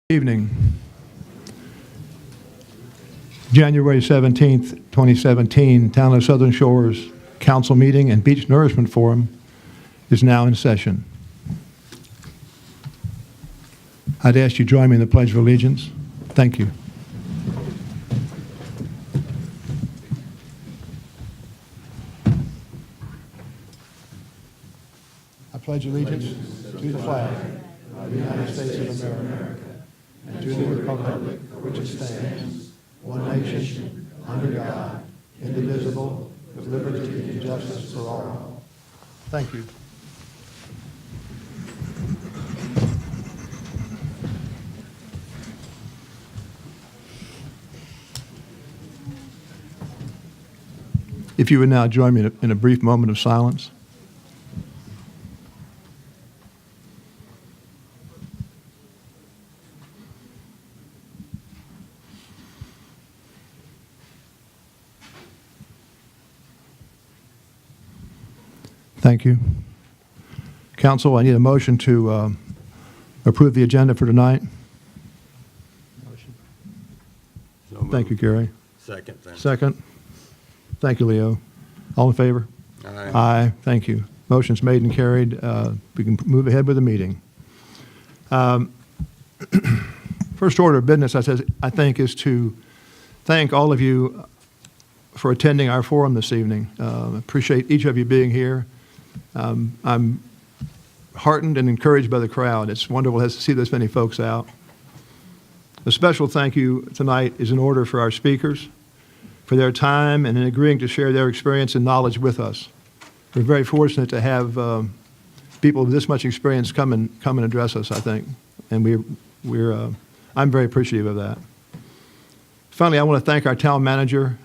Evening. January 17th, 2017, Town of Southern Shores Council Meeting and Beach Nourishment Forum is now in session. I'd ask you to join me in the Pledge of Allegiance. Thank you. I pledge allegiance to the flag of the United States of America and to the republic for which it stands, one nation, under God, indivisible, with liberty and justice for all. Thank you. If you would now join me in a brief moment of silence. Thank you. Council, I need a motion to approve the agenda for tonight. Motion. So moved. Thank you, Gary. Second. Then. Second. Thank you, Leo. All in favor? Aye. Aye. Thank you. Motion's made and carried. We can move ahead with the meeting. First order of business, I think, is to thank all of you for attending our forum this evening. Appreciate each of you being here. I'm heartened and encouraged by the crowd. It's wonderful to see this many folks out. A special thank you tonight is in order for our speakers, for their time and in agreeing to share their experience and knowledge with us. We're very fortunate to have people with this much experience come and address us, I think, and I'm very appreciative of that. Finally, I want to thank our town manager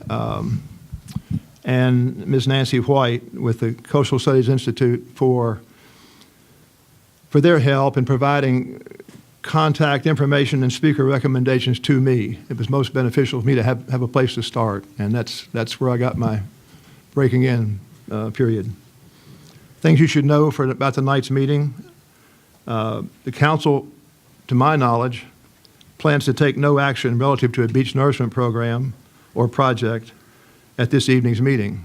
and Ms. Nancy White with the Coastal Studies Institute for their help in providing contact information and speaker recommendations to me. It was most beneficial for me to have a place to start, and that's where I got my breaking in period. Things you should know about tonight's meeting. The council, to my knowledge, plans to take no action relative to a beach nourishment program or project at this evening's meeting.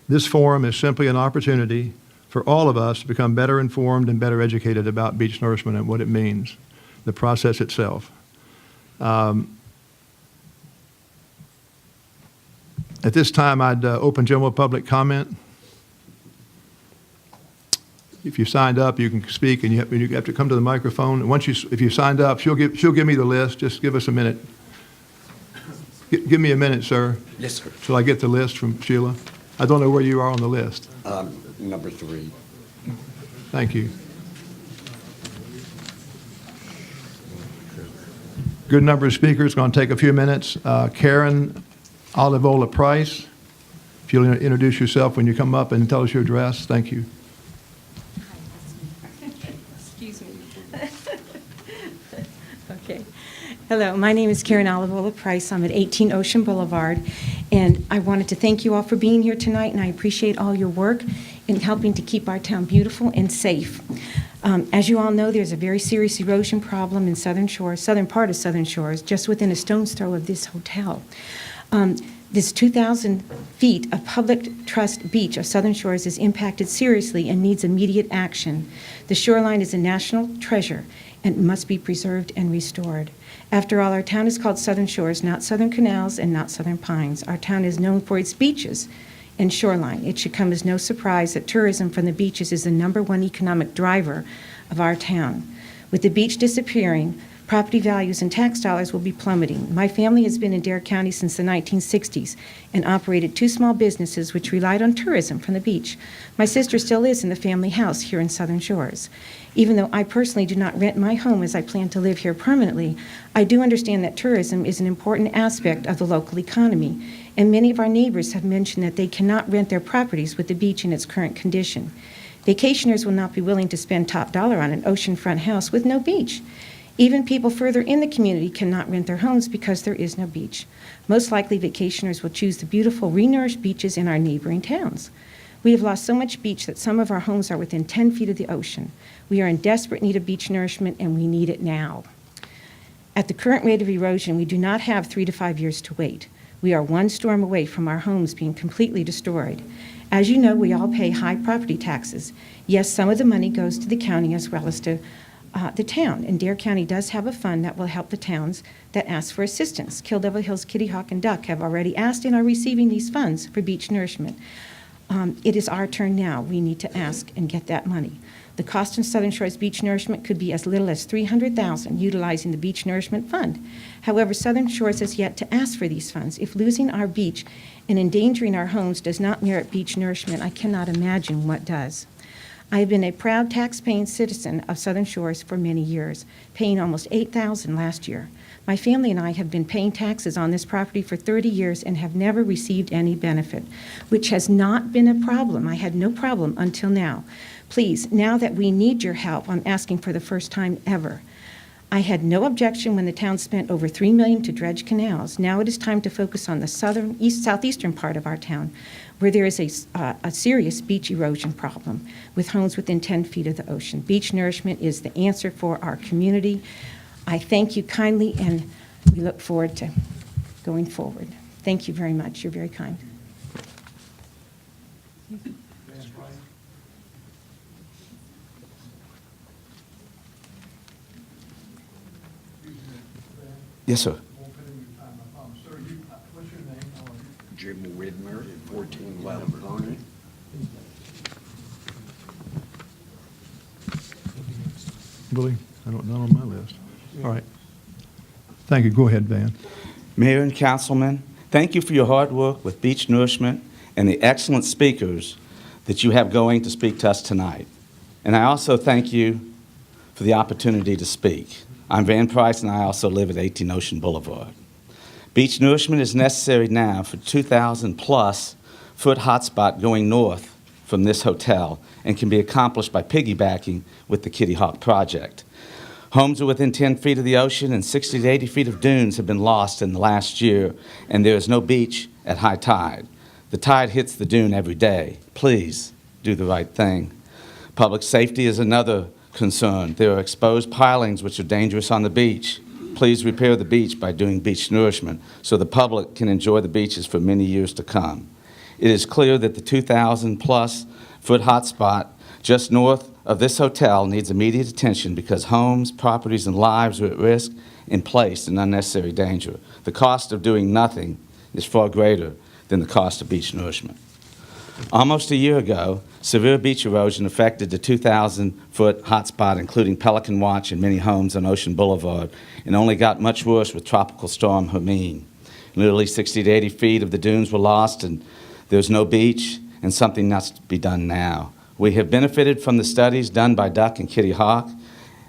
This forum is simply an opportunity for all of us to become better informed and better educated about beach nourishment and what it means, the process itself. At this time, I'd open general public comment. If you signed up, you can speak, and you have to come to the microphone. And if you signed up, she'll give me the list. Just give us a minute. Give me a minute, sir. Yes, sir. Till I get the list from Sheila. I don't know where you are on the list. Number 3. Thank you. Good number of speakers. Going to take a few minutes. Karen Olivola Price, if you'll introduce yourself when you come up and tell us your address. Thank you. Excuse me. Okay. Hello, my name is Karen Olivola Price. I'm at 18 Ocean Boulevard, and I wanted to thank you all for being here tonight, and I appreciate all your work in helping to keep our town beautiful and safe. As you all know, there's a very serious erosion problem in southern part of Southern Shores, just within a stone's throw of this hotel. This 2,000 feet of public trust beach of Southern Shores is impacted seriously and needs immediate action. The shoreline is a national treasure and must be preserved and restored. After all, our town is called Southern Shores, not Southern Canals and not Southern Pines. Our town is known for its beaches and shoreline. It should come as no surprise that tourism from the beaches is the #1 economic driver of our town. With the beach disappearing, property values and tax dollars will be plummeting. My family has been in Dare County since the 1960s and operated 2 small businesses which relied on tourism from the beach. My sister still lives in the family house here in Southern Shores. Even though I personally do not rent my home as I plan to live here permanently, I do understand that tourism is an important aspect of the local economy, and many of our neighbors have mentioned that they cannot rent their properties with the beach in its current condition. Vacationers will not be willing to spend top dollar on an oceanfront house with no beach. Even people further in the community cannot rent their homes because there is no beach. Most likely, vacationers will choose the beautiful, renourished beaches in our neighboring towns. We have lost so much beach that some of our homes are within 10 feet of the ocean. We are in desperate need of beach nourishment, and we need it now. At the current rate of erosion, we do not have 3 to 5 years to wait. We are one storm away from our homes being completely destroyed. As you know, we all pay high property taxes. Yes, some of the money goes to the county as well as to the town, and Dare County does have a fund that will help the towns that ask for assistance. Kill Devil Hills, Kitty Hawk, and Duck have already asked and are receiving these funds for beach nourishment. It is our turn now. We need to ask and get that money. The cost in Southern Shores beach nourishment could be as little as $300,000 utilizing the Beach Nourishment Fund. However, Southern Shores has yet to ask for these funds. If losing our beach and endangering our homes does not merit beach nourishment, I cannot imagine what does. I have been a proud tax-paying citizen of Southern Shores for many years, paying almost $8,000 last year. My family and I have been paying taxes on this property for 30 years and have never received any benefit, which has not been a problem. I had no problem until now. Please, now that we need your help, I'm asking for the first time ever. I had no objection when the town spent over $3 million to dredge canals. Now it is time to focus on the southeastern part of our town, where there is a serious beach erosion problem with homes within 10 feet of the ocean. Beach nourishment is the answer for our community. I thank you kindly, and we look forward to going forward. Thank you very much. You're very kind. Yes, sir. Sir, what's your name? Jim Widmer, 14 Lalapone. Willie? Not on my list. All right. Thank you. Go ahead, Van. Mayor and councilmen, thank you for your hard work with beach nourishment and the excellent speakers that you have going to speak to us tonight. And I also thank you for the opportunity to speak. I'm Van Price, and I also live at 18 Ocean Boulevard. Beach nourishment is necessary now for 2,000-plus foot hotspot going north from this hotel and can be accomplished by piggybacking with the Kitty Hawk project. Homes are within 10 feet of the ocean, and 60 to 80 feet of dunes have been lost in the last year, and there is no beach at high tide. The tide hits the dune every day. Please do the right thing. Public safety is another concern. There are exposed pilings which are dangerous on the beach. Please repair the beach by doing beach nourishment so the public can enjoy the beaches for many years to come. It is clear that the 2,000-plus foot hotspot just north of this hotel needs immediate attention because homes, properties, and lives are at risk and placed in unnecessary danger. The cost of doing nothing is far greater than the cost of beach nourishment. Almost a year ago, severe beach erosion affected the 2,000-foot hotspot, including Pelican Watch and many homes on Ocean Boulevard, and only got much worse with Tropical Storm Hermine. Literally 60 to 80 feet of the dunes were lost, and there's no beach, and something must be done now. We have benefited from the studies done by Duck and Kitty Hawk,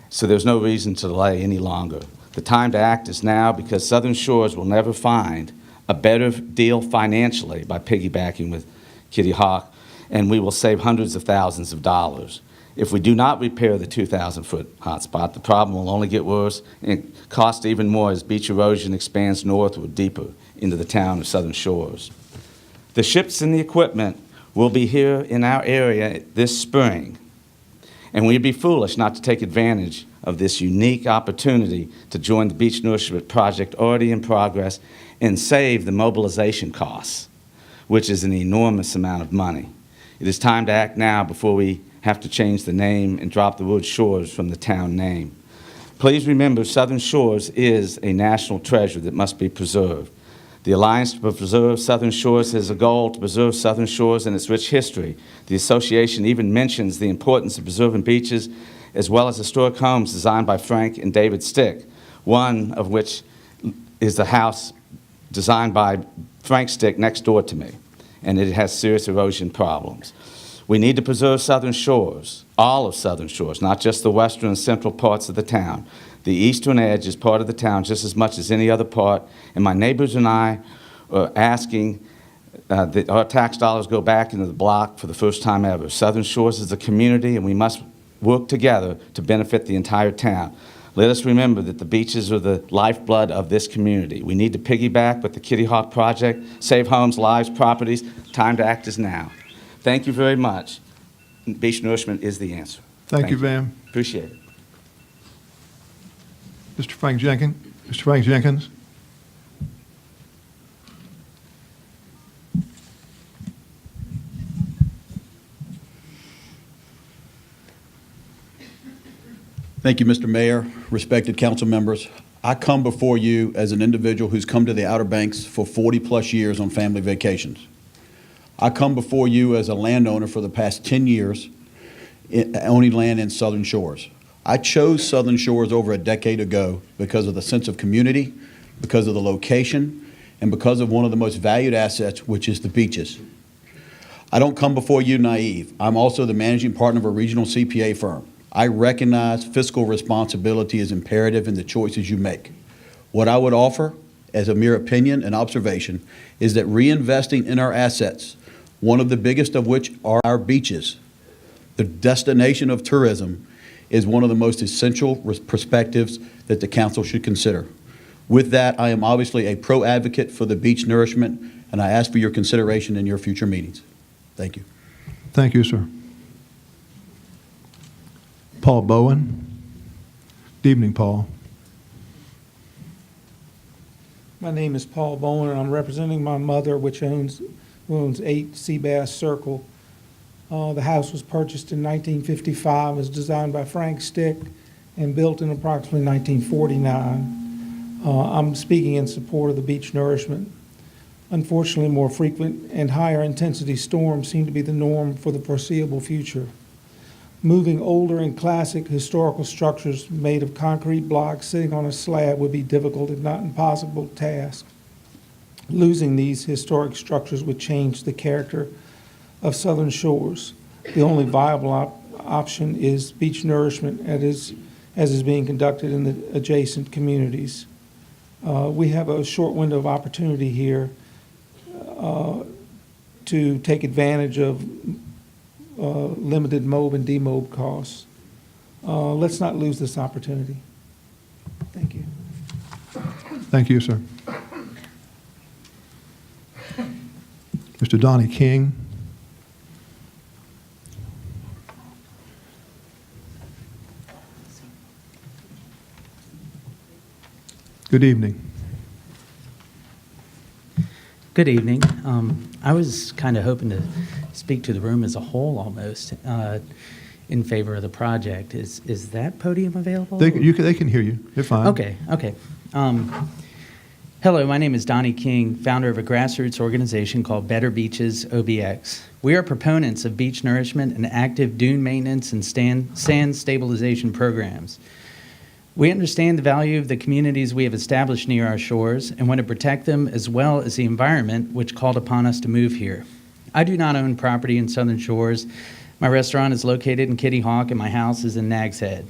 so there's no reason to delay any longer. The time to act is now because Southern Shores will never find a better deal financially by piggybacking with Kitty Hawk, and we will save hundreds of thousands of dollars. If we do not repair the 2,000-foot hotspot, the problem will only get worse and cost even more as beach erosion expands northward deeper into the town of Southern Shores. The ships and the equipment will be here in our area this spring, and we'd be foolish not to take advantage of this unique opportunity to join the Beach Nourishment Project already in progress and save the mobilization costs, which is an enormous amount of money. It is time to act now before we have to change the name and drop the word Shores from the town name. Please remember, Southern Shores is a national treasure that must be preserved. The Alliance to Preserve Southern Shores has a goal to preserve Southern Shores and its rich history. The association even mentions the importance of preserving beaches as well as historic homes designed by Frank and David Stick, one of which is the house designed by Frank Stick next door to me, and it has serious erosion problems. We need to preserve Southern Shores, all of Southern Shores, not just the western and central parts of the town. The eastern edge is part of the town just as much as any other part, and my neighbors and I are asking that our tax dollars go back into the block for the first time ever. Southern Shores is a community, and we must work together to benefit the entire town. Let us remember that the beaches are the lifeblood of this community. We need to piggyback with the Kitty Hawk Project, save homes, lives, properties. Time to act is now. Thank you very much. Beach nourishment is the answer. Thank you, Vam. Appreciate it. Mr. Frank Jenkins. Mr. Frank Jenkins. Thank you, Mr. Mayor, respected council members. I come before you as an individual who's come to the Outer Banks for 40-plus years on family vacations. I come before you as a landowner for the past 10 years, owning land in Southern Shores. I chose Southern Shores over a decade ago because of the sense of community, because of the location, and because of one of the most valued assets, which is the beaches. I don't come before you naive. I'm also the managing partner of a regional CPA firm. I recognize fiscal responsibility is imperative in the choices you make. What I would offer, as a mere opinion and observation, is that reinvesting in our assets, one of the biggest of which are our beaches, the destination of tourism, is one of the most essential perspectives that the council should consider. With that, I am obviously a pro-advocate for the beach nourishment, and I ask for your consideration in your future meetings. Thank you. Thank you, sir. Paul Bowen. Good evening, Paul. My name is Paul Bowen, and I'm representing my mother, which owns 8 Seabass Circle. The house was purchased in 1955, was designed by Frank Stick, and built in approximately 1949. I'm speaking in support of the beach nourishment. Unfortunately, more frequent and higher intensity storms seem to be the norm for the foreseeable future. Moving older and classic historical structures made of concrete blocks sitting on a slab would be difficult, if not impossible, task. Losing these historic structures would change the character of Southern Shores. The only viable option is beach nourishment, as is being conducted in the adjacent communities. We have a short window of opportunity here to take advantage of limited MOB and demob costs. Let's not lose this opportunity. Thank you. Thank you, sir. Mr. Donnie King. Good evening. Good evening. I was kind of hoping to speak to the room as a whole almost in favor of the project. Is that podium available? They can hear you. You're fine. Okay. Hello, my name is Donnie King, founder of a grassroots organization called Better Beaches OBX. We are proponents of beach nourishment and active dune maintenance and sand stabilization programs. We understand the value of the communities we have established near our shores and want to protect them as well as the environment which called upon us to move here. I do not own property in Southern Shores. My restaurant is located in Kitty Hawk and my house is in Nags Head.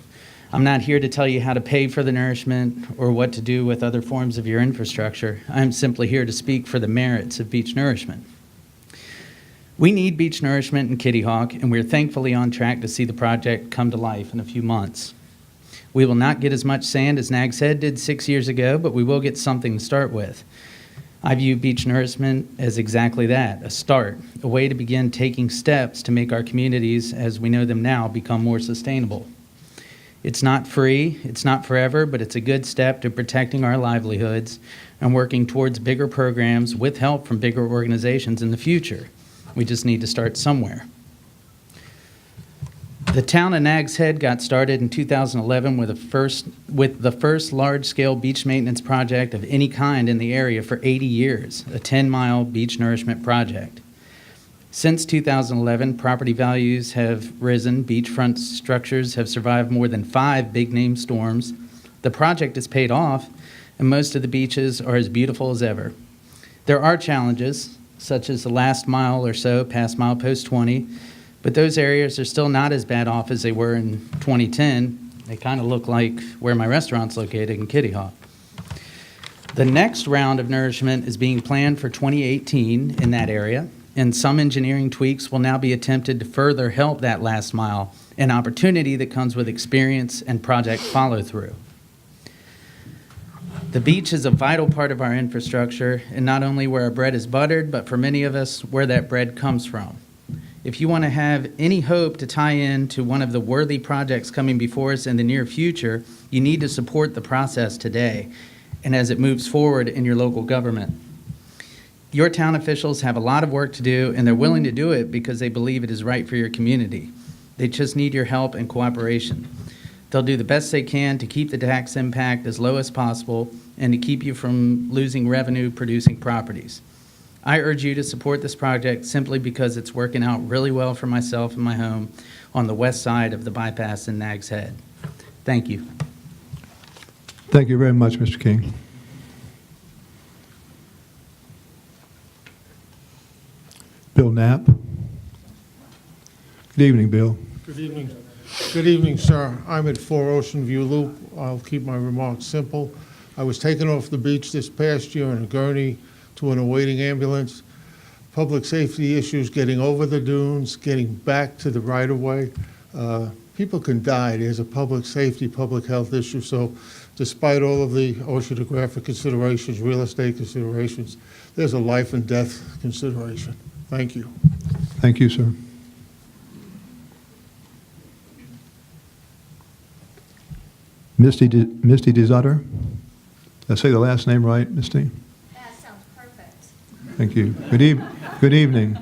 I'm not here to tell you how to pay for the nourishment or what to do with other forms of your infrastructure. I'm simply here to speak for the merits of beach nourishment. We need beach nourishment in Kitty Hawk, and we're thankfully on track to see the project come to life in a few months. We will not get as much sand as Nags Head did 6 years ago, but we will get something to start with. I view beach nourishment as exactly that, a start, a way to begin taking steps to make our communities, as we know them now, become more sustainable. It's not free, it's not forever, but it's a good step to protecting our livelihoods and working towards bigger programs with help from bigger organizations in the future. We just need to start somewhere. The town of Nags Head got started in 2011 with the first large-scale beach maintenance project of any kind in the area for 80 years, a 10-mile beach nourishment project. Since 2011, property values have risen, beachfront structures have survived more than 5 big-name storms, the project is paid off, and most of the beaches are as beautiful as ever. There are challenges, such as the last mile or so past milepost 20, but those areas are still not as bad off as they were in 2010. They kind of look like where my restaurant's located in Kitty Hawk. The next round of nourishment is being planned for 2018 in that area, and some engineering tweaks will now be attempted to further help that last mile, an opportunity that comes with experience and project follow-through. The beach is a vital part of our infrastructure, and not only where our bread is buttered, but for many of us, where that bread comes from. If you want to have any hope to tie in to one of the worthy projects coming before us in the near future, you need to support the process today and as it moves forward in your local government. Your town officials have a lot of work to do, and they're willing to do it because they believe it is right for your community. They just need your help and cooperation. They'll do the best they can to keep the tax impact as low as possible and to keep you from losing revenue-producing properties. I urge you to support this project simply because it's working out really well for myself and my home on the west side of the bypass in Nags Head. Thank you. Thank you very much, Mr. King. Bill Knapp. Good evening, Bill. Good evening. Good evening, sir. I'm at 4 Ocean View Loop. I'll keep my remarks simple. I was taken off the beach this past year in a gurney to an awaiting ambulance. Public safety issues, getting over the dunes, getting back to the right-of-way. People can die. There's a public safety, public health issue. So despite all of the oceanographic considerations, real estate considerations, there's a life and death consideration. Thank you. Thank you, sir. Misty DeSutter. Did I say the last name right, Misty? That sounds perfect. Thank you. Good evening.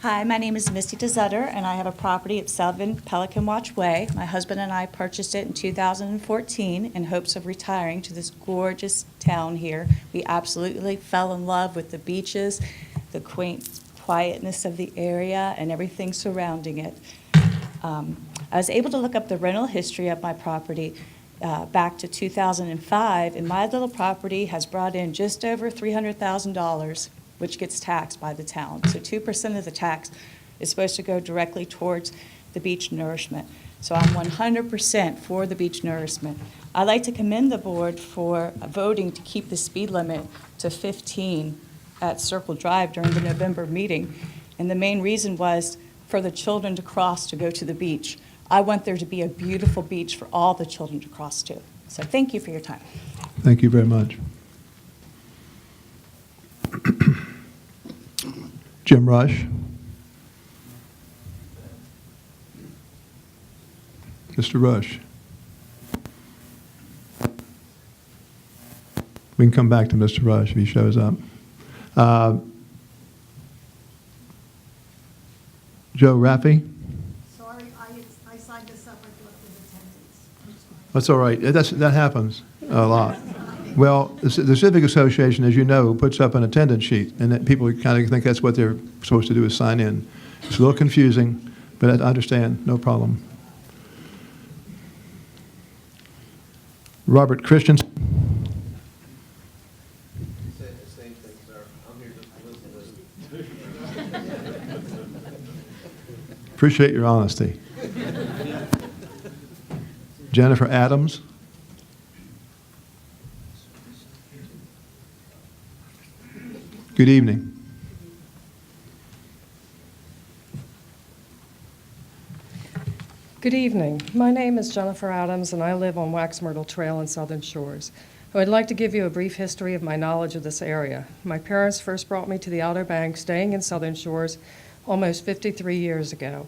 Hi, my name is Misty DeSutter, and I have a property at 7 Pelican Watch Way. My husband and I purchased it in 2014 in hopes of retiring to this gorgeous town here. We absolutely fell in love with the beaches, the quaint quietness of the area, and everything surrounding it. I was able to look up the rental history of my property back to 2005, and my little property has brought in just over $300,000, which gets taxed by the town. So 2% of the tax is supposed to go directly towards the beach nourishment. So I'm 100% for the beach nourishment. I'd like to commend the board for voting to keep the speed limit to 15 at Circle Drive during the November meeting. And the main reason was for the children to cross to go to the beach. I want there to be a beautiful beach for all the children to cross to. So thank you for your time. Thank you very much. Jim Rush. Mr. Rush. We can come back to Mr. Rush if he shows up. Joe Raffi. Sorry, I signed this up, I thought it was attendance. I'm sorry. That's all right. That happens a lot. Well, the Civic Association, as you know, puts up an attendance sheet, and that people kind of think that's what they're supposed to do is sign in. It's a little confusing, but I understand, no problem. Robert Christensen. Same thing, sir. I'm here just to listen to Appreciate your honesty. Jennifer Adams. Good evening. Good evening. My name is Jennifer Adams, and I live on Wax Myrtle Trail in Southern Shores. I would like to give you a brief history of my knowledge of this area. My parents first brought me to the Outer Banks, staying in Southern Shores almost 53 years ago.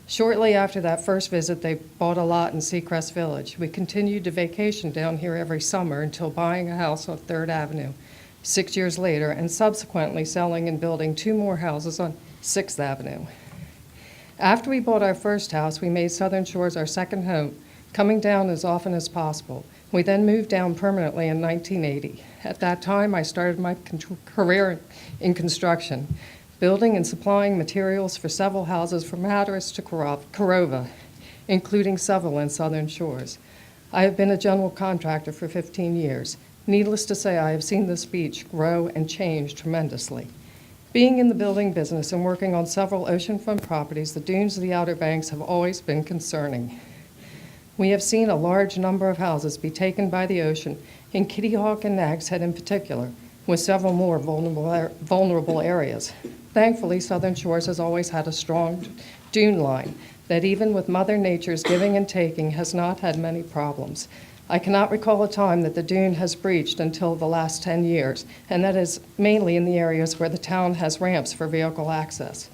Shortly after that first visit, they bought a lot in Seacrest Village. We continued to vacation down here every summer until buying a house on 3rd Avenue 6 years later, and subsequently selling and building 2 more houses on 6th Avenue. After we bought our first house, we made Southern Shores our second home, coming down as often as possible. We then moved down permanently in 1980. At that time, I started my career in construction, building and supplying materials for several houses from Hatteras to Corova, including several in Southern Shores. I have been a general contractor for 15 years. Needless to say, I have seen this beach grow and change tremendously. Being in the building business and working on several oceanfront properties, the dunes of the Outer Banks have always been concerning. We have seen a large number of houses be taken by the ocean, in Kitty Hawk and Nags Head in particular, with several more vulnerable areas. Thankfully, Southern Shores has always had a strong dune line that even with Mother Nature's giving and taking has not had many problems. I cannot recall a time that the dune has breached until the last 10 years, and that is mainly in the areas where the town has ramps for vehicle access.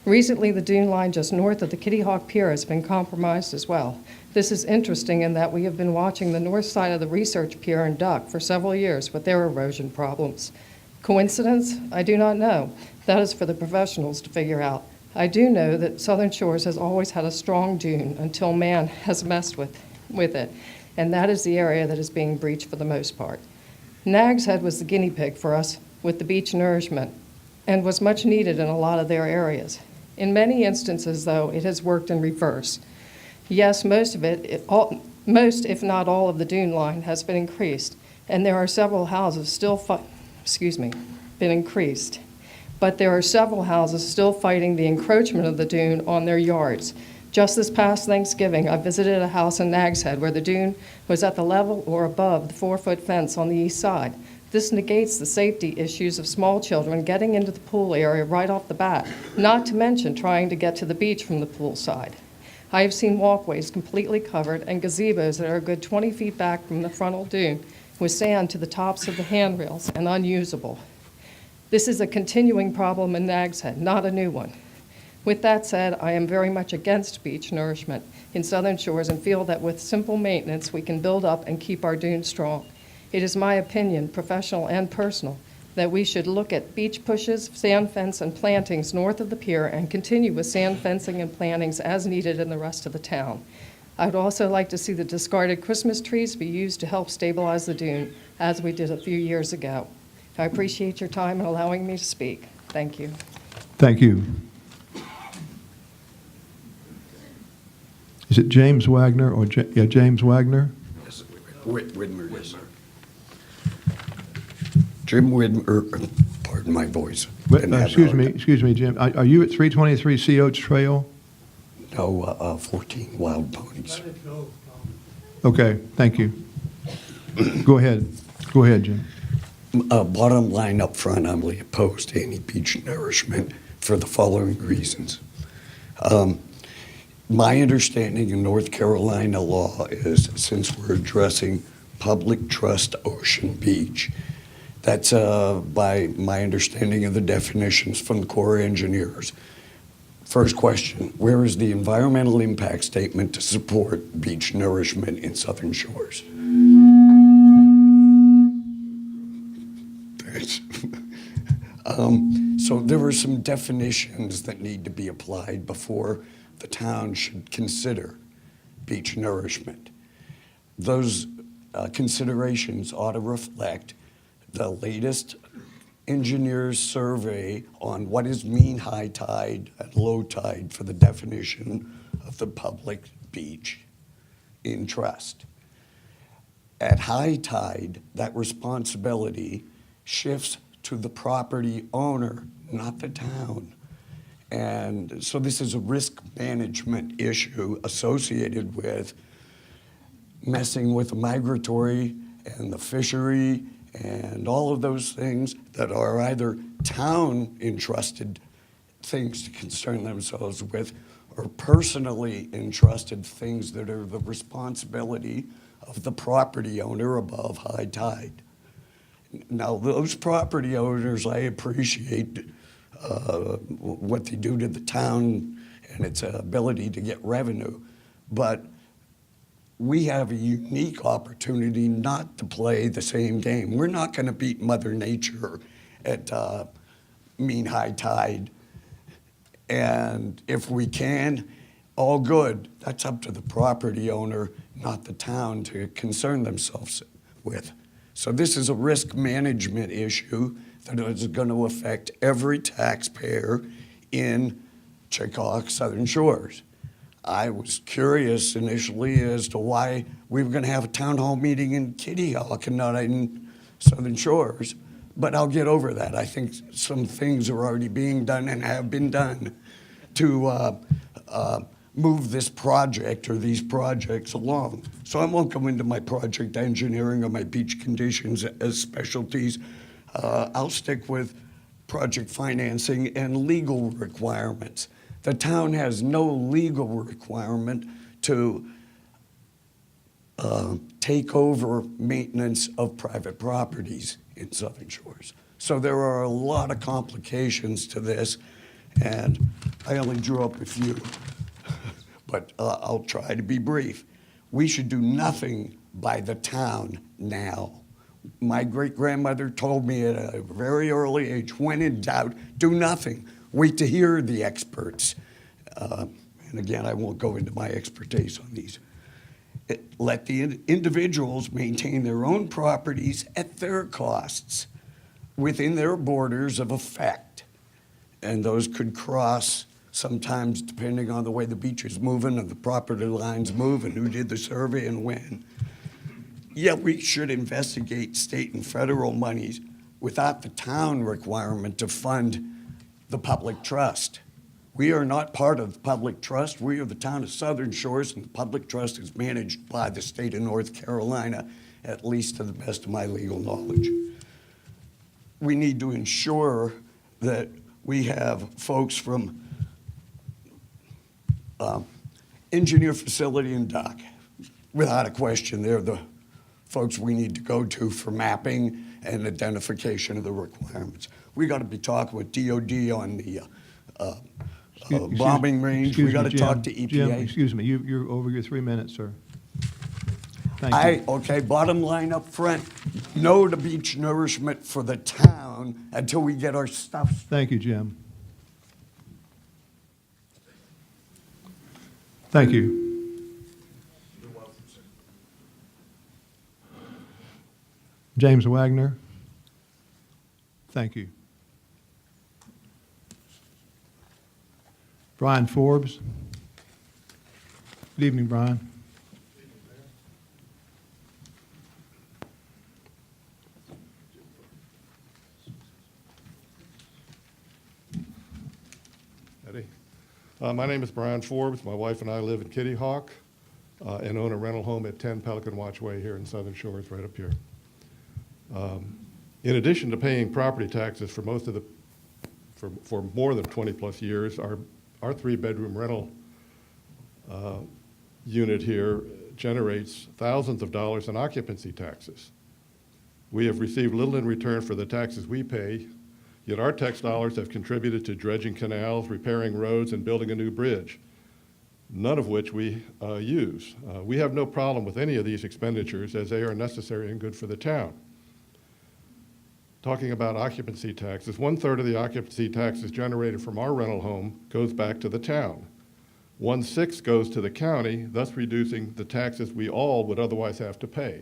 Recently, the dune line just north of the Kitty Hawk Pier has been compromised as well. This is interesting in that we have been watching the north side of the Research Pier and Duck for several years with their erosion problems. Coincidence? I do not know. That is for the professionals to figure out. I do know that Southern Shores has always had a strong dune until man has messed with it, and that is the area that is being breached for the most part. Nag's Head was the guinea pig for us with the beach nourishment and was much needed in a lot of their areas. In many instances, though, it has worked in reverse. Yes, most, if not all, of the dune line has been increased, and there are several houses still been increased. But there are several houses still fighting the encroachment of the dune on their yards. Just this past Thanksgiving, I visited a house in Nag's Head where the dune was at the level or above the 4-foot fence on the east side. This negates the safety issues of small children getting into the pool area right off the bat, not to mention trying to get to the beach from the pool side. I have seen walkways completely covered and gazebos that are a good 20 feet back from the frontal dune with sand to the tops of the handrails and unusable. This is a continuing problem in Nag's Head, not a new one. With that said, I am very much against beach nourishment in Southern Shores and feel that with simple maintenance we can build up and keep our dunes strong. It is my opinion, professional and personal, that we should look at beach pushes, sand fence, and plantings north of the pier and continue with sand fencing and plantings as needed in the rest of the town. I would also like to see the discarded Christmas trees be used to help stabilize the dune, as we did a few years ago. I appreciate your time and allowing me to speak. Thank you. Thank you. Is it James Wagner or James Wagner? Yes, Widmer, yes, sir. Jim Widmer, pardon my voice. Excuse me, Jim. Are you at 323 Sea Oats Trail? No, 14 Wild Ponies. Okay, thank you. Go ahead, Jim. Bottom line up front, I'm really opposed to any beach nourishment for the following reasons. My understanding in North Carolina law is, since we're addressing public trust ocean beach, that's by my understanding of the definitions from the Corps of Engineers. First question, where is the environmental impact statement to support beach nourishment in Southern Shores? Thanks. So there are some definitions that need to be applied before the town should consider beach nourishment. Those considerations ought to reflect the latest engineer's survey on what is mean high tide and low tide for the definition of the public beach in trust. At high tide, that responsibility shifts to the property owner, not the town. And so this is a risk management issue associated with messing with the migratory and the fishery and all of those things that are either town entrusted things to concern themselves with or personally entrusted things that are the responsibility of the property owner above high tide. Now, those property owners, I appreciate what they do to the town and its ability to get revenue, but we have a unique opportunity not to play the same game. We're not going to beat Mother Nature at mean high tide, and if we can, all good. That's up to the property owner, not the town, to concern themselves with. So this is a risk management issue that is going to affect every taxpayer in Chickasaw Southern Shores. I was curious initially as to why we were going to have a town hall meeting in Kitty Hawk and not in Southern Shores, but I'll get over that. I think some things are already being done and have been done to move this project or these projects along. So I won't go into my project engineering or my beach conditions as specialties. I'll stick with project financing and legal requirements. The town has no legal requirement to take over maintenance of private properties in Southern Shores. So there are a lot of complications to this, and I only drew up a few, but I'll try to be brief. We should do nothing by the town now. My great-grandmother told me at a very early age, when in doubt, do nothing. Wait to hear the experts. And again, I won't go into my expertise on these. Let the individuals maintain their own properties at their costs within their borders of effect. And those could cross sometimes depending on the way the beach is moving and the property lines move and who did the survey and when. Yet we should investigate state and federal monies without the town requirement to fund the public trust. We are not part of the public trust. We are the town of Southern Shores, and the public trust is managed by the state of North Carolina, at least to the best of my legal knowledge. We need to ensure that we have folks from engineer, facility, and dock. Without a question, they're the folks we need to go to for mapping and identification of the requirements. We got to be talking with DOD on the bombing range. We got to talk to EPA. Jim, excuse me, you're over your 3 minutes, sir. Thank you. Okay, bottom line up front, no to beach nourishment for the town until we get our stuff. Thank you, Jim. Thank you. James Wagner. Thank you. Brian Forbes. Good evening, Brian. My name is Brian Forbes. My wife and I live in Kitty Hawk and own a rental home at 10 Pelican Watch Way here in Southern Shores, right up here. In addition to paying property taxes for for more than 20 plus years, our 3-bedroom rental unit here generates thousands of dollars in occupancy taxes. We have received little in return for the taxes we pay, yet our tax dollars have contributed to dredging canals, repairing roads, and building a new bridge, none of which we use. We have no problem with any of these expenditures as they are necessary and good for the town. Talking about occupancy taxes, 1/3 of the occupancy taxes generated from our rental home goes back to the town. 1/6 goes to the county, thus reducing the taxes we all would otherwise have to pay.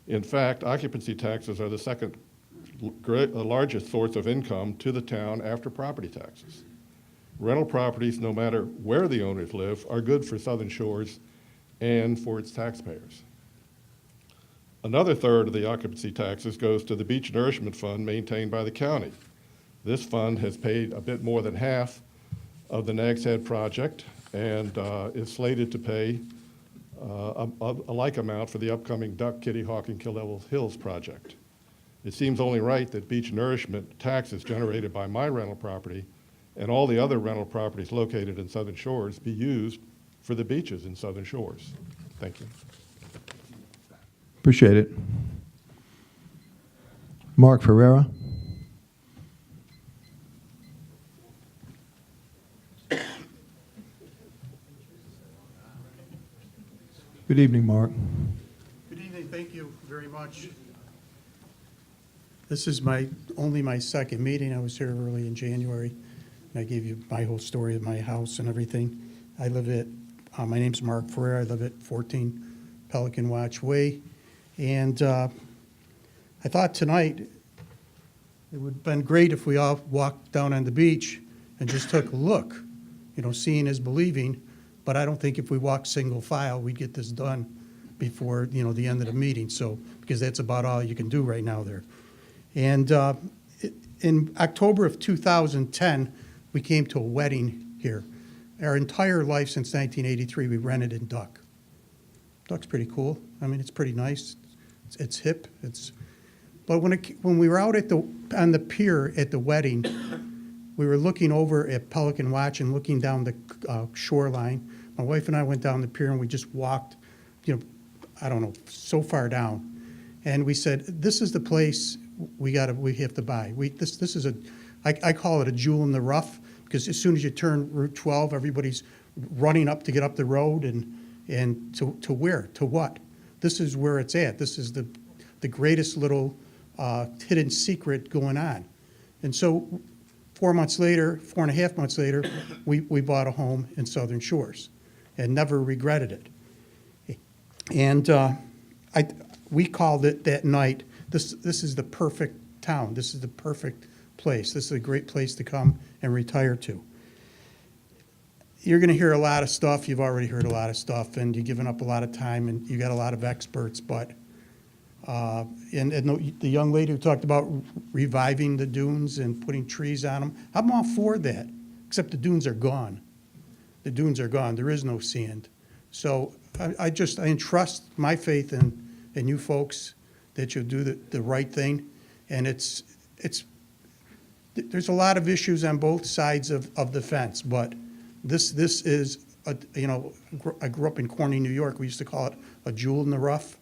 In fact, occupancy taxes are the second largest source of income to the town after property taxes. Rental properties, no matter where the owners live, are good for Southern Shores and for its taxpayers. Another 1/3 of the occupancy taxes goes to the Beach Nourishment Fund maintained by the county. This fund has paid a bit more than half of the Nags Head project and is slated to pay a like amount for the upcoming Duck, Kitty Hawk, and Kill Hills project. It seems only right that beach nourishment taxes generated by my rental property and all the other rental properties located in Southern Shores be used for the beaches in Southern Shores. Thank you. Appreciate it. Mark Ferreira. Good evening, Mark. Good evening. Thank you very much. This is only my second meeting. I was here early in January, and I gave you my whole story of my house and everything. I live at, my name's Mark Ferrer. I live at 14 Pelican Watch Way. And I thought tonight it would have been great if we all walked down on the beach and just took a look. You know, seeing is believing, but I don't think if we walk single file, we'd get this done before, you know, the end of the meeting. So, because that's about all you can do right now there. And in October of 2010, we came to a wedding here. Our entire life since 1983, we rented in Duck. Duck's pretty cool. I mean, it's pretty nice. It's hip. But when we were out on the pier at the wedding, we were looking over at Pelican Watch and looking down the shoreline. My wife and I went down the pier and we just walked, I don't know, so far down. And we said, this is the place we have to buy. This is I call it a jewel in the rough, because as soon as you turn Route 12, everybody's running up to get up the road and to where? To what? This is where it's at. This is the greatest little hidden secret going on. And so 4.5 months later, we bought a home in Southern Shores and never regretted it. And we called it that night, this is the perfect town. This is the perfect place. This is a great place to come and retire to. You're going to hear a lot of stuff. You've already heard a lot of stuff, and you've given up a lot of time, and you got a lot of experts. But and the young lady who talked about reviving the dunes and putting trees on them, I'm all for that, except the dunes are gone. The dunes are gone. There is no sand. So I entrust my faith in you folks that you'll do the right thing. And there's a lot of issues on both sides of the fence, but this is, I grew up in Corning, New York. We used to call it a jewel in the rough.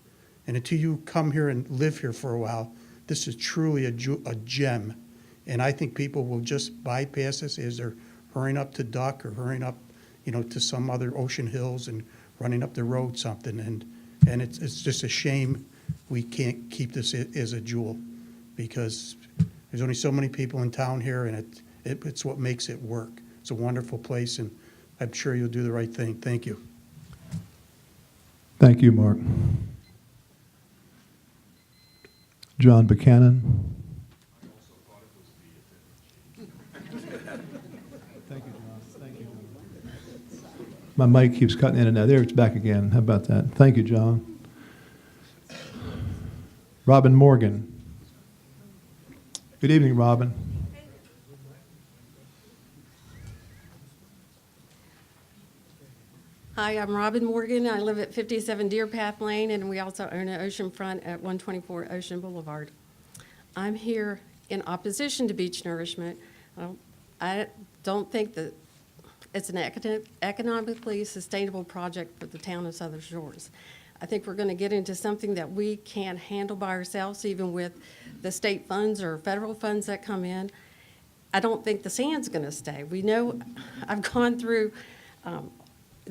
And until you come here and live here for a while, this is truly a gem. And I think people will just bypass this as they're hurrying up to Duck or hurrying up, to some other Ocean Hills and running up the road something. And it's just a shame we can't keep this as a jewel, because there's only so many people in town here, and it's what makes it work. It's a wonderful place, and I'm sure you'll do the right thing. Thank you. Thank you, Mark. John Buchanan. Thank you, John. Thank you. My mic keeps cutting in and out. There, it's back again. How about that? Thank you, John. Robin Morgan. Good evening, Robin. Hi, I'm Robin Morgan. I live at 57 Deer Path Lane, and we also own an oceanfront at 124 Ocean Boulevard. I'm here in opposition to beach nourishment. I don't think that it's an economically sustainable project for the town of Southern Shores. I think we're going to get into something that we can't handle by ourselves, even with the state funds or federal funds that come in. I don't think the sand's going to stay. We know, I've gone through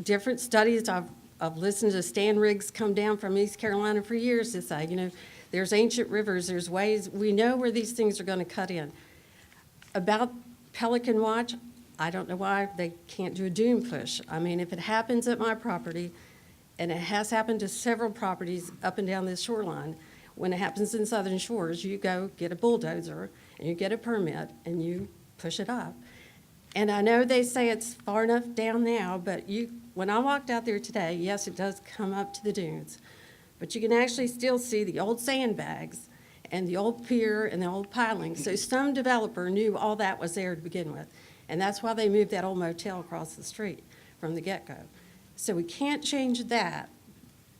different studies. I've listened to stand rigs come down from East Carolina for years to say, there's ancient rivers, there's ways, we know where these things are going to cut in. About Pelican Watch, I don't know why they can't do a dune push. I mean, if it happens at my property, and it has happened to several properties up and down this shoreline, when it happens in Southern Shores, you go get a bulldozer, and you get a permit, and you push it up. And I know they say it's far enough down now, but when I walked out there today, yes, it does come up to the dunes, but you can actually still see the old sandbags and the old pier and the old pilings. So some developer knew all that was there to begin with, and that's why they moved that old motel across the street from the get-go. So we can't change that,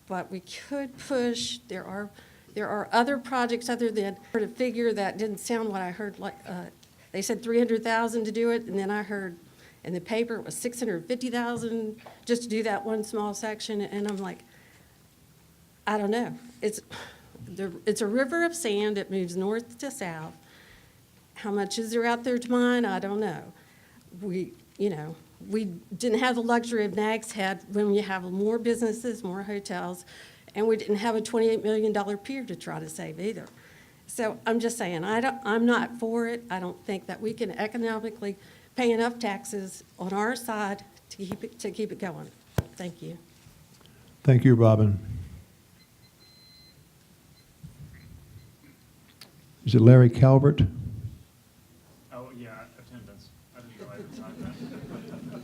but we could push. There are other projects other than, I heard a figure that didn't sound what I heard, like they said $300,000 to do it, and then I heard in the paper it was $650,000 just to do that one small section, and I'm like, I don't know. It's a river of sand. It moves north to south. How much is there out there to mine? I don't know. We didn't have the luxury of Nags Head when you have more businesses, more hotels, and we didn't have a $28 million pier to try to save either. So I'm just saying, I'm not for it. I don't think that we can economically pay enough taxes on our side to keep it going. Thank you. Thank you, Robin. Is it Larry Calvert? Oh, yeah, attendance. I didn't know I had time.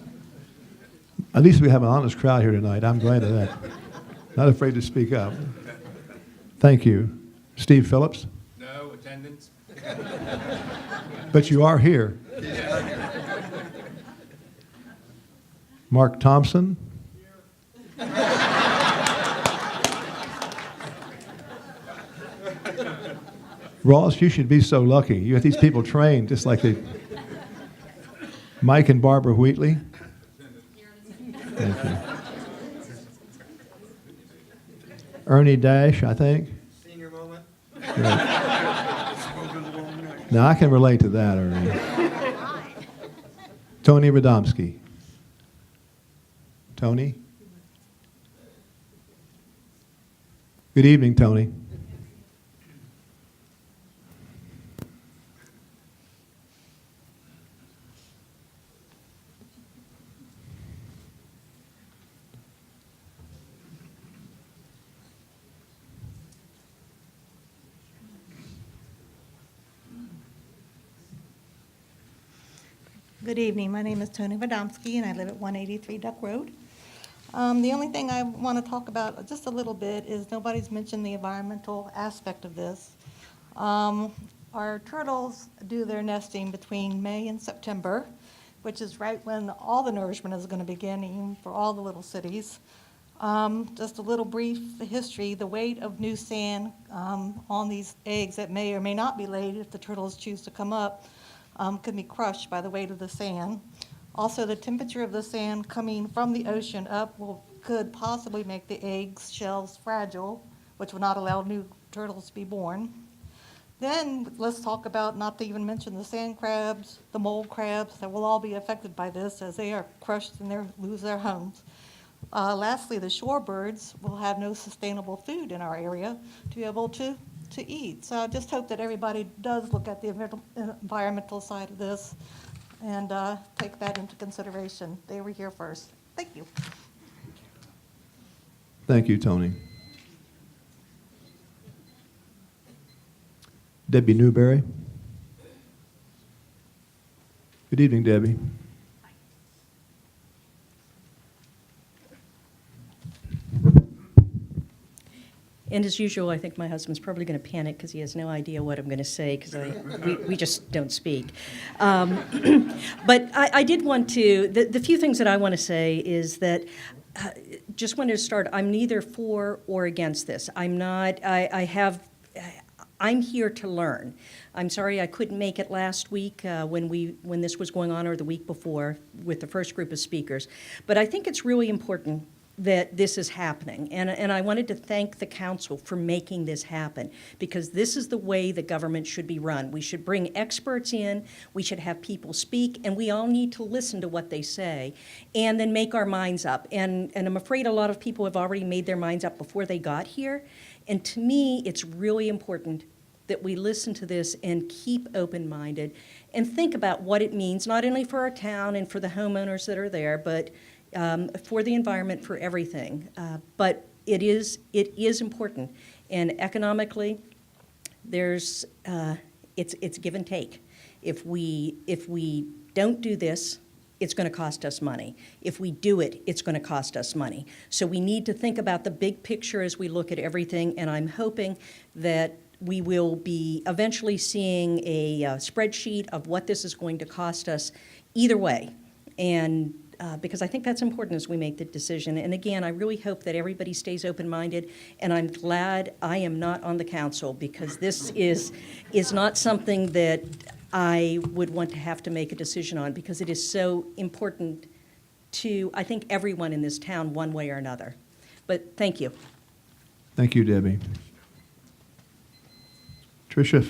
At least we have an honest crowd here tonight. I'm glad of that. Not afraid to speak up. Thank you. Steve Phillips? No attendance. But you are here. Mark Thompson? Ross, you should be so lucky. You have these people trained just like they... Mike and Barbara Wheatley. Thank you. Ernie Dash, I think. Senior moment. Now, I can relate to that, Ernie. Tony Radomski. Tony? Good evening, Tony. Good evening. My name is Tony Radomski, and I live at 183 Duck Road. The only thing I want to talk about just a little bit is nobody's mentioned the environmental aspect of this. Our turtles do their nesting between May and September, which is right when all the nourishment is going to begin, even for all the little cities. Just a little brief history, the weight of new sand on these eggs that may or may not be laid if the turtles choose to come up can be crushed by the weight of the sand. Also, the temperature of the sand coming from the ocean up could possibly make the eggs shells fragile, which will not allow new turtles to be born. Then let's talk about, not to even mention the sand crabs, the mold crabs, that will all be affected by this as they are crushed and lose their homes. Lastly, the shorebirds will have no sustainable food in our area to be able to eat. So I just hope that everybody does look at the environmental side of this and take that into consideration. They were here first. Thank you. Thank you, Tony. Debbie Newberry. Good evening, Debbie. And as usual, I think my husband's probably going to panic because he has no idea what I'm going to say because we just don't speak. But I did want to, the few things that I want to say is that just wanted to start, I'm neither for or against this. I'm not, I'm here to learn. I'm sorry I couldn't make it last week when this was going on or the week before with the first group of speakers. But I think it's really important that this is happening. And I wanted to thank the council for making this happen because this is the way the government should be run. We should bring experts in, we should have people speak, and we all need to listen to what they say and then make our minds up. And I'm afraid a lot of people have already made their minds up before they got here. And to me, it's really important that we listen to this and keep open-minded and think about what it means, not only for our town and for the homeowners that are there, but for the environment, for everything. But it is important. And economically, it's give and take. If we don't do this, it's going to cost us money. If we do it, it's going to cost us money. So we need to think about the big picture as we look at everything, and I'm hoping that we will be eventually seeing a spreadsheet of what this is going to cost us either way. And because I think that's important as we make the decision. And again, I really hope that everybody stays open-minded, and I'm glad I am not on the council because this is not something that I would want to have to make a decision on because it is so important to, I think, everyone in this town one way or another. But thank you. Thank you, Debbie. Tricia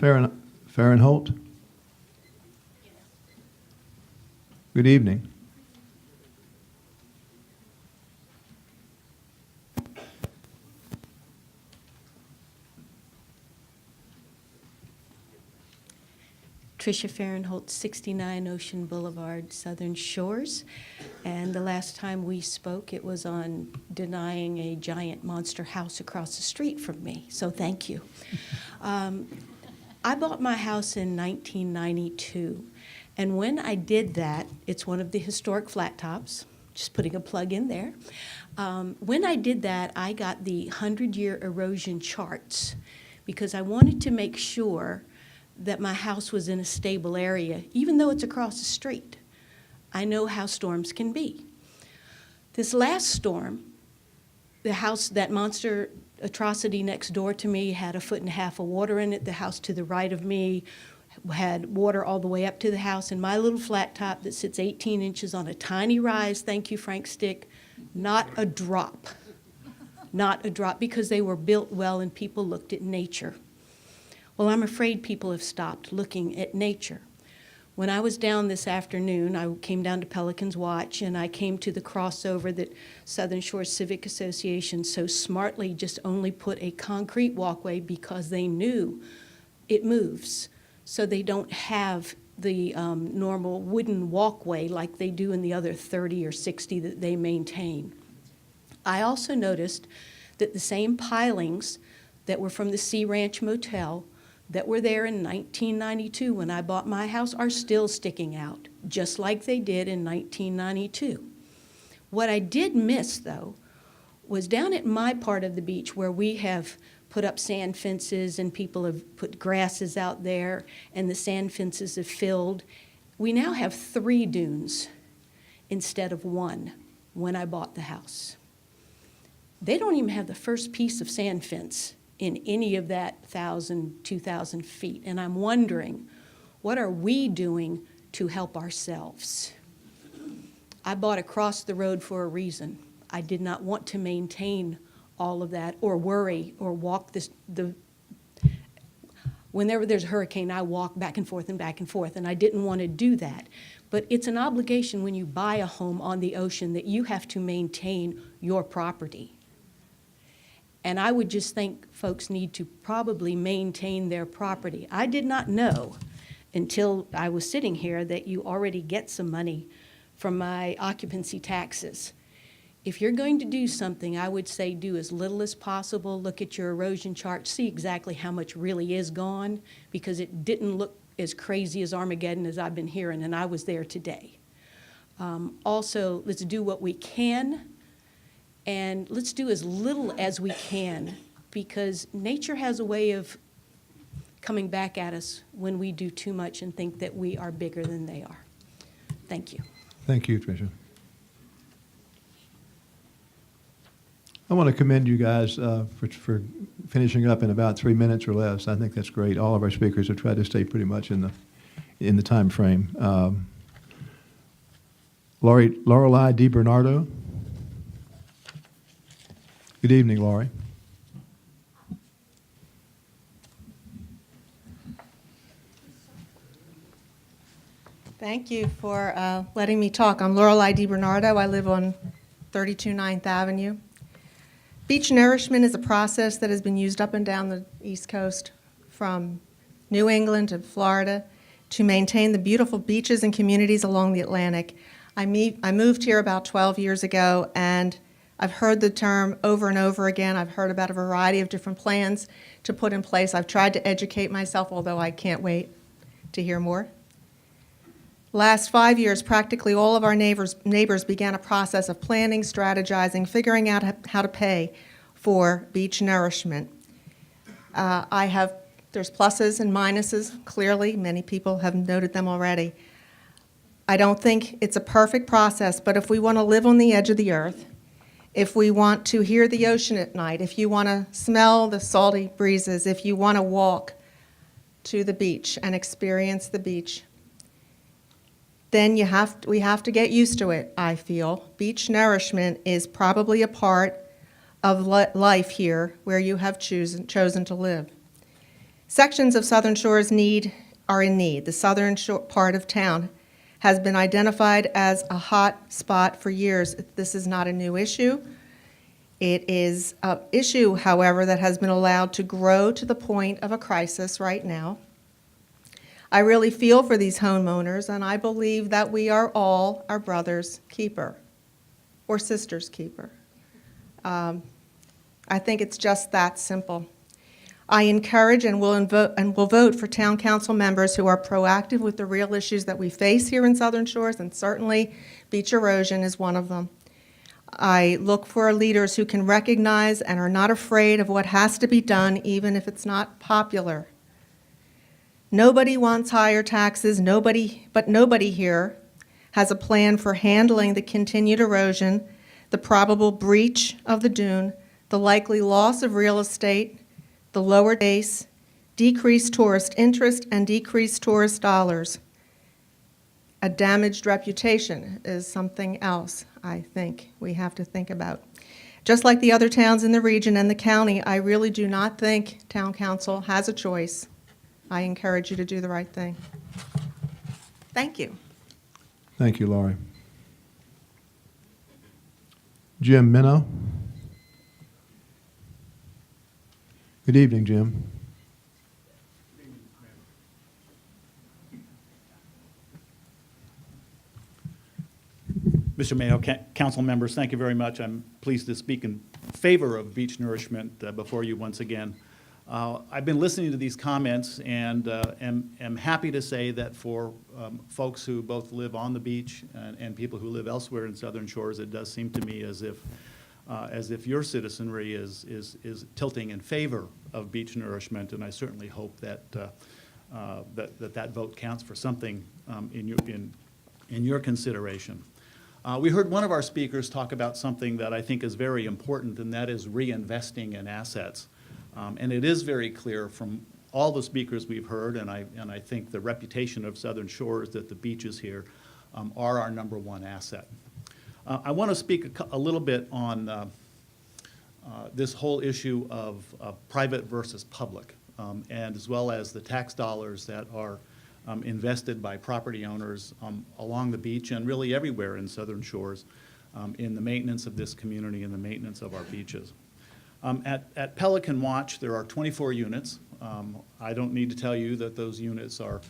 Farrenholt. Good evening. Tricia Farrenholt, 69 Ocean Boulevard, Southern Shores. And the last time we spoke, it was on denying a giant monster house across the street from me, so thank you. I bought my house in 1992, and when I did that, it's one of the historic flat tops, just putting a plug in there. When I did that, I got the 100-year erosion charts because I wanted to make sure that my house was in a stable area, even though it's across the street. I know how storms can be. This last storm, the house, that monster atrocity next door to me had 1.5 feet of water in it. The house to the right of me had water all the way up to the house, and my little flat top that sits 18 inches on a tiny rise, thank you, Frank Stick, not a drop. Not a drop, because they were built well and people looked at nature. Well, I'm afraid people have stopped looking at nature. When I was down this afternoon, I came down to Pelican's Watch, and I came to the crossover that Southern Shores Civic Association so smartly just only put a concrete walkway because they knew it moves. So they don't have the normal wooden walkway like they do in the other 30 or 60 that they maintain. I also noticed that the same pilings that were from the Sea Ranch Motel that were there in 1992 when I bought my house are still sticking out, just like they did in 1992. What I did miss, though, was down at my part of the beach where we have put up sand fences and people have put grasses out there and the sand fences have filled. We now have 3 dunes instead of 1 when I bought the house. They don't even have the first piece of sand fence in any of that 1,000, 2,000 feet. And I'm wondering, what are we doing to help ourselves? I bought across the road for a reason. I did not want to maintain all of that or worry or walk whenever there's a hurricane, I walk back and forth, and I didn't want to do that. But it's an obligation when you buy a home on the ocean that you have to maintain your property. And I would just think folks need to probably maintain their property. I did not know until I was sitting here that you already get some money from my occupancy taxes. If you're going to do something, I would say do as little as possible. Look at your erosion chart, see exactly how much really is gone, because it didn't look as crazy as Armageddon as I've been hearing, and I was there today. Also, let's do what we can. And let's do as little as we can, because nature has a way of coming back at us when we do too much and think that we are bigger than they are. Thank you. Thank you, Tricia. I want to commend you guys for finishing up in about 3 minutes or less. I think that's great. All of our speakers have tried to stay pretty much in the time frame. Lorelei DiBernardo. Good evening, Laurie. Thank you for letting me talk. I'm Lorelei DiBernardo. I live on 32 9th Avenue. Beach nourishment is a process that has been used up and down the East Coast, from New England to Florida, to maintain the beautiful beaches and communities along the Atlantic. I moved here about 12 years ago, and I've heard the term over and over again. I've heard about a variety of different plans to put in place. I've tried to educate myself, although I can't wait to hear more. Last 5 years, practically all of our neighbors began a process of planning, strategizing, figuring out how to pay for beach nourishment. There's pluses and minuses, clearly. Many people have noted them already. I don't think it's a perfect process, but if we want to live on the edge of the earth, if we want to hear the ocean at night, if you want to smell the salty breezes, if you want to walk to the beach and experience the beach, then we have to get used to it, I feel. Beach nourishment is probably a part of life here where you have chosen to live. Sections of Southern Shores are in need. The southern part of town has been identified as a hot spot for years. This is not a new issue. It is an issue, however, that has been allowed to grow to the point of a crisis right now. I really feel for these homeowners, and I believe that we are all our brother's keeper or sister's keeper. I think it's just that simple. I encourage and will vote for town council members who are proactive with the real issues that we face here in Southern Shores, and certainly beach erosion is one of them. I look for leaders who can recognize and are not afraid of what has to be done, even if it's not popular. Nobody wants higher taxes, but nobody here has a plan for handling the continued erosion, the probable breach of the dune, the likely loss of real estate, the lower base, decreased tourist interest and decreased tourist dollars. A damaged reputation is something else I think we have to think about. Just like the other towns in the region and the county, I really do not think town council has a choice. I encourage you to do the right thing. Thank you. Thank you, Laurie. Jim Minow. Good evening, Jim. Mr. Mayo, council members, thank you very much. I'm pleased to speak in favor of beach nourishment before you once again. I've been listening to these comments and am happy to say that for folks who both live on the beach and people who live elsewhere in Southern Shores, it does seem to me as if your citizenry is tilting in favor of beach nourishment, and I certainly hope that that vote counts for something in your consideration. We heard one of our speakers talk about something that I think is very important, and that is reinvesting in assets. And it is very clear from all the speakers we've heard, and I think the reputation of Southern Shores that the beaches here are our #1 asset. I want to speak a little bit on this whole issue of private versus public, and as well as the tax dollars that are invested by property owners along the beach and really everywhere in Southern Shores in the maintenance of this community and the maintenance of our beaches. At Pelican Watch, there are 24 units. I don't need to tell you that those units are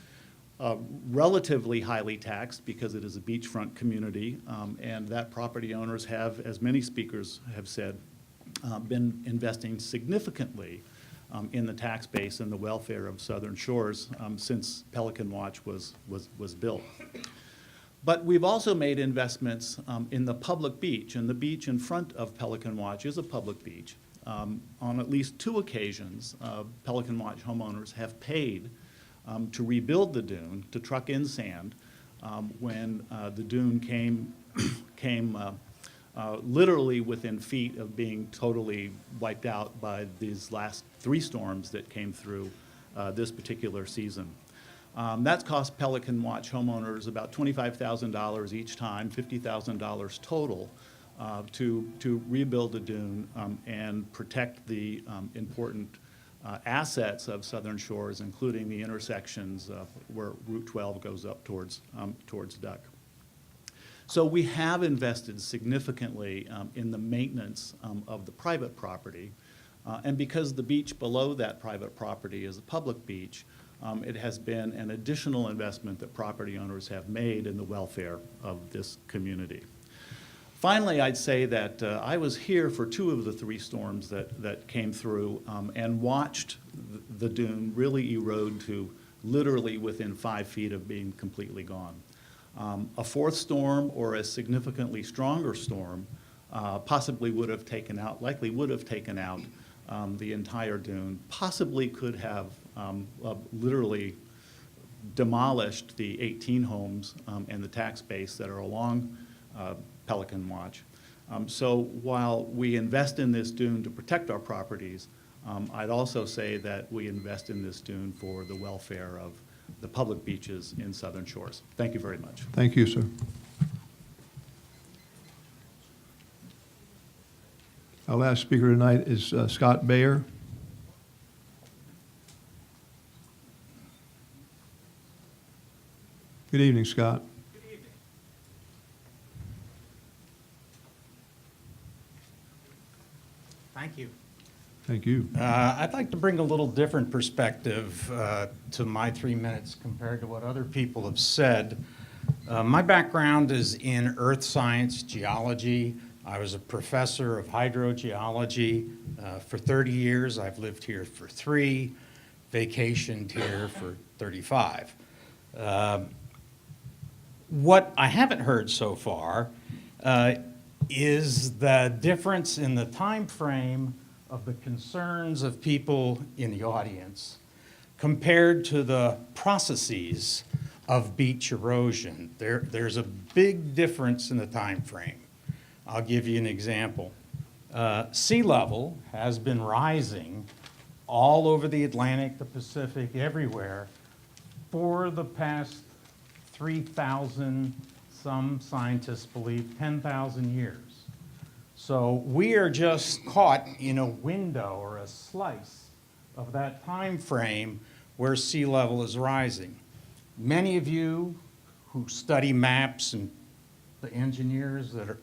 relatively highly taxed because it is a beachfront community, and that property owners have, as many speakers have said, been investing significantly in the tax base and the welfare of Southern Shores since Pelican Watch was built. But we've also made investments in the public beach, and the beach in front of Pelican Watch is a public beach. On at least 2 occasions, Pelican Watch homeowners have paid to rebuild the dune, to truck in sand, when the dune came literally within feet of being totally wiped out by these last 3 storms that came through this particular season. That's cost Pelican Watch homeowners about $25,000 each time, $50,000 total, to rebuild the dune and protect the important assets of Southern Shores, including the intersections where Route 12 goes up towards Duck. So we have invested significantly in the maintenance of the private property, and because the beach below that private property is a public beach, it has been an additional investment that property owners have made in the welfare of this community. Finally, I'd say that I was here for 2 of the 3 storms that came through and watched the dune really erode to literally within 5 feet of being completely gone. A 4th storm or a significantly stronger storm possibly would have taken out, likely would have taken out the entire dune, possibly could have literally demolished the 18 homes and the tax base that are along Pelican Watch. So while we invest in this dune to protect our properties, I'd also say that we invest in this dune for the welfare of the public beaches in Southern Shores. Thank you very much. Thank you, sir. Our last speaker tonight is Scott Bayer. Good evening, Scott. Thank you. Thank you. I'd like to bring a little different perspective to my 3 minutes compared to what other people have said. My background is in earth science, geology. I was a professor of hydrogeology for 30 years. I've lived here for 3, vacationed here for 35. What I haven't heard so far is the difference in the time frame of the concerns of people in the audience compared to the processes of beach erosion. There's a big difference in the time frame. I'll give you an example. Sea level has been rising all over the Atlantic, the Pacific, everywhere, for the past 3,000, some scientists believe 10,000 years. So we are just caught in a window or a slice of that time frame where sea level is rising. Many of you who study maps, and the engineers that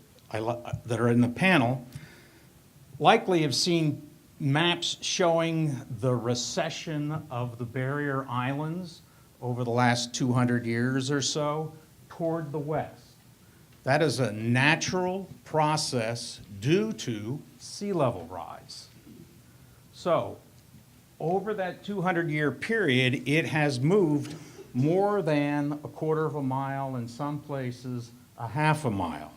are in the panel likely have seen maps showing the recession of the barrier islands over the last 200 years or so toward the west. That is a natural process due to sea level rise. So over that 200-year period, it has moved more than a quarter of a mile, in some places a half a mile.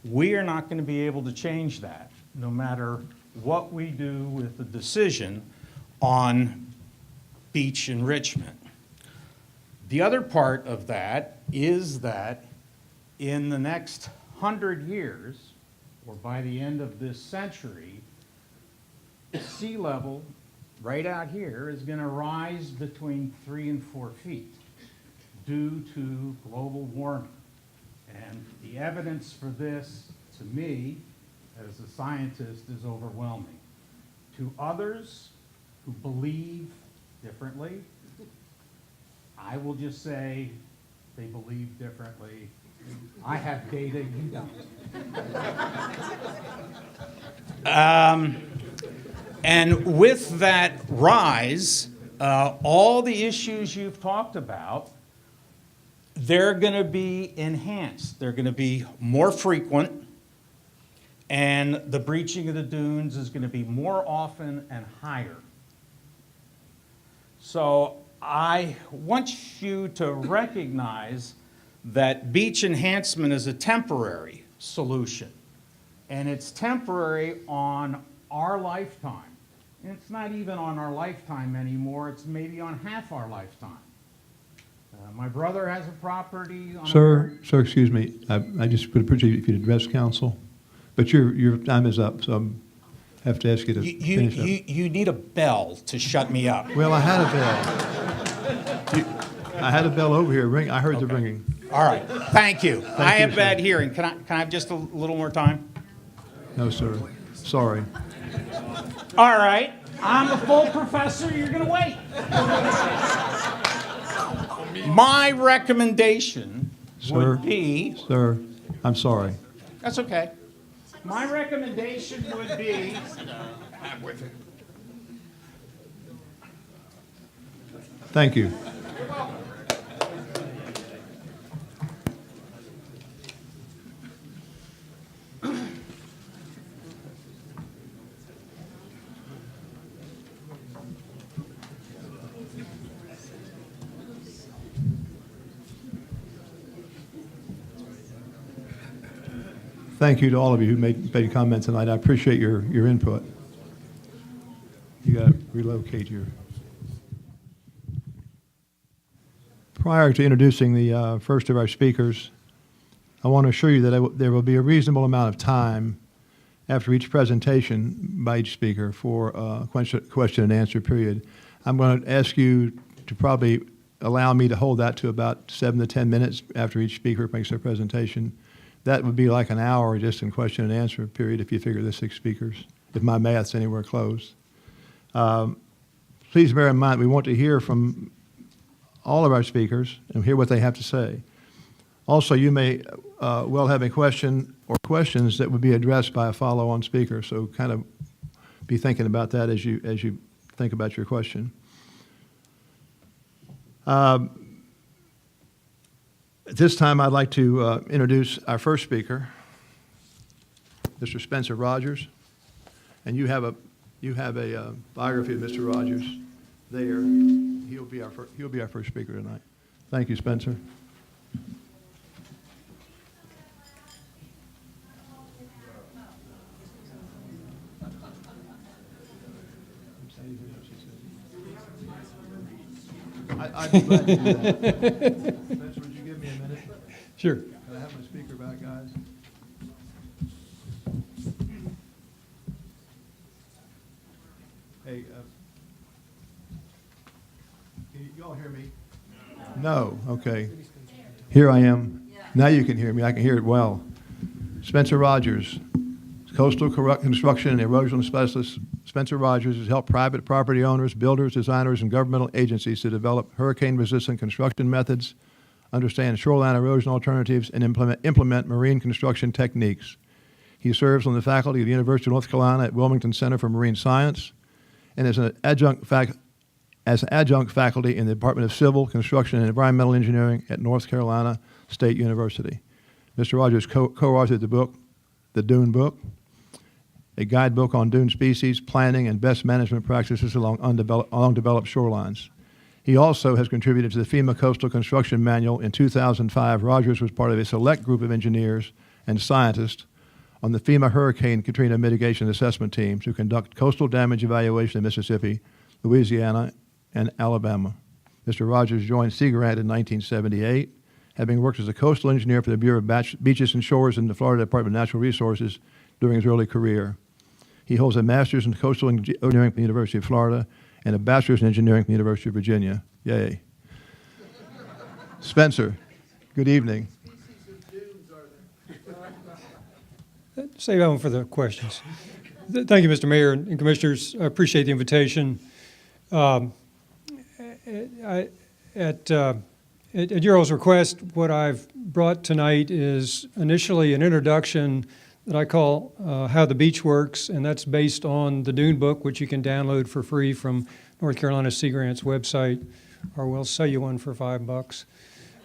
We are not going to be able to change that, no matter what we do with the decision on beach enrichment. The other part of that is that in the next 100 years, or by the end of this century, sea level right out here is going to rise between 3 and 4 feet due to global warming. And the evidence for this, to me, as a scientist, is overwhelming. To others who believe differently, I will just say they believe differently. I have data, you don't. And with that rise, all the issues you've talked about, they're going to be enhanced. They're going to be more frequent, and the breaching of the dunes is going to be more often and higher. So I want you to recognize that beach enhancement is a temporary solution, and it's temporary on our lifetime. And it's not even on our lifetime anymore, it's maybe on half our lifetime. My brother has a property on Sir, excuse me. I just would appreciate if you'd address council, but your time is up, so I have to ask you to finish up. You need a bell to shut me up. Well, I had a bell. I had a bell over here ring. I heard the ringing. All right, thank you. I have sir. bad hearing. Can I have just a little more time? No, sir. Sorry. All right, I'm a full professor, you're gonna wait. My recommendation would be... Sir, I'm sorry. That's okay. My recommendation would be... Thank you. Thank you to all of you who made comments tonight. I appreciate your input. You got to relocate your... Prior to introducing the first of our speakers, I want to assure you that there will be a reasonable amount of time after each presentation by each speaker for a question and answer period. I'm going to ask you to probably allow me to hold that to about 7 to 10 minutes after each speaker makes their presentation. That would be like an hour just in question and answer period if you figure the 6 speakers, if my math's anywhere close. Please bear in mind, we want to hear from all of our speakers and hear what they have to say. Also, you may well have a question or questions that would be addressed by a follow-on speaker, so kind of be thinking about that as you think about your question. At this time, I'd like to introduce our first speaker, Mr. Spencer Rogers, and you have a biography of Mr. Rogers there. He'll be our first speaker tonight. Thank you, Spencer. I'd be glad to do that. Spencer, would you give me a minute? Sure. Can I have my speaker back, guys? Hey, you all hear me? No, okay. Here I am. Now you can hear me. I can hear it well. Spencer Rogers, coastal construction and erosion specialist. Spencer Rogers has helped private property owners, builders, designers, and governmental agencies to develop hurricane-resistant construction methods, understand shoreline erosion alternatives, and implement marine construction techniques. He serves on the faculty of the University of North Carolina at Wilmington Center for Marine Science and as an adjunct faculty in the Department of Civil, Construction, and Environmental Engineering at North Carolina State University. Mr. Rogers co-authored the book, The Dune Book, a guidebook on dune species, planning, and best management practices along developed shorelines. He also has contributed to the FEMA Coastal Construction Manual. In 2005, Rogers was part of a select group of engineers and scientists on the FEMA Hurricane Katrina Mitigation Assessment Team to conduct coastal damage evaluation in Mississippi, Louisiana, and Alabama. Mr. Rogers joined Sea Grant in 1978, having worked as a coastal engineer for the Bureau of Beaches and Shores in the Florida Department of Natural Resources during his early career. He holds a master's in coastal engineering from the University of Florida and a bachelor's in engineering from the University of Virginia. Yay. Spencer, good evening. Save that one for the questions. Thank you, Mr. Mayor and Commissioners. I appreciate the invitation. At your all's request, what I've brought tonight is initially an introduction that I call How the Beach Works, and that's based on the Dune Book, which you can download for free from North Carolina Sea Grant's website, or we'll sell you one for $5.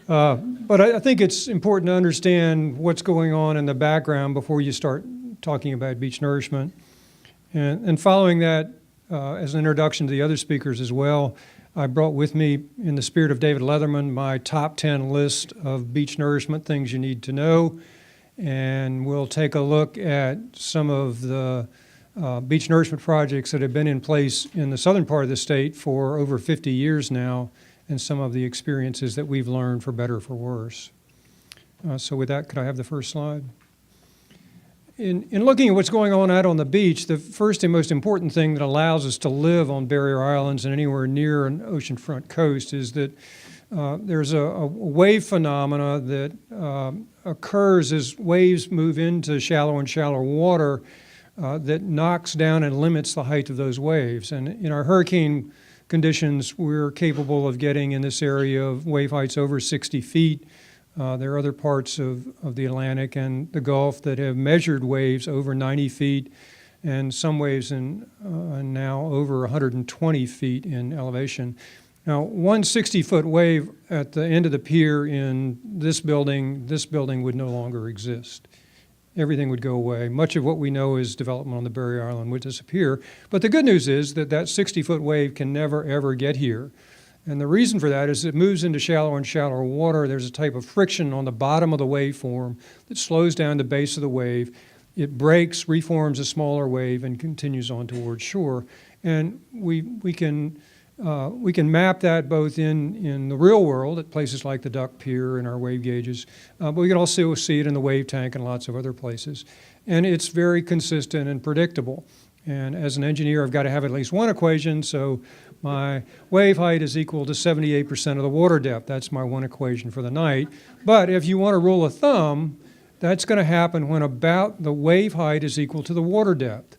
But I think it's important to understand what's going on in the background before you start talking about beach nourishment. And following that, as an introduction to the other speakers as well, I brought with me, in the spirit of David Leatherman, my top 10 list of beach nourishment things you need to know. And we'll take a look at some of the beach nourishment projects that have been in place in the southern part of the state for over 50 years now, and some of the experiences that we've learned, for better or for worse. So with that, could I have the first slide? In looking at what's going on out on the beach, the first and most important thing that allows us to live on barrier islands and anywhere near an oceanfront coast is that there's a wave phenomena that occurs as waves move into shallow and shallower water that knocks down and limits the height of those waves. And in our hurricane conditions, we're capable of getting in this area of wave heights over 60 feet. There are other parts of the Atlantic and the Gulf that have measured waves over 90 feet, and some waves now over 120 feet in elevation. Now, one 60-foot wave at the end of the pier in this building would no longer exist. Everything would go away. Much of what we know is development on the barrier island would disappear. But the good news is that 60-foot wave can never, ever get here. And the reason for that is it moves into shallower and shallower water. There's a type of friction on the bottom of the waveform that slows down the base of the wave. It breaks, reforms a smaller wave, and continues on towards shore. And we can map that both in the real world at places like the Duck Pier and our wave gauges, but we can also see it in the wave tank and lots of other places. And it's very consistent and predictable. And as an engineer, I've got to have at least one equation, so my wave height is equal to 78% of the water depth. That's my one equation for the night. But if you want a rule of thumb, that's going to happen when about the wave height is equal to the water depth.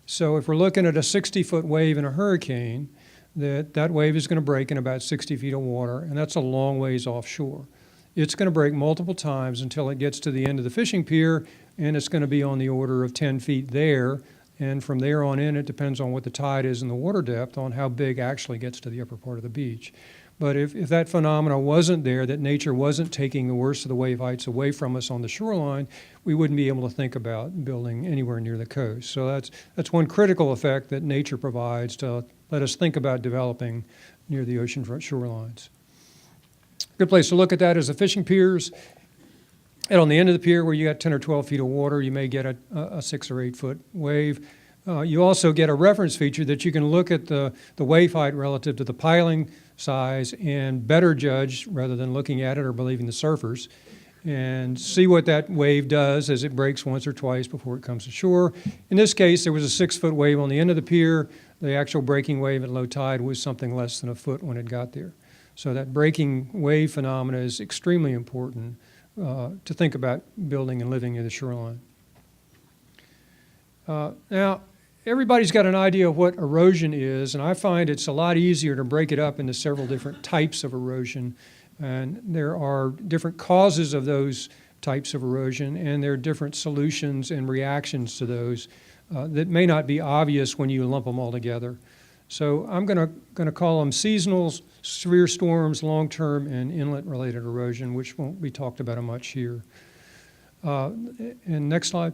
So if we're looking at a 60-foot wave in a hurricane, that wave is going to break in about 60 feet of water, and that's a long ways offshore. It's going to break multiple times until it gets to the end of the fishing pier, and it's going to be on the order of 10 feet there. And from there on in, it depends on what the tide is and the water depth on how big actually gets to the upper part of the beach. But if that phenomena wasn't there, that nature wasn't taking the worst of the wave heights away from us on the shoreline, we wouldn't be able to think about building anywhere near the coast. So that's one critical effect that nature provides to let us think about developing near the oceanfront shorelines. Good place to look at that is the fishing piers. And on the end of the pier where you got 10 or 12 feet of water, you may get a 6 or 8 foot wave. You also get a reference feature that you can look at the wave height relative to the piling size and better judge, rather than looking at it or believing the surfers, and see what that wave does as it breaks once or twice before it comes to shore. In this case, there was a 6-foot wave on the end of the pier. The actual breaking wave at low tide was something less than a foot when it got there. So that breaking wave phenomena is extremely important to think about building and living in the shoreline. Now, everybody's got an idea of what erosion is, and I find it's a lot easier to break it up into several different types of erosion. And there are different causes of those types of erosion, and there are different solutions and reactions to those that may not be obvious when you lump them all together. So I'm going to call them seasonal, severe storms, long-term, and inlet-related erosion, which won't be talked about much here. And next slide.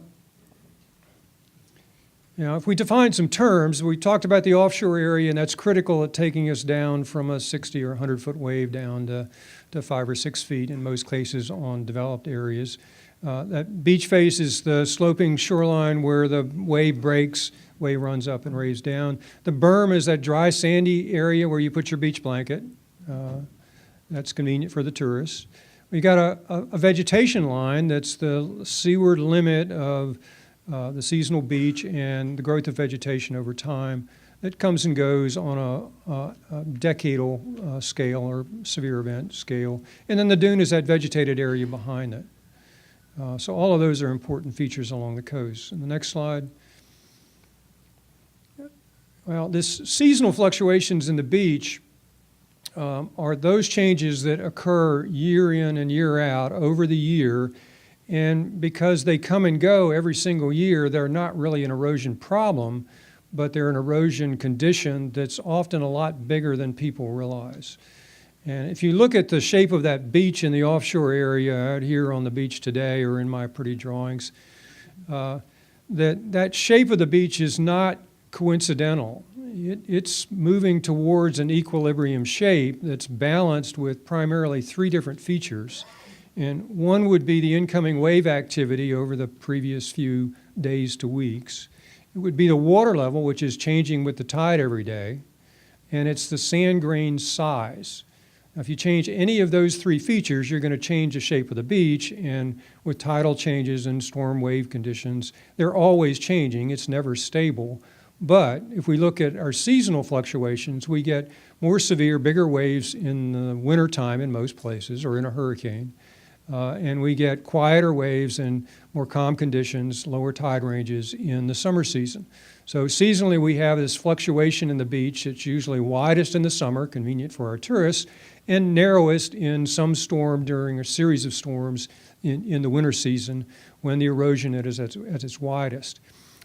Now, if we define some terms, we talked about the offshore area, and that's critical at taking us down from a 60 or 100-foot wave down to 5 or 6 feet in most cases on developed areas. That beach face is the sloping shoreline where the wave breaks, wave runs up and waves down. The berm is that dry, sandy area where you put your beach blanket. That's convenient for the tourists. We got a vegetation line that's the seaward limit of the seasonal beach and the growth of vegetation over time that comes and goes on a decadal scale or severe event scale. And then the dune is that vegetated area behind it. So all of those are important features along the coast. And the next slide. Well, this seasonal fluctuations in the beach are those changes that occur year in and year out over the year. And because they come and go every single year, they're not really an erosion problem, but they're an erosion condition that's often a lot bigger than people realize. And if you look at the shape of that beach in the offshore area out here on the beach today or in my pretty drawings, that shape of the beach is not coincidental. It's moving towards an equilibrium shape that's balanced with primarily 3 different features. And one would be the incoming wave activity over the previous few days to weeks. It would be the water level, which is changing with the tide every day. And it's the sand grain size. Now, if you change any of those 3 features, you're going to change the shape of the beach. And with tidal changes and storm wave conditions, they're always changing. It's never stable. But if we look at our seasonal fluctuations, we get more severe, bigger waves in the wintertime in most places or in a hurricane. And we get quieter waves and more calm conditions, lower tide ranges in the summer season. So seasonally, we have this fluctuation in the beach. It's usually widest in the summer, convenient for our tourists, and narrowest in some storm during a series of storms in the winter season when the erosion is at its widest.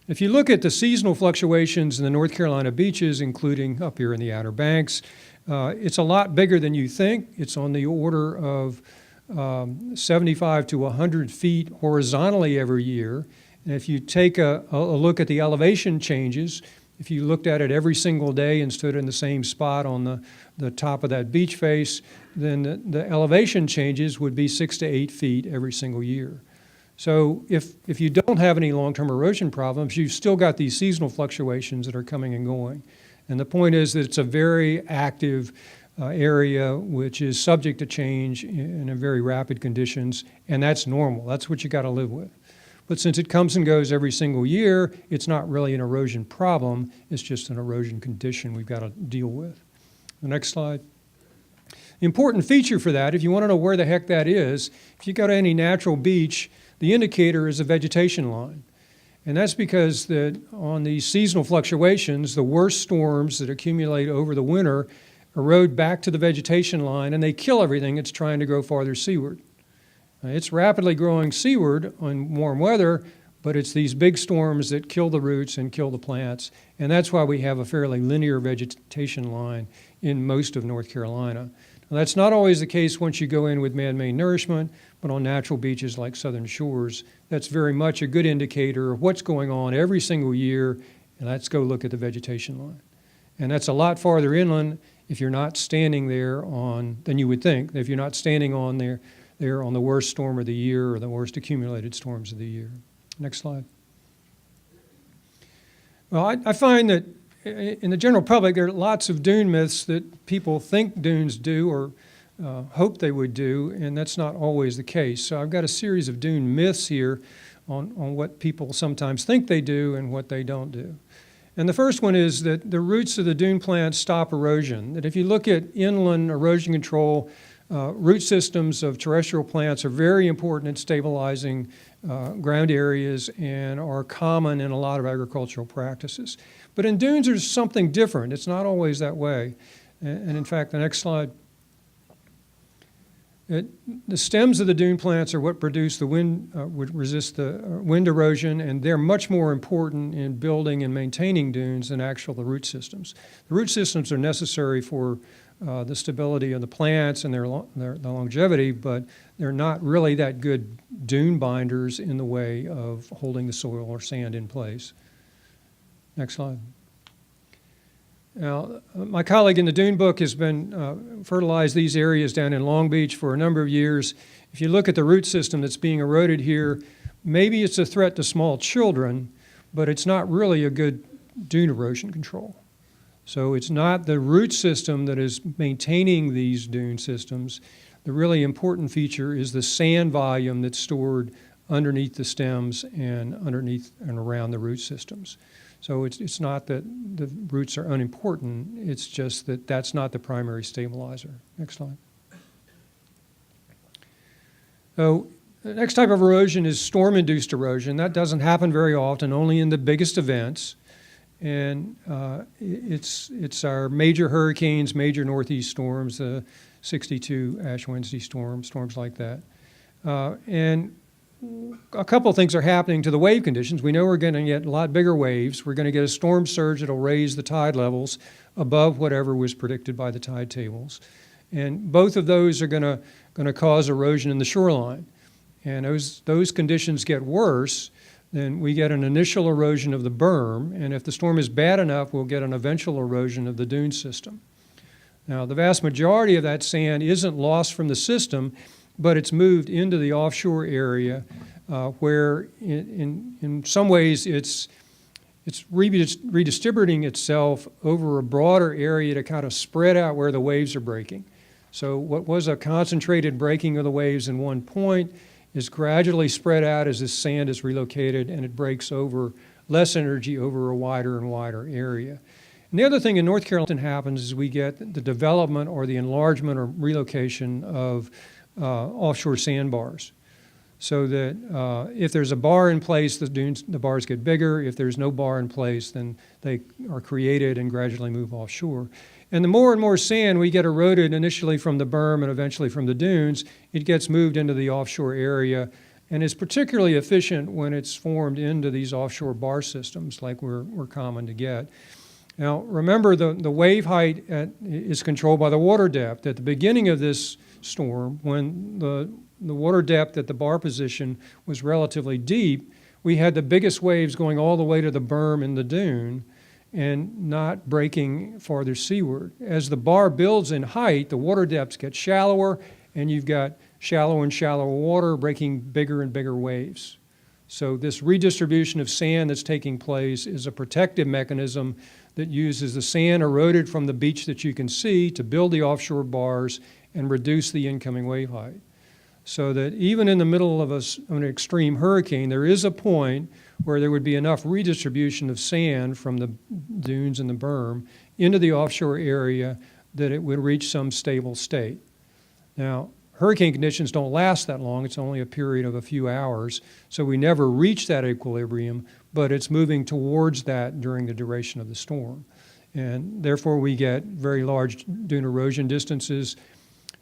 If you look at the seasonal fluctuations in the North Carolina beaches, including up here in the Outer Banks, it's a lot bigger than you think. It's on the order of 75 to 100 feet horizontally every year. And if you take a look at the elevation changes, if you looked at it every single day and stood in the same spot on the top of that beach face, then the elevation changes would be 6 to 8 feet every single year. So if you don't have any long-term erosion problems, you've still got these seasonal fluctuations that are coming and going. And the point is that it's a very active area which is subject to change in a very rapid conditions, and that's normal. That's what you got to live with. But since it comes and goes every single year, it's not really an erosion problem. It's just an erosion condition we've got to deal with. The next slide. The important feature for that, if you want to know where the heck that is, if you go to any natural beach, the indicator is a vegetation line. And that's because that on these seasonal fluctuations, the worst storms that accumulate over the winter erode back to the vegetation line, and they kill everything that's trying to grow farther seaward. It's rapidly growing seaward on warm weather, but it's these big storms that kill the roots and kill the plants, and that's why we have a fairly linear vegetation line in most of North Carolina. Now, that's not always the case once you go in with man-made nourishment, but on natural beaches like Southern Shores, that's very much a good indicator of what's going on every single year, and let's go look at the vegetation line. And that's a lot farther inland if you're not standing there than you would think, if you're not standing on there on the worst storm of the year or the worst accumulated storms of the year. Next slide. Well, I find that in the general public, there are lots of dune myths that people think dunes do or hope they would do, and that's not always the case. So I've got a series of dune myths here on what people sometimes think they do and what they don't do. And the first one is that the roots of the dune plants stop erosion. That if you look at inland erosion control, root systems of terrestrial plants are very important in stabilizing ground areas and are common in a lot of agricultural practices. But in dunes, there's something different. It's not always that way. And in fact, the next slide. The stems of the dune plants are what produce the wind, would resist the wind erosion, and they're much more important in building and maintaining dunes than the root systems. The root systems are necessary for the stability of the plants and their longevity, but they're not really that good dune binders in the way of holding the soil or sand in place. Next slide. Now, my colleague in the Dune book has been fertilized these areas down in Long Beach for a number of years. If you look at the root system that's being eroded here, maybe it's a threat to small children, but it's not really a good dune erosion control. So it's not the root system that is maintaining these dune systems. The really important feature is the sand volume that's stored underneath the stems and underneath and around the root systems. So it's not that the roots are unimportant, it's just that that's not the primary stabilizer. Next slide. So the next type of erosion is storm-induced erosion. That doesn't happen very often, only in the biggest events. And it's our major hurricanes, major northeast storms, the 62 Ash Wednesday storms like that. And a couple of things are happening to the wave conditions. We know we're going to get a lot bigger waves. We're going to get a storm surge that'll raise the tide levels above whatever was predicted by the tide tables. And both of those are going to cause erosion in the shoreline. And those conditions get worse, then we get an initial erosion of the berm, and if the storm is bad enough, we'll get an eventual erosion of the dune system. Now, the vast majority of that sand isn't lost from the system, but it's moved into the offshore area where in some ways it's redistributing itself over a broader area to kind of spread out where the waves are breaking. So what was a concentrated breaking of the waves in one point is gradually spread out as this sand is relocated, and it breaks over less energy over a wider and wider area. And the other thing in North Carolina happens is we get the development or the enlargement or relocation of offshore sandbars. So that if there's a bar in place, the bars get bigger. If there's no bar in place, then they are created and gradually move offshore. And the more and more sand we get eroded initially from the berm and eventually from the dunes, it gets moved into the offshore area and is particularly efficient when it's formed into these offshore bar systems like we're common to get. Now, remember the wave height is controlled by the water depth. At the beginning of this storm, when the water depth at the bar position was relatively deep, we had the biggest waves going all the way to the berm in the dune and not breaking farther seaward. As the bar builds in height, the water depths get shallower, and you've got shallow and shallower water breaking bigger and bigger waves. So this redistribution of sand that's taking place is a protective mechanism that uses the sand eroded from the beach that you can see to build the offshore bars and reduce the incoming wave height. So that even in the middle of an extreme hurricane, there is a point where there would be enough redistribution of sand from the dunes and the berm into the offshore area that it would reach some stable state. Now, hurricane conditions don't last that long. It's only a period of a few hours, so we never reach that equilibrium, but it's moving towards that during the duration of the storm. And therefore, we get very large dune erosion distances.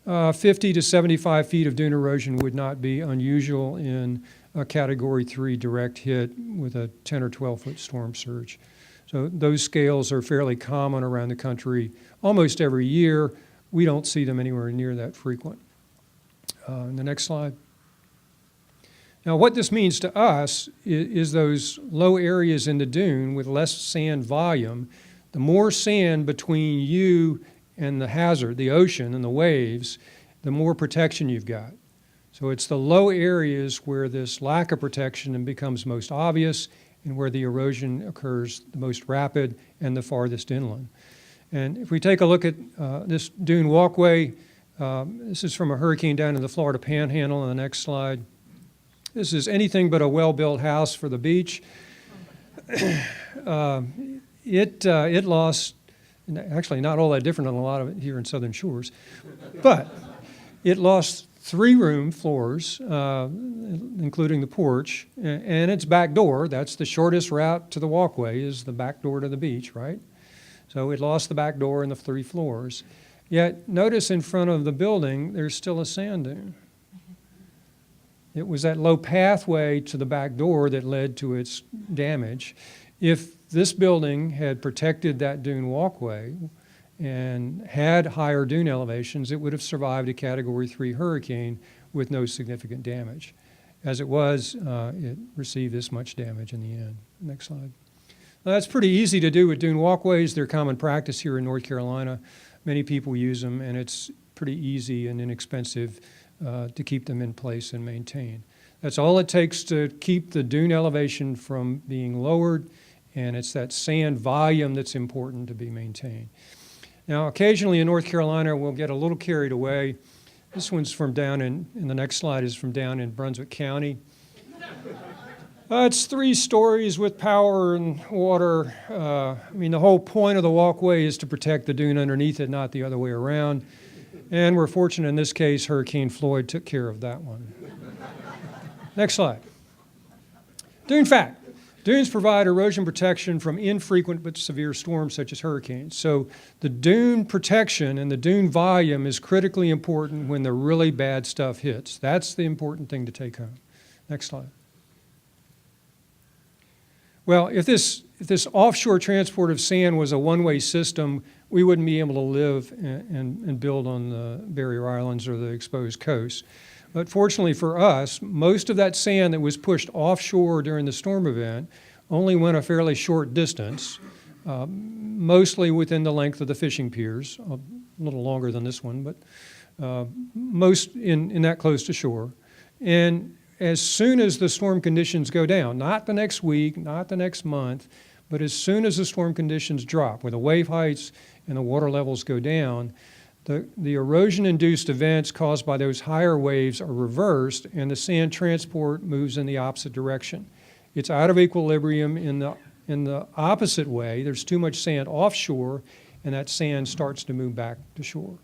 50 to 75 feet of dune erosion would not be unusual in a Category 3 direct hit with a 10 or 12-foot storm surge. So those scales are fairly common around the country almost every year. We don't see them anywhere near that frequent. The next slide. Now, what this means to us is those low areas in the dune with less sand volume. The more sand between you and the hazard, the ocean and the waves, the more protection you've got. So it's the low areas where this lack of protection becomes most obvious and where the erosion occurs the most rapid and the farthest inland. And if we take a look at this dune walkway, this is from a hurricane down in the Florida Panhandle on the next slide. This is anything but a well-built house for the beach. it lost, actually not all that different than a lot of it here in Southern Shores, but it lost 3-room floors, including the porch, and its back door. That's the shortest route to the walkway, is the back door to the beach, right? So it lost the back door and the 3 floors. Yet notice in front of the building, there's still a sand dune. It was that low pathway to the back door that led to its damage. If this building had protected that dune walkway and had higher dune elevations, it would have survived a Category 3 hurricane with no significant damage. As it was, it received this much damage in the end. Next slide. Now, that's pretty easy to do with dune walkways. They're common practice here in North Carolina. Many people use them, and it's pretty easy and inexpensive to keep them in place and maintain. That's all it takes to keep the dune elevation from being lowered, and it's that sand volume that's important to be maintained. Now, occasionally in North Carolina, we'll get a little carried away. This one's from down in the next slide is from down in Brunswick County. It's 3 stories with power and water. I mean, the whole point of the walkway is to protect the dune underneath it, not the other way around. And we're fortunate in this case, Hurricane Floyd took care of that one. Next slide. Dune fact. Dunes provide erosion protection from infrequent but severe storms such as hurricanes. So the dune protection and the dune volume is critically important when the really bad stuff hits. That's the important thing to take home. Next slide. Well, if this offshore transport of sand was a one-way system, we wouldn't be able to live and build on the barrier islands or the exposed coasts. But fortunately for us, most of that sand that was pushed offshore during the storm event only went a fairly short distance, mostly within the length of the fishing piers, a little longer than this one, but most in that close to shore. And as soon as the storm conditions go down, not the next week, not the next month, but as soon as the storm conditions drop, where the wave heights and the water levels go down, the erosion-induced events caused by those higher waves are reversed, and the sand transport moves in the opposite direction. It's out of equilibrium in the opposite way. There's too much sand offshore, and that sand starts to move back to shore.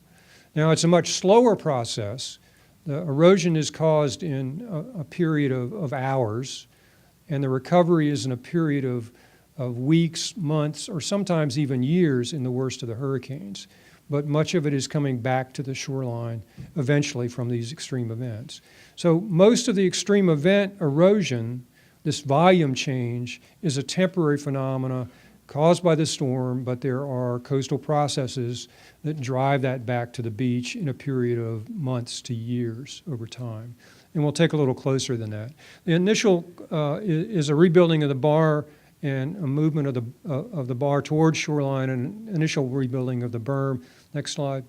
Now, it's a much slower process. The erosion is caused in a period of hours, and the recovery is in a period of weeks, months, or sometimes even years in the worst of the hurricanes. But much of it is coming back to the shoreline eventually from these extreme events. So most of the extreme event erosion, this volume change, is a temporary phenomena caused by the storm, but there are coastal processes that drive that back to the beach in a period of months to years over time. And we'll take a little closer than that. The initial is a rebuilding of the bar and a movement of the bar towards shoreline and initial rebuilding of the berm. Next slide.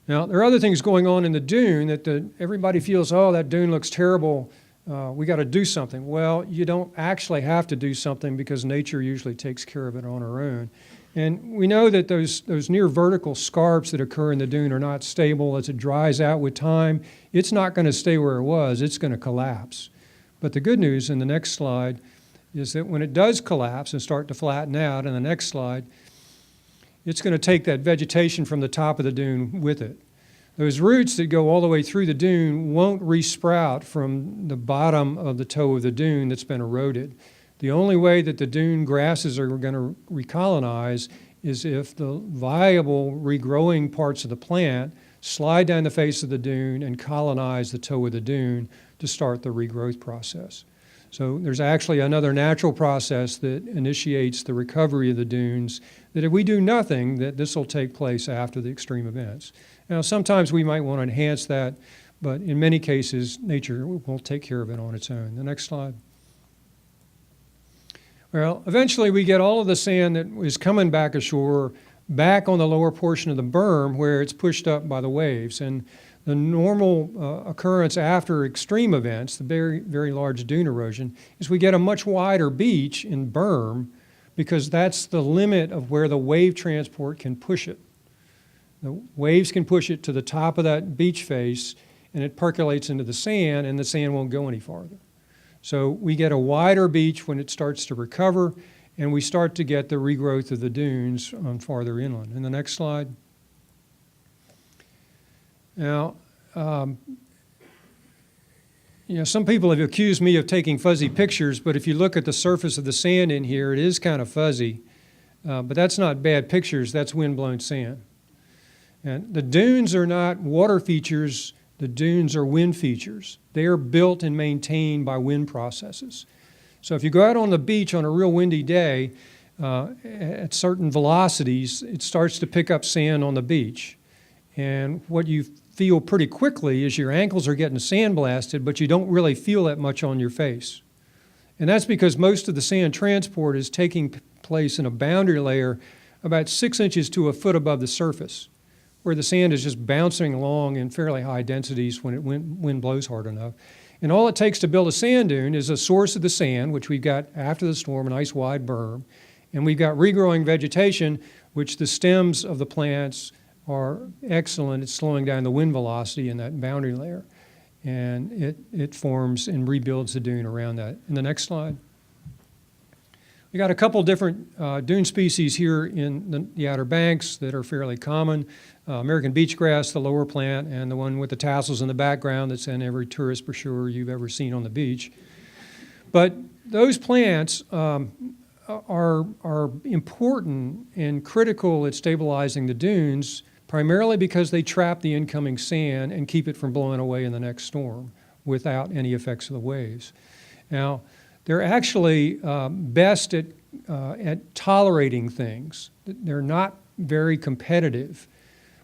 Now, there are other things going on in the dune that everybody feels, oh, that dune looks terrible. We got to do something. Well, you don't actually have to do something because nature usually takes care of it on her own. And we know that those near vertical scarps that occur in the dune are not stable. As it dries out with time, it's not going to stay where it was. It's going to collapse. But the good news in the next slide is that when it does collapse and start to flatten out, in the next slide, it's going to take that vegetation from the top of the dune with it. Those roots that go all the way through the dune won't resprout from the bottom of the toe of the dune that's been eroded. The only way that the dune grasses are going to recolonize is if the viable regrowing parts of the plant slide down the face of the dune and colonize the toe of the dune to start the regrowth process. So there's actually another natural process that initiates the recovery of the dunes, that if we do nothing, that this will take place after the extreme events. Now, sometimes we might want to enhance that, but in many cases, nature will take care of it on its own. The next slide. Well, eventually we get all of the sand that is coming back ashore back on the lower portion of the berm where it's pushed up by the waves. And the normal occurrence after extreme events, the very, very large dune erosion, is we get a much wider beach in berm because that's the limit of where the wave transport can push it. The waves can push it to the top of that beach face, and it percolates into the sand, and the sand won't go any farther. So we get a wider beach when it starts to recover, and we start to get the regrowth of the dunes on farther inland. In the next slide. Now, some people have accused me of taking fuzzy pictures, but if you look at the surface of the sand in here, it is kind of fuzzy. But that's not bad pictures, that's wind-blown sand. And the dunes are not water features, the dunes are wind features. They are built and maintained by wind processes. So if you go out on the beach on a real windy day, at certain velocities, it starts to pick up sand on the beach. And what you feel pretty quickly is your ankles are getting sandblasted, but you don't really feel that much on your face. And that's because most of the sand transport is taking place in a boundary layer about 6 inches to a foot above the surface, where the sand is just bouncing along in fairly high densities when wind blows hard enough. And all it takes to build a sand dune is a source of the sand, which we've got after the storm, a nice wide berm, and we've got regrowing vegetation, which the stems of the plants are excellent at slowing down the wind velocity in that boundary layer. And it forms and rebuilds the dune around that. In the next slide. We got a couple different dune species here in the Outer Banks that are fairly common. American beach grass, the lower plant, and the one with the tassels in the background that's in every tourist brochure you've ever seen on the beach. But those plants are important and critical at stabilizing the dunes, primarily because they trap the incoming sand and keep it from blowing away in the next storm without any effects of the waves. Now, they're actually best at tolerating things. They're not very competitive,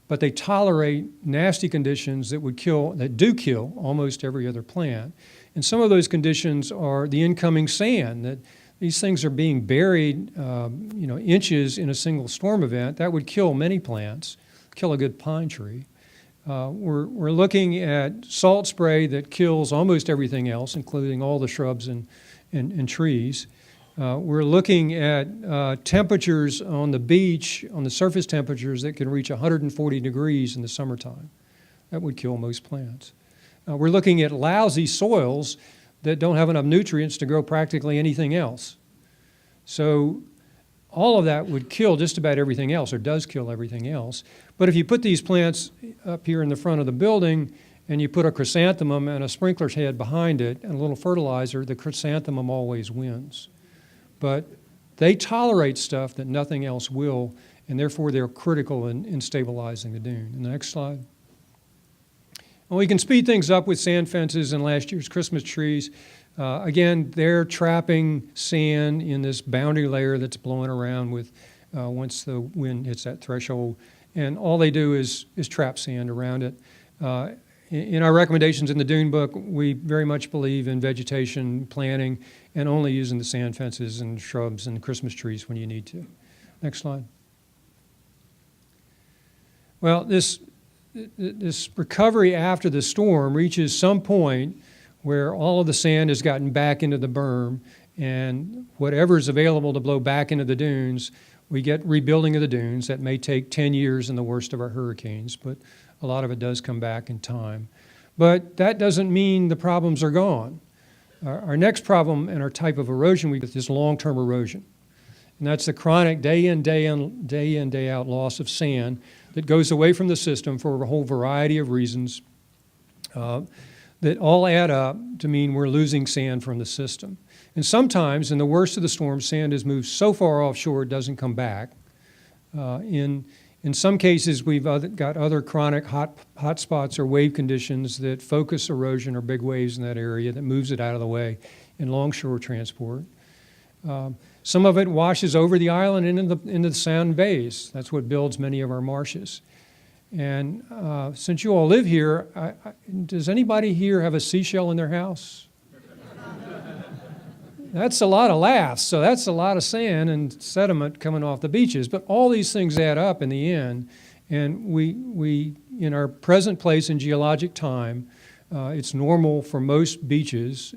but they tolerate nasty conditions that do kill almost every other plant. And some of those conditions are the incoming sand, that these things are being buried, inches in a single storm event. That would kill many plants, kill a good pine tree. We're looking at salt spray that kills almost everything else, including all the shrubs and trees. We're looking at temperatures on the beach, on the surface temperatures that can reach 140 degrees in the summertime. That would kill most plants. We're looking at lousy soils that don't have enough nutrients to grow practically anything else. So all of that would kill just about everything else, or does kill everything else. But if you put these plants up here in the front of the building and you put a chrysanthemum and a sprinkler's head behind it and a little fertilizer, the chrysanthemum always wins. But they tolerate stuff that nothing else will, and therefore they're critical in stabilizing the dune. In the next slide. Well, we can speed things up with sand fences and last year's Christmas trees. Again, they're trapping sand in this boundary layer that's blowing around with once the wind hits that threshold. And all they do is trap sand around it. In our recommendations in the Dune book, we very much believe in vegetation planting and only using the sand fences and shrubs and Christmas trees when you need to. Next slide. Well, this recovery after the storm reaches some point where all of the sand has gotten back into the berm, and whatever is available to blow back into the dunes, we get rebuilding of the dunes. That may take 10 years in the worst of our hurricanes, but a lot of it does come back in time. But that doesn't mean the problems are gone. Our next problem and our type of erosion we get is long-term erosion. And that's the chronic day in, day out loss of sand that goes away from the system for a whole variety of reasons that all add up to mean we're losing sand from the system. And sometimes, in the worst of the storms, sand has moved so far offshore it doesn't come back. In some cases, we've got other chronic hot spots or wave conditions that focus erosion or big waves in that area that moves it out of the way in longshore transport. Some of it washes over the island and into the sound bays. That's what builds many of our marshes. And since you all live here, does anybody here have a seashell in their house? That's a lot of laughs, so that's a lot of sand and sediment coming off the beaches. But all these things add up in the end, and we in our present place in geologic time, it's normal for most beaches,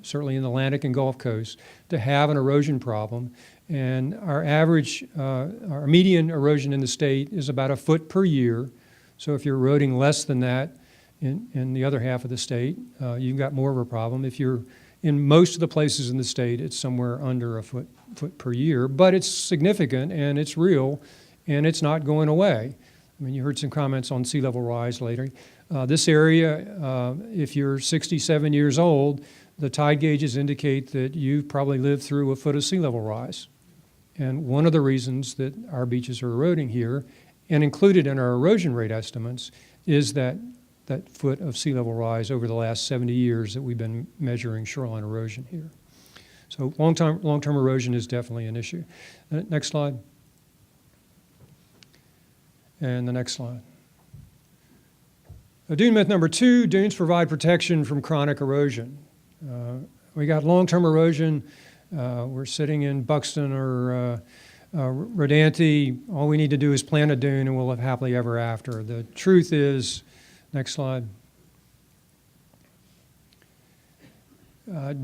certainly in the Atlantic and Gulf Coast, to have an erosion problem. And our average, our median erosion in the state is about a foot per year. So if you're eroding less than that in the other half of the state, you've got more of a problem. If you're In most of the places in the state, it's somewhere under a foot per year, but it's significant and it's real and it's not going away. I mean, you heard some comments on sea level rise later. This area, if you're 67 years old, the tide gauges indicate that you've probably lived through a foot of sea level rise. And one of the reasons that our beaches are eroding here, and included in our erosion rate estimates, is that foot of sea level rise over the last 70 years that we've been measuring shoreline erosion here. So long-term erosion is definitely an issue. Next slide. And the next slide. Dune myth number 2, dunes provide protection from chronic erosion. We got long-term erosion. We're sitting in Buxton or Rodanthe. All we need to do is plant a dune and we'll live happily ever after. The truth is, next slide.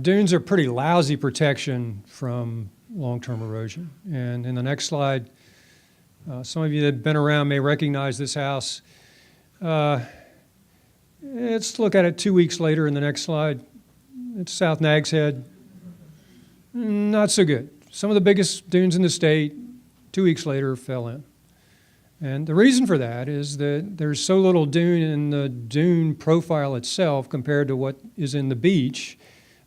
Dunes are pretty lousy protection from long-term erosion. And in the next slide, some of you that have been around may recognize this house. Let's look at it 2 weeks later in the next slide. It's South Nags Head. Not so good. Some of the biggest dunes in the state, 2 weeks later, fell in. And the reason for that is that there's so little dune in the dune profile itself compared to what is in the beach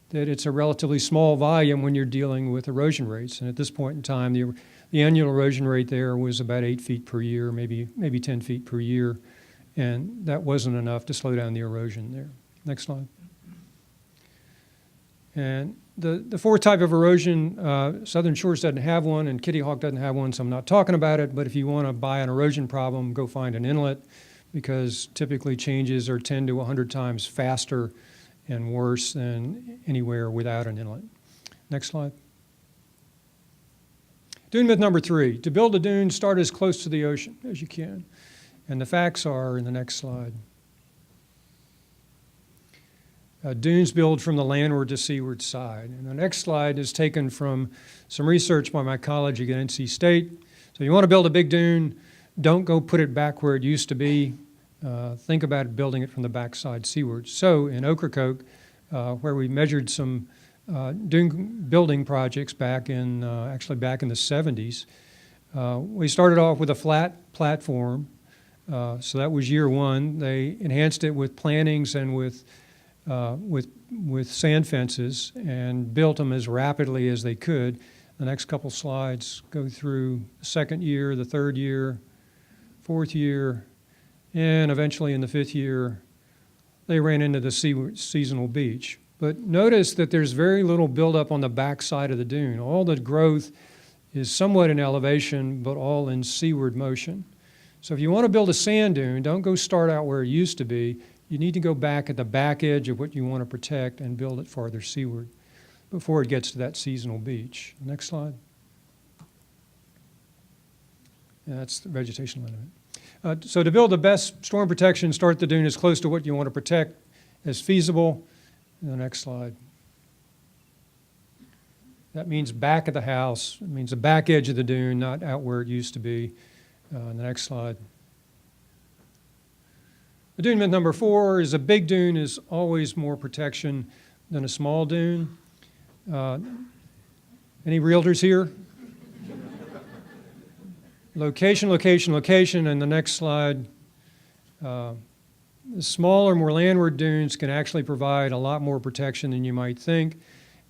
that it's a relatively small volume when you're dealing with erosion rates. And at this point in time, the annual erosion rate there was about 8 feet per year, maybe 10 feet per year. And that wasn't enough to slow down the erosion there. Next slide. And the fourth type of erosion, Southern Shores doesn't have one and Kitty Hawk doesn't have one, so I'm not talking about it. But if you want to buy an erosion problem, go find an inlet, because typically changes are 10 to 100 times faster and worse than anywhere without an inlet. Next slide. Dune myth number 3, to build a dune, start as close to the ocean as you can. And the facts are in the next slide. Dunes build from the landward to seaward side. And the next slide is taken from some research by my colleague at NC State. So you want to build a big dune, don't go put it back where it used to be. Think about building it from the backside seaward. So in Ocracoke, where we measured some dune building projects back in the 70s, we started off with a flat platform. So that was year one. They enhanced it with plantings and with sand fences and built them as rapidly as they could. The next couple slides go through the second year, the third year, fourth year, and eventually in the fifth year, they ran into the seasonal beach. But notice that there's very little buildup on the backside of the dune. All the growth is somewhat in elevation, but all in seaward motion. So if you want to build a sand dune, don't go start out where it used to be. You need to go back at the back edge of what you want to protect and build it farther seaward before it gets to that seasonal beach. Next slide. And that's the vegetation limit. So to build the best storm protection, start the dune as close to what you want to protect as feasible. And the next slide. That means back of the house. It means the back edge of the dune, not out where it used to be. The next slide. The dune myth number 4 is a big dune is always more protection than a small dune. Any realtors here? Location, location, location, and the next slide. The smaller, more landward dunes can actually provide a lot more protection than you might think.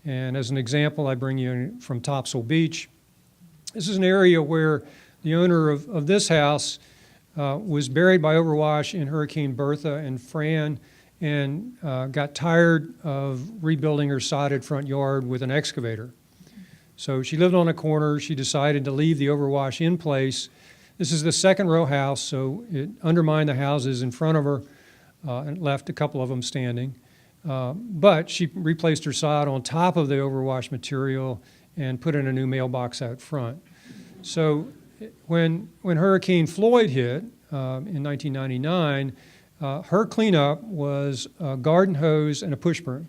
And as an example, I bring you from Topsail Beach. This is an area where the owner of this house was buried by overwash in Hurricane Bertha and Fran, and got tired of rebuilding her sodded front yard with an excavator. So she lived on a corner. She decided to leave the overwash in place. This is the second row house, so it undermined the houses in front of her and left a couple of them standing. But she replaced her sod on top of the overwash material and put in a new mailbox out front. So when Hurricane Floyd hit in 1999, her cleanup was a garden hose and a push broom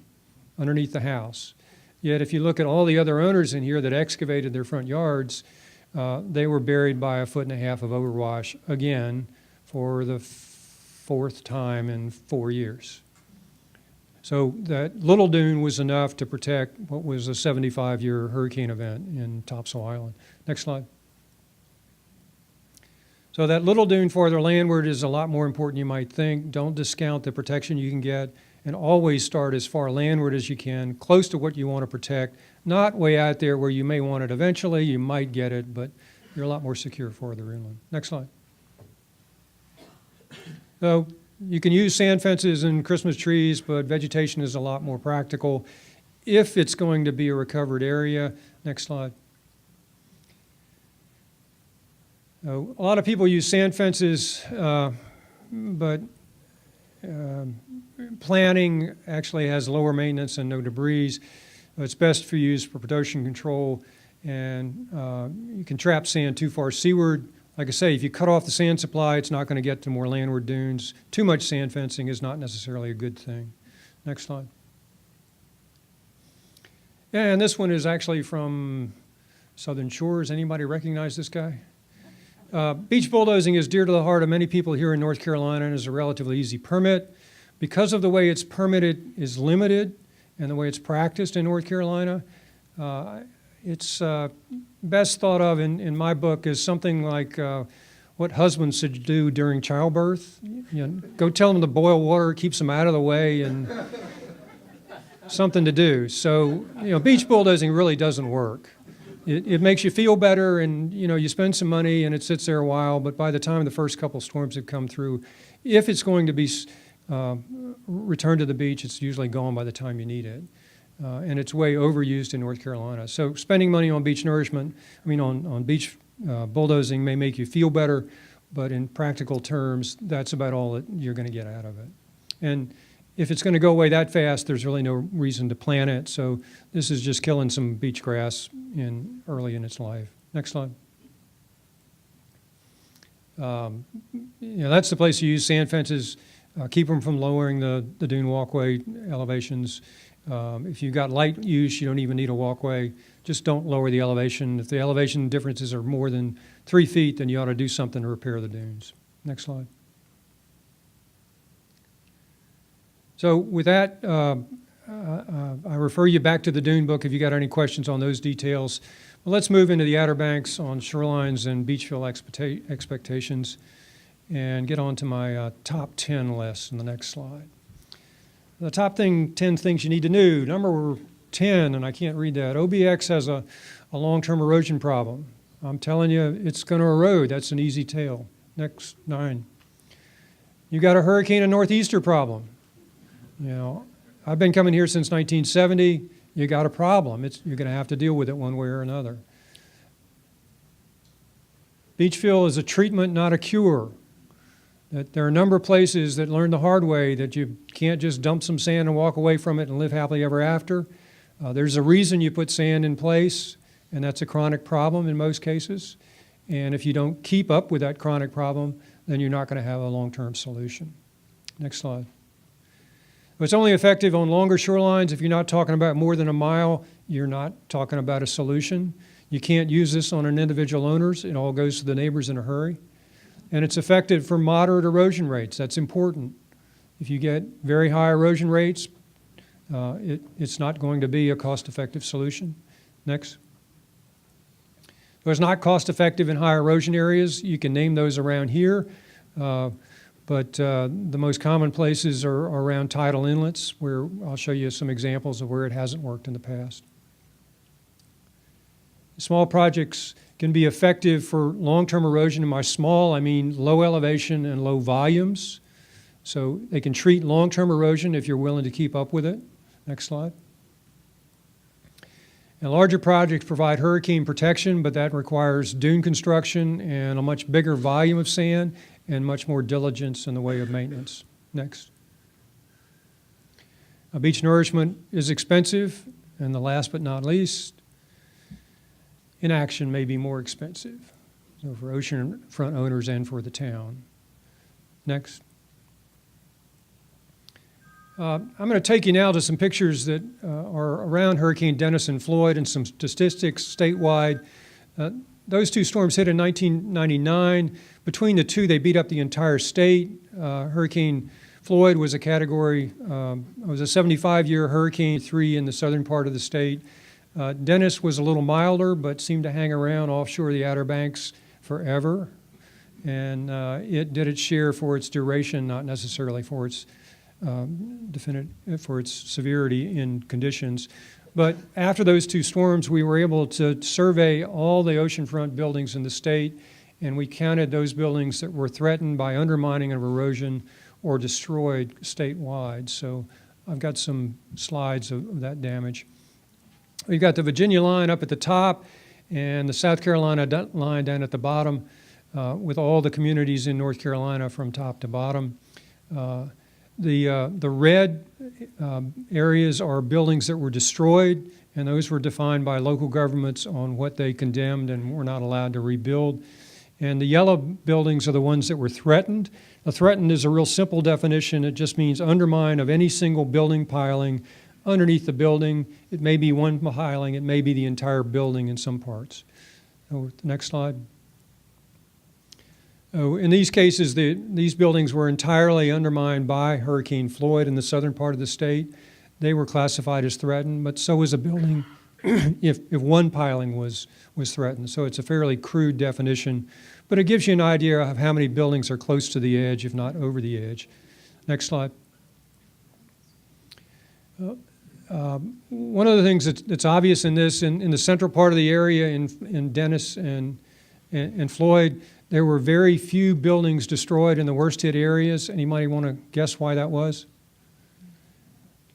underneath the house. Yet if you look at all the other owners in here that excavated their front yards, they were buried by 1.5 feet of overwash again for the fourth time in 4 years. So that little dune was enough to protect what was a 75-year hurricane event in Topsail Island. Next slide. So that little dune farther landward is a lot more important than you might think. Don't discount the protection you can get, and always start as far landward as you can, close to what you want to protect, not way out there where you may want it eventually. You might get it, but you're a lot more secure farther inland. Next slide. So you can use sand fences and Christmas trees, but vegetation is a lot more practical if it's going to be a recovered area. Next slide. A lot of people use sand fences, but planting actually has lower maintenance and no debris. It's best for use for erosion control, and you can trap sand too far seaward. Like I say, if you cut off the sand supply, it's not going to get to more landward dunes. Too much sand fencing is not necessarily a good thing. Next slide. And this one is actually from Southern Shores. Anybody recognize this guy? Beach bulldozing is dear to the heart of many people here in North Carolina and is a relatively easy permit. Because of the way it's permitted is limited and the way it's practiced in North Carolina, it's best thought of in my book as something like what husbands should do during childbirth. You know, go tell them to boil water, keeps them out of the way, and something to do. So, you know, beach bulldozing really doesn't work. It makes you feel better, and you know, you spend some money and it sits there a while, but by the time the first couple storms have come through, if it's going to be returned to the beach, it's usually gone by the time you need it. And it's way overused in North Carolina. So spending money on beach nourishment, on beach bulldozing may make you feel better, but in practical terms, that's about all that you're going to get out of it. And if it's going to go away that fast, there's really no reason to plant it. So this is just killing some beach grass early in its life. Next slide. That's the place you use sand fences. Keep them from lowering the dune walkway elevations. If you've got light use, you don't even need a walkway. Just don't lower the elevation. If the elevation differences are more than 3 feet, then you ought to do something to repair the dunes. Next slide. So with that, I refer you back to the Dune book if you got any questions on those details. Well, let's move into the Outer Banks on shorelines and beach fill expectations and get on to my top 10 list in the next slide. The top 10 things you need to know. Number 10, and I can't read that, OBX has a long-term erosion problem. I'm telling you, it's going to erode. That's an easy tale. Next, 9. You got a hurricane and northeaster problem. You know, I've been coming here since 1970. You got a problem. You're going to have to deal with it one way or another. Beach fill is a treatment, not a cure. That there are a number of places that learn the hard way that you can't just dump some sand and walk away from it and live happily ever after. There's a reason you put sand in place, and that's a chronic problem in most cases. And if you don't keep up with that chronic problem, then you're not going to have a long-term solution. Next slide. It's only effective on longer shorelines. If you're not talking about more than a mile, you're not talking about a solution. You can't use this on an individual owners. It all goes to the neighbors in a hurry. And it's effective for moderate erosion rates. That's important. If you get very high erosion rates, it's not going to be a cost-effective solution. Next. So it's not cost-effective in high erosion areas. You can name those around here. But the most common places are around tidal inlets, where I'll show you some examples of where it hasn't worked in the past. Small projects can be effective for long-term erosion. And by small, I mean low elevation and low volumes. So they can treat long-term erosion if you're willing to keep up with it. Next slide. And larger projects provide hurricane protection, but that requires dune construction and a much bigger volume of sand and much more diligence in the way of maintenance. Next. Beach nourishment is expensive, and the last but not least, inaction may be more expensive, so for oceanfront owners and for the town. Next. I'm going to take you now to some pictures that are around Hurricane Dennis and Floyd and some statistics statewide. Those two storms hit in 1999. Between the two, they beat up the entire state. Hurricane Floyd was a category, was a 75-year hurricane, 3 in the southern part of the state. Dennis was a little milder, but seemed to hang around offshore the Outer Banks forever. And it did its share for its duration, not necessarily for its for its severity in conditions. But after those 2 storms, we were able to survey all the oceanfront buildings in the state, and we counted those buildings that were threatened by undermining and erosion or destroyed statewide. So I've got some slides of that damage. We've got the Virginia line up at the top and the South Carolina line down at the bottom, with all the communities in North Carolina from top to bottom. The red areas are buildings that were destroyed, and those were defined by local governments on what they condemned and were not allowed to rebuild. And the yellow buildings are the ones that were threatened. A threatened is a real simple definition. It just means undermine of any single building piling underneath the building. It may be one piling, it may be the entire building in some parts. Oh, the next slide. Oh, in these cases, these buildings were entirely undermined by Hurricane Floyd in the southern part of the state. They were classified as threatened, but so was a building if one piling was threatened. So it's a fairly crude definition, but it gives you an idea of how many buildings are close to the edge, if not over the edge. Next slide. One of the things that's obvious in this, in the central part of the area in Dennis and Floyd, there were very few buildings destroyed in the worst hit areas. Anybody want to guess why that was?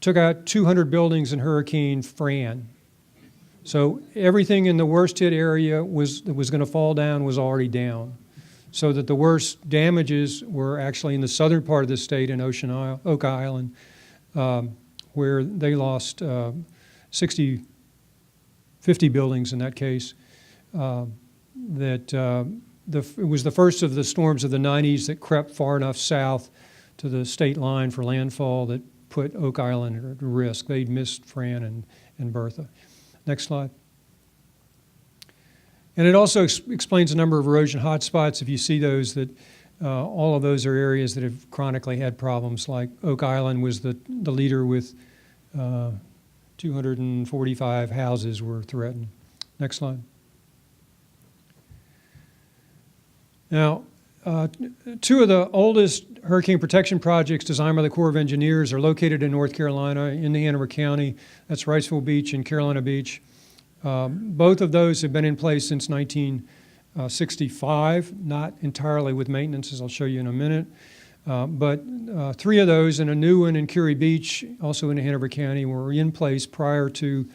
Took out 200 buildings in Hurricane Fran. So everything in the worst hit area that was going to fall down was already down. So that the worst damages were actually in the southern part of the state in Oak Island, where they lost 50 buildings in that case. It was the first of the storms of the 90s that crept far enough south to the state line for landfall that put Oak Island at risk. They'd missed Fran and Bertha. Next slide. And it also explains a number of erosion hotspots. If you see those, that all of those are areas that have chronically had problems, like Oak Island was the leader with 245 houses were threatened. Next slide. Now, 2 of the oldest hurricane protection projects designed by the Corps of Engineers are located in North Carolina, in Hanover County. That's Wrightsville Beach and Carolina Beach. Both of those have been in place since 1965, not entirely with maintenance, as I'll show you in a minute. But 3 of those, and a new one in Curie Beach, also in Hanover County, were in place prior to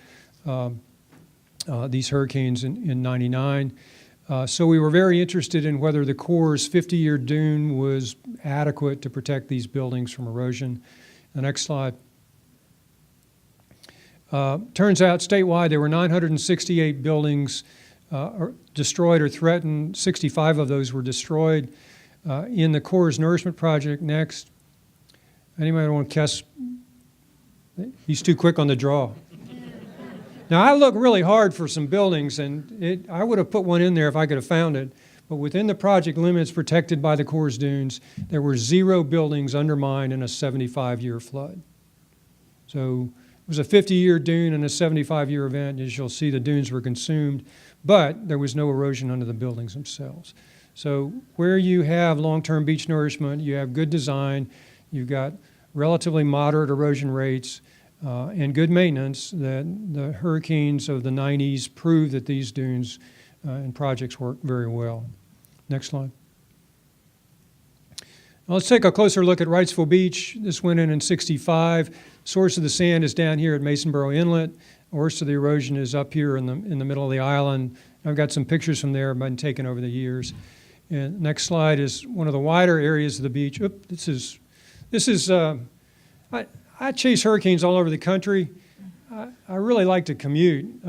these hurricanes in 99. So we were very interested in whether the Corps' 50-year dune was adequate to protect these buildings from erosion. The next slide. Turns out statewide there were 968 buildings destroyed or threatened. 65 of those were destroyed. In the Corps' Nourishment project, next. Anybody want to guess? He's too quick on the draw. Now, I looked really hard for some buildings, and I would have put one in there if I could have found it. But within the project limits protected by the Corps' dunes, there were 0 buildings undermined in a 75-year flood. So it was a 50-year dune and a 75-year event. As you'll see, the dunes were consumed, but there was no erosion under the buildings themselves. So where you have long-term beach nourishment, you have good design, you've got relatively moderate erosion rates, and good maintenance, that the hurricanes of the 90s proved that these dunes and projects work very well. Next slide. Now let's take a closer look at Wrightsville Beach. This went in 65. Source of the sand is down here at Masonboro Inlet. Worst of the erosion is up here in the middle of the island. I've got some pictures from there, been taken over the years. And next slide is one of the wider areas of the beach. I chase hurricanes all over the country. I really like to commute.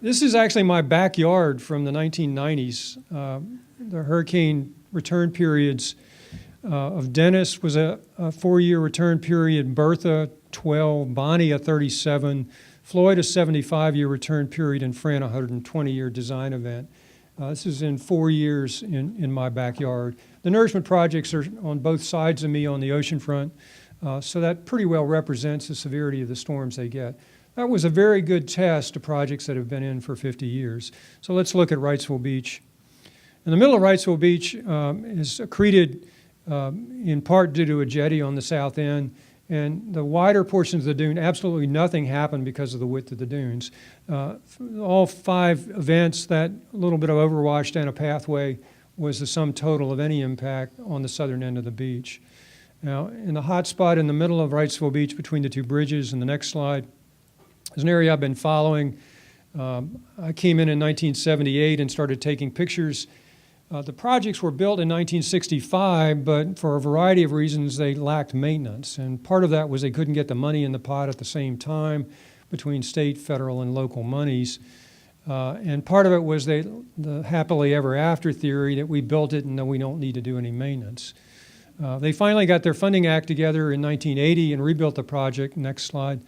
This is actually my backyard from the 1990s. The hurricane return periods of Dennis was a 4-year return period, Bertha 12, Bonnie a 37, Floyd a 75-year return period, and Fran a 120-year design event. This is in 4 years in my backyard. The nourishment projects are on both sides of me on the oceanfront, so that pretty well represents the severity of the storms they get. That was a very good test of projects that have been in for 50 years. So let's look at Wrightsville Beach. In the middle of Wrightsville Beach is accreted in part due to a jetty on the south end, and the wider portions of the dune, absolutely nothing happened because of the width of the dunes. All 5 events, that little bit of overwash and a pathway was the sum total of any impact on the southern end of the beach. Now, in the hot spot in the middle of Wrightsville Beach between the 2 bridges, in the next slide, is an area I've been following. I came in 1978 and started taking pictures. The projects were built in 1965, but for a variety of reasons, they lacked maintenance. And part of that was they couldn't get the money in the pot at the same time between state, federal, and local monies. And part of it was the happily ever after theory that we built it and that we don't need to do any maintenance. They finally got their funding act together in 1980 and rebuilt the project. Next slide.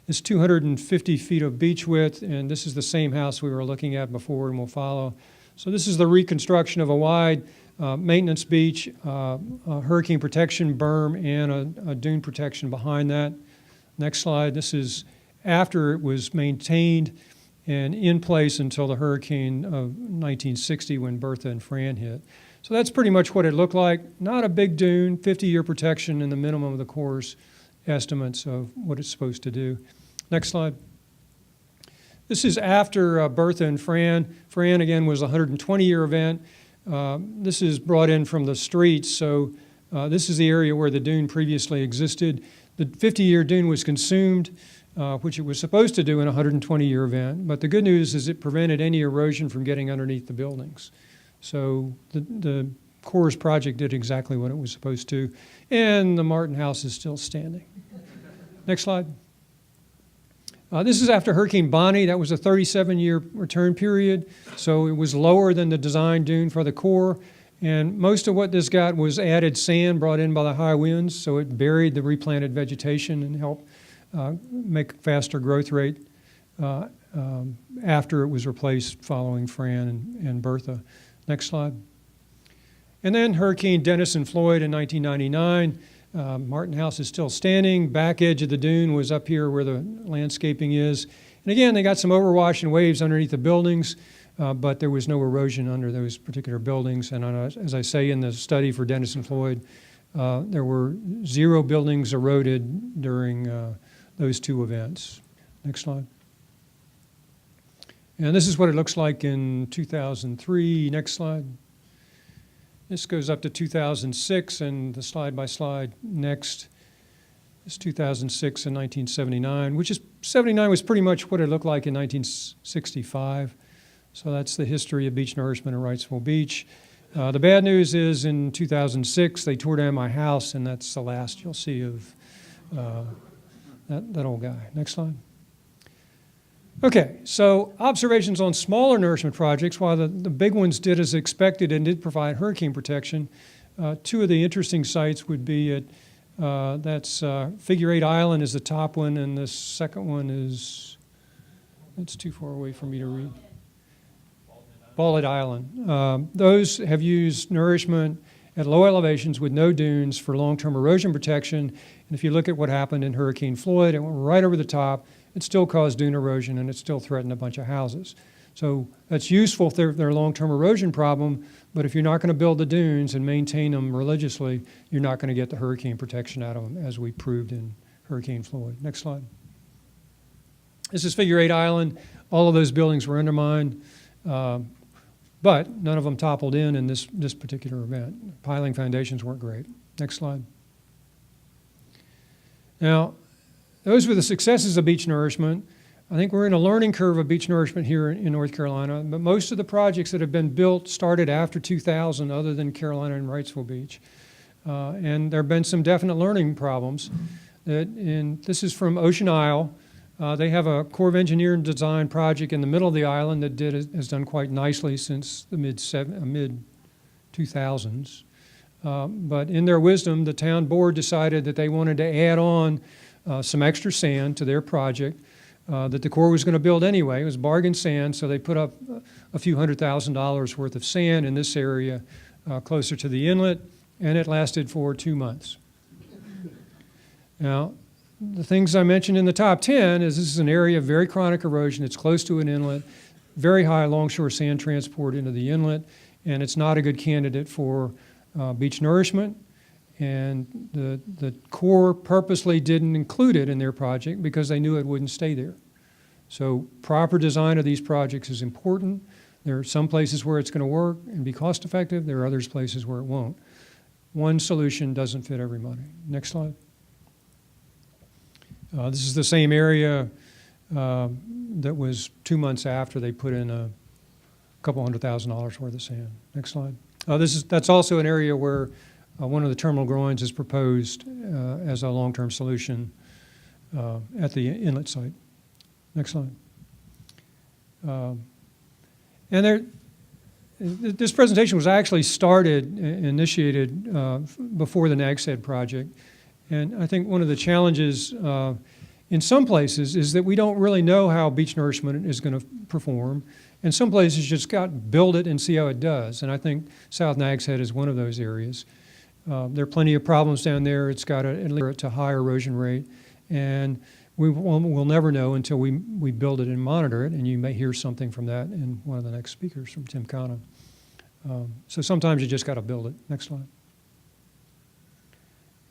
It's 250 feet of beach width, and this is the same house we were looking at before, and we'll follow. So this is the reconstruction of a wide maintenance beach, a hurricane protection berm, and a dune protection behind that. Next slide. This is after it was maintained and in place until the hurricane of 1960 when Bertha and Fran hit. So that's pretty much what it looked like. Not a big dune, 50-year protection, and the minimum of the Corps' estimates of what it's supposed to do. Next slide. This is after Bertha and Fran. Fran, again, was a 120-year event. This is brought in from the streets, so this is the area where the dune previously existed. The 50-year dune was consumed, which it was supposed to do in a 120-year event, but the good news is it prevented any erosion from getting underneath the buildings. So the Corps project did exactly what it was supposed to, and the Martin House is still standing. Next slide. This is after Hurricane Bonnie. That was a 37-year return period, so it was lower than the design dune for the Corps. And most of what this got was added sand brought in by the high winds, so it buried the replanted vegetation and helped make a faster growth rate after it was replaced following Fran and Bertha. Next slide. And then Hurricane Dennis and Floyd in 1999. Martin House is still standing. Back edge of the dune was up here where the landscaping is. And again, they got some overwash and waves underneath the buildings, but there was no erosion under those particular buildings. And as I say in the study for Dennis and Floyd, there were 0 buildings eroded during those 2 events. Next slide. And this is what it looks like in 2003. Next slide. This goes up to 2006, and the slide by slide next is 2006 and 1979, which is 79 was pretty much what it looked like in 1965. So that's the history of beach nourishment in Wrightsville Beach. The bad news is in 2006, they tore down my house, and that's the last you'll see of that old guy. Next slide. Okay, so observations on smaller nourishment projects. While the big ones did as expected and did provide hurricane protection, 2 of the interesting sites would be at, that's Figure 8 Island is the top one, and the second one is, that's too far away for me to read. Bald Island. Those have used nourishment at low elevations with no dunes for long-term erosion protection. And if you look at what happened in Hurricane Floyd, it went right over the top. It still caused dune erosion, and it still threatened a bunch of houses. So that's useful if they're a long-term erosion problem, but if you're not going to build the dunes and maintain them religiously, you're not going to get the hurricane protection out of them, as we proved in Hurricane Floyd. Next slide. This is Figure 8 Island. All of those buildings were undermined, but none of them toppled in this particular event. Piling foundations weren't great. Next slide. Now, those were the successes of beach nourishment. I think we're in a learning curve of beach nourishment here in North Carolina, but most of the projects that have been built started after 2000, other than Carolina and Wrightsville Beach. And there have been some definite learning problems. This is from Ocean Isle. They have a Corps of Engineer and Design project in the middle of the island that has done quite nicely since the mid-2000s. But in their wisdom, the town board decided that they wanted to add on some extra sand to their project. that the Corps was going to build anyway. It was bargain sand, so they put up a few $100,000 worth of sand in this area closer to the inlet, and it lasted for 2 months. Now, the things I mentioned in the top 10 is this is an area of very chronic erosion. It's close to an inlet, very high longshore sand transport into the inlet, and it's not a good candidate for beach nourishment. And the Corps purposely didn't include it in their project because they knew it wouldn't stay there. So proper design of these projects is important. There are some places where it's going to work and be cost effective. There are other places where it won't. One solution doesn't fit everybody. Next slide. This is the same area that was 2 months after they put in a couple $100,000 worth of sand. Next slide. That's also an area where one of the terminal groins is proposed as a long-term solution at the inlet site. Next slide. This presentation was actually initiated before the NAGSED project. And I think one of the challenges in some places is that we don't really know how beach nourishment is going to perform. And some places just build it and see how it does. And I think South Nags Head is one of those areas. There are plenty of problems down there. It's got a high erosion rate. And we'll never know until we build it and monitor it. And you may hear something from that in one of the next speakers from Tim Connor. So sometimes you just got to build it. Next slide.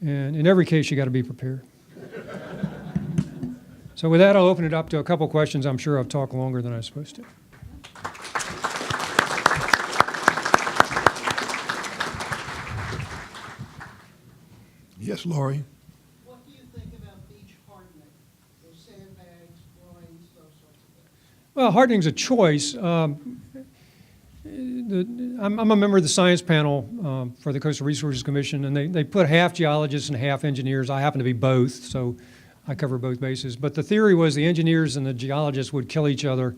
And in every case, you got to be prepared. So with that, I'll open it up to a couple questions. I'm sure I've talked longer than I was supposed to. Yes, Lori. What do you think about beach hardening? Those sandbags, groins, those sorts of things? Well, hardening's a choice. I'm a member of the science panel for the Coastal Resources Commission, and they put half geologists and half engineers. I happen to be both, so I cover both bases. But the theory was the engineers and the geologists would kill each other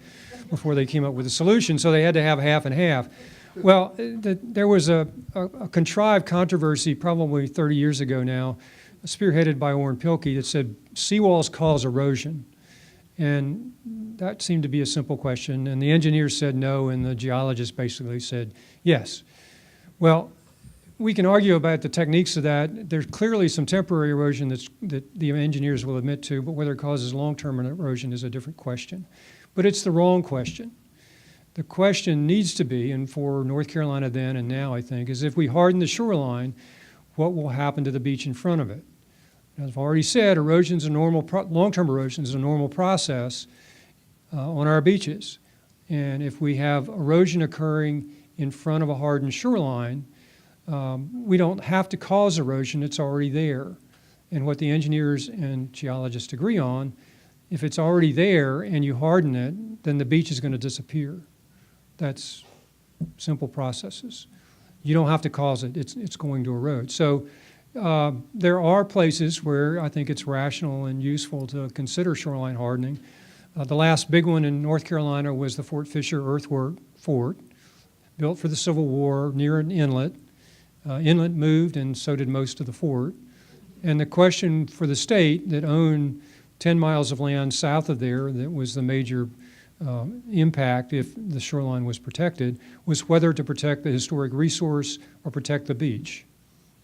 before they came up with a solution, so they had to have half and half. Well, there was a contrived controversy probably 30 years ago now, spearheaded by Orrin Pilkey, that said seawalls cause erosion. And that seemed to be a simple question. And the engineers said no, and the geologists basically said yes. Well, we can argue about the techniques of that. There's clearly some temporary erosion that the engineers will admit to, but whether it causes long-term erosion is a different question. But it's the wrong question. The question needs to be, and for North Carolina then and now, I think, is if we harden the shoreline, what will happen to the beach in front of it? As I've already said, erosion's a normal, long-term erosion is a normal process on our beaches. And if we have erosion occurring in front of a hardened shoreline, we don't have to cause erosion, it's already there. And what the engineers and geologists agree on, if it's already there and you harden it, then the beach is going to disappear. That's simple processes. You don't have to cause it, it's going to erode. So there are places where I think it's rational and useful to consider shoreline hardening. The last big one in North Carolina was the Fort Fisher earthwork fort, built for the Civil War near an inlet. Inlet moved, and so did most of the fort. And the question for the state that owned 10 miles of land south of there, that was the major impact if the shoreline was protected, was whether to protect the historic resource or protect the beach.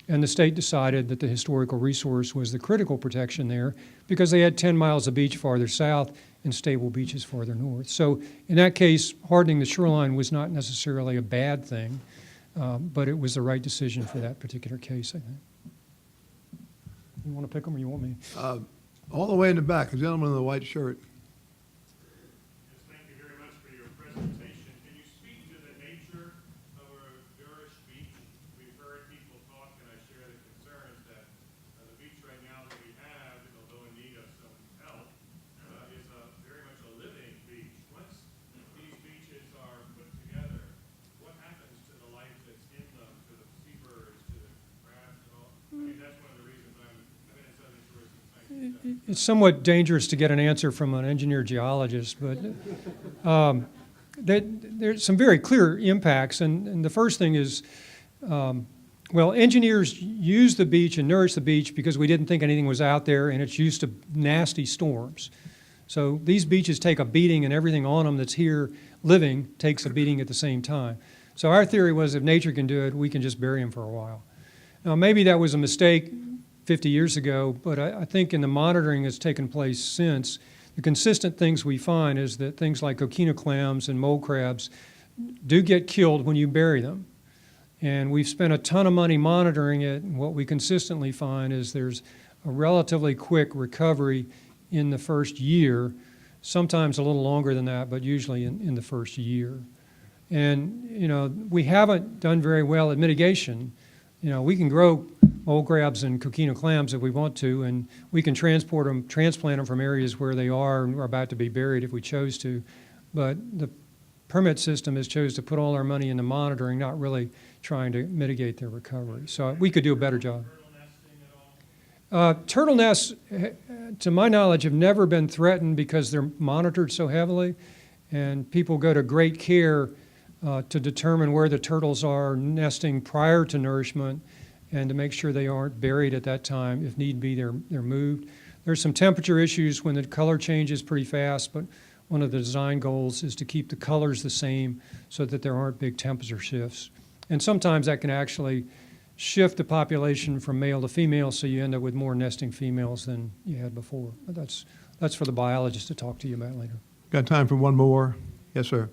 And the state decided that the historical resource was the critical protection there because they had 10 miles of beach farther south and stable beaches farther north. So in that case, hardening the shoreline was not necessarily a bad thing, but it was the right decision for that particular case, I think. You want to pick them or you want me? All the way in the back, the gentleman in the white shirt. Yes, thank you very much for your presentation. Can you speak to the nature of a Nourish beach? We've heard people talk, and I share the concerns that the beach right now that we have, although in need of some help, is very much a living beach. Once these beaches are put together, what happens to the life that's in them, to the seabirds, to the crabs and all? I mean, that's one of the reasons I've been in Southern Shores since 1970. It's somewhat dangerous to get an answer from an engineer geologist, but there's some very clear impacts. And the first thing is, well, engineers use the beach and nourish the beach because we didn't think anything was out there, and it's used to nasty storms. So these beaches take a beating, and everything on them that's here living takes a beating at the same time. So our theory was if nature can do it, we can just bury them for a while. Now, maybe that was a mistake 50 years ago, but I think in the monitoring that's taken place since, the consistent things we find is that things like coquina clams and mole crabs do get killed when you bury them. And we've spent a ton of money monitoring it, and what we consistently find is there's a relatively quick recovery in the first year, sometimes a little longer than that, but usually in the first year. And, you know, we haven't done very well at mitigation. You know, we can grow mole crabs and coquina clams if we want to, and we can transplant them from areas where they are and are about to be buried if we chose to. But the permit system has chose to put all our money into monitoring, not really trying to mitigate their recovery. So we could do a better job. Turtle nests, to my knowledge, have never been threatened because they're monitored so heavily, and people go to great care to determine where the turtles are nesting prior to nourishment and to make sure they aren't buried at that time. If need be, they're moved. There's some temperature issues when the color changes pretty fast, but one of the design goals is to keep the colors the same so that there aren't big temperature shifts. And sometimes that can actually shift the population from male to female, so you end up with more nesting females than you had before. But that's for the biologist to talk to you about later. Got time for one more? Yes, sir.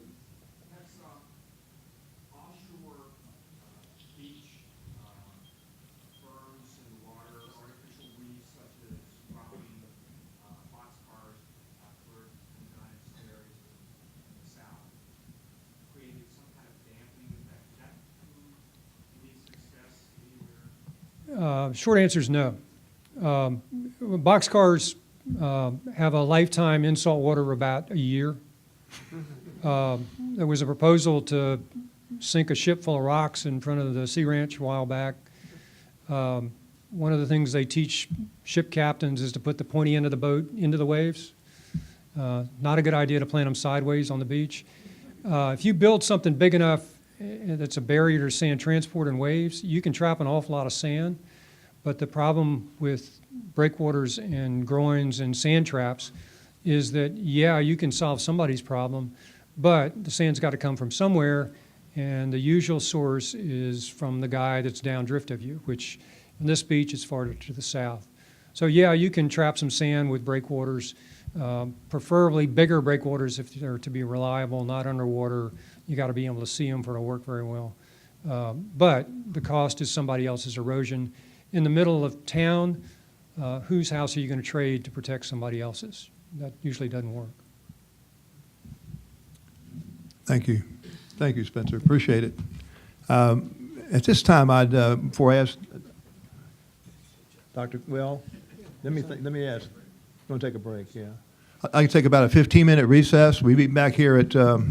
Offshore beach berms in the water, artificial reefs such as dropping boxcars outward and United States in the south, creating some kind of dampening effect. Is that any success anywhere? Short answer is no. Boxcars have a lifetime in salt water of about a year. There was a proposal to sink a ship full of rocks in front of the Sea Ranch a while back. One of the things they teach ship captains is to put the pointy end of the boat into the waves. Not a good idea to plant them sideways on the beach. If you build something big enough that's a barrier to sand transport and waves, you can trap an awful lot of sand. But the problem with breakwaters and groins and sand traps is that, yeah, you can solve somebody's problem, but the sand's got to come from somewhere, and the usual source is from the guy that's downdrift of you, which on this beach is farther to the south. So yeah, you can trap some sand with breakwaters, preferably bigger breakwaters if they're to be reliable, not underwater. You got to be able to see them for it to work very well. But the cost is somebody else's erosion. In the middle of town, whose house are you going to trade to protect somebody else's? That usually doesn't work. Thank you. Thank you, Spencer. Appreciate it. At this time, I'd, before I ask Dr. Well, let me ask. You want to take a break? Yeah. I can take about a 15-minute recess. We'll be back here at 7:30,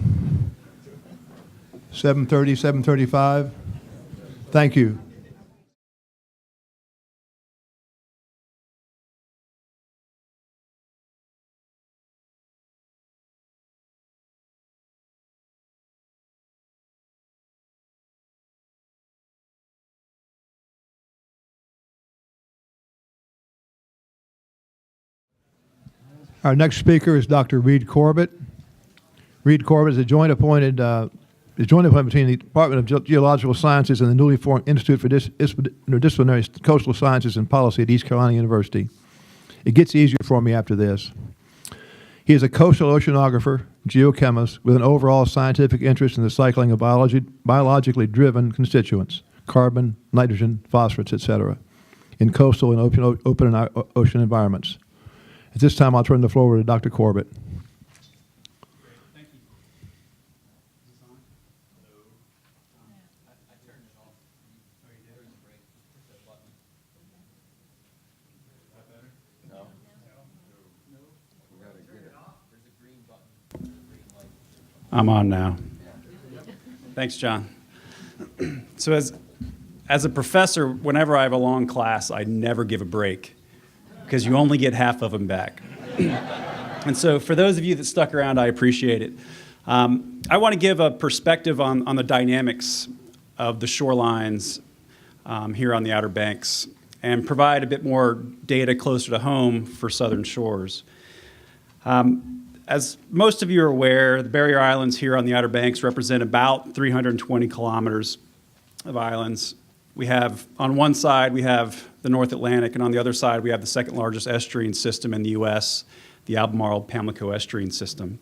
7:35. Thank you. Our next speaker is Dr. Reed Corbett. Reed Corbett is a joint appointment between the Department of Geological Sciences and the newly formed Institute for Interdisciplinary Coastal Sciences and Policy at East Carolina University. It gets easier for me after this. He is a coastal oceanographer, geochemist, with an overall scientific interest in the cycling of biologically driven constituents, carbon, nitrogen, phosphates, etc., in coastal and open ocean environments. At this time, I'll turn the floor over to Dr. Corbett. Thank you. I'm on now. Thanks, John. So as a professor, whenever I have a long class, I never give a break because you only get half of them back. And so for those of you that stuck around, I appreciate it. I want to give a perspective on the dynamics of the shorelines here on the Outer Banks and provide a bit more data closer to home for southern shores. As most of you are aware, the barrier islands here on the Outer Banks represent about 320 kilometers of islands. We have, on one side, we have the North Atlantic, and on the other side, we have the second largest estuarine system in the U.S., the Albemarle-Pamlico estuarine system.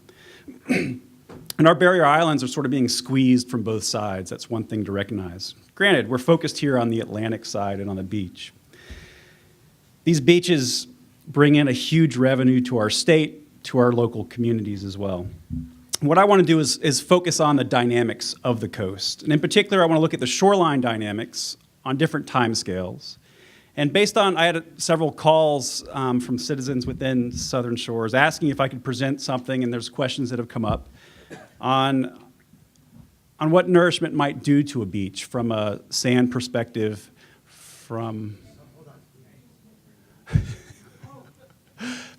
And our barrier islands are sort of being squeezed from both sides. That's one thing to recognize. Granted, we're focused here on the Atlantic side and on the beach. These beaches bring in a huge revenue to our state, to our local communities as well. What I want to do is focus on the dynamics of the coast. And in particular, I want to look at the shoreline dynamics on different timescales. And based on, I had several calls from citizens within Southern Shores asking if I could present something, and there's questions that have come up on what nourishment might do to a beach from a sand perspective, from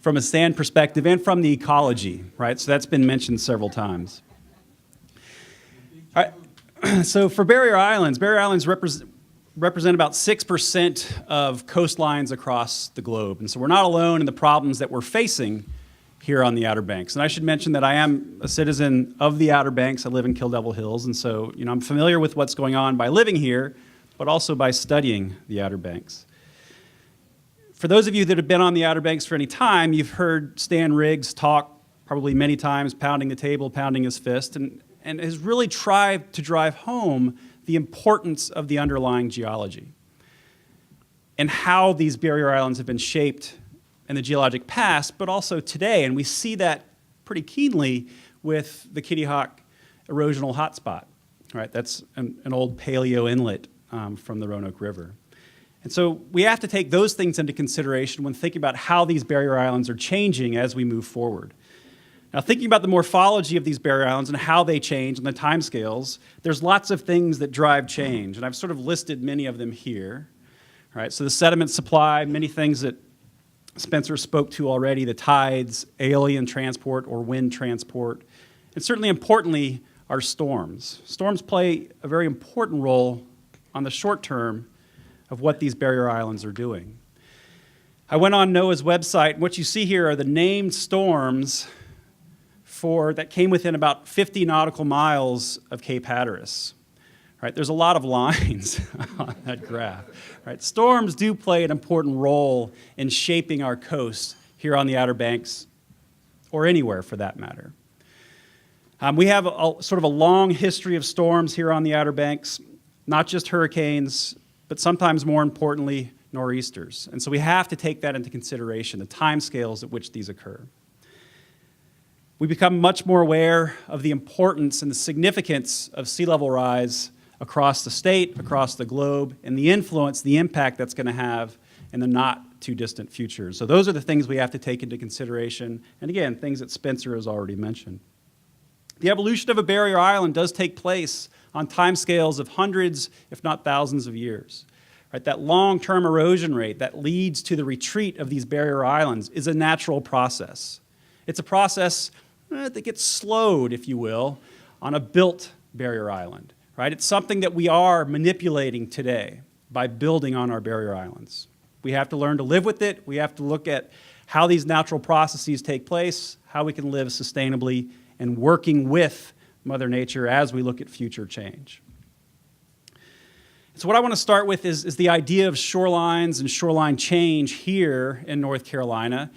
a sand perspective, and from the ecology, right? So that's been mentioned several times. All right. So for barrier islands represent about 6% of coastlines across the globe. And so we're not alone in the problems that we're facing here on the Outer Banks. And I should mention that I am a citizen of the Outer Banks. I live in Kill Devil Hills, and so I'm familiar with what's going on by living here, but also by studying the Outer Banks. For those of you that have been on the Outer Banks for any time, you've heard Stan Riggs talk probably many times, pounding the table, pounding his fist, and has really tried to drive home the importance of the underlying geology and how these barrier islands have been shaped in the geologic past, but also today. And we see that pretty keenly with the Kitty Hawk erosional hotspot, right? That's an old paleo inlet from the Roanoke River. And so we have to take those things into consideration when thinking about how these barrier islands are changing as we move forward. Now, thinking about the morphology of these barrier islands and how they change and the timescales, there's lots of things that drive change, and I've sort of listed many of them here. Right? So the sediment supply, many things that Spencer spoke to already, the tides, alien transport or wind transport, and certainly importantly, our storms. Storms play a very important role on the short term of what these barrier islands are doing. I went on NOAA's website, and what you see here are the named storms that came within about 50 nautical miles of Cape Hatteras. Right? There's a lot of lines on that graph. Right? Storms do play an important role in shaping our coast here on the Outer Banks, or anywhere for that matter. We have sort of a long history of storms here on the Outer Banks, not just hurricanes, but sometimes more importantly, nor'easters. And so we have to take that into consideration, the timescales at which these occur. We become much more aware of the importance and the significance of sea level rise across the state, across the globe, and the influence, the impact that's going to have in the not too distant future. So those are the things we have to take into consideration, and again, things that Spencer has already mentioned. The evolution of a barrier island does take place on timescales of hundreds, if not thousands of years. Right? That long-term erosion rate that leads to the retreat of these barrier islands is a natural process. It's a process that gets slowed, if you will, on a built barrier island. Right? It's something that we are manipulating today by building on our barrier islands. We have to learn to live with it. We have to look at how these natural processes take place, how we can live sustainably, and working with Mother Nature as we look at future change. So what I want to start with is the idea of shorelines and shoreline change here in North Carolina.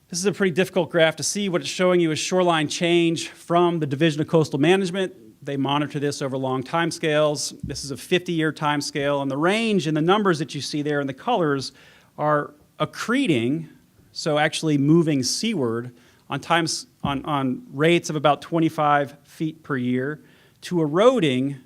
This is a pretty difficult graph to see. What it's showing you is shoreline change from the Division of Coastal Management. They monitor this over long time scales. This is a 50-year time scale, and the range and the numbers that you see there and the colors are accreting, so actually moving seaward on rates of about 25 feet per year to eroding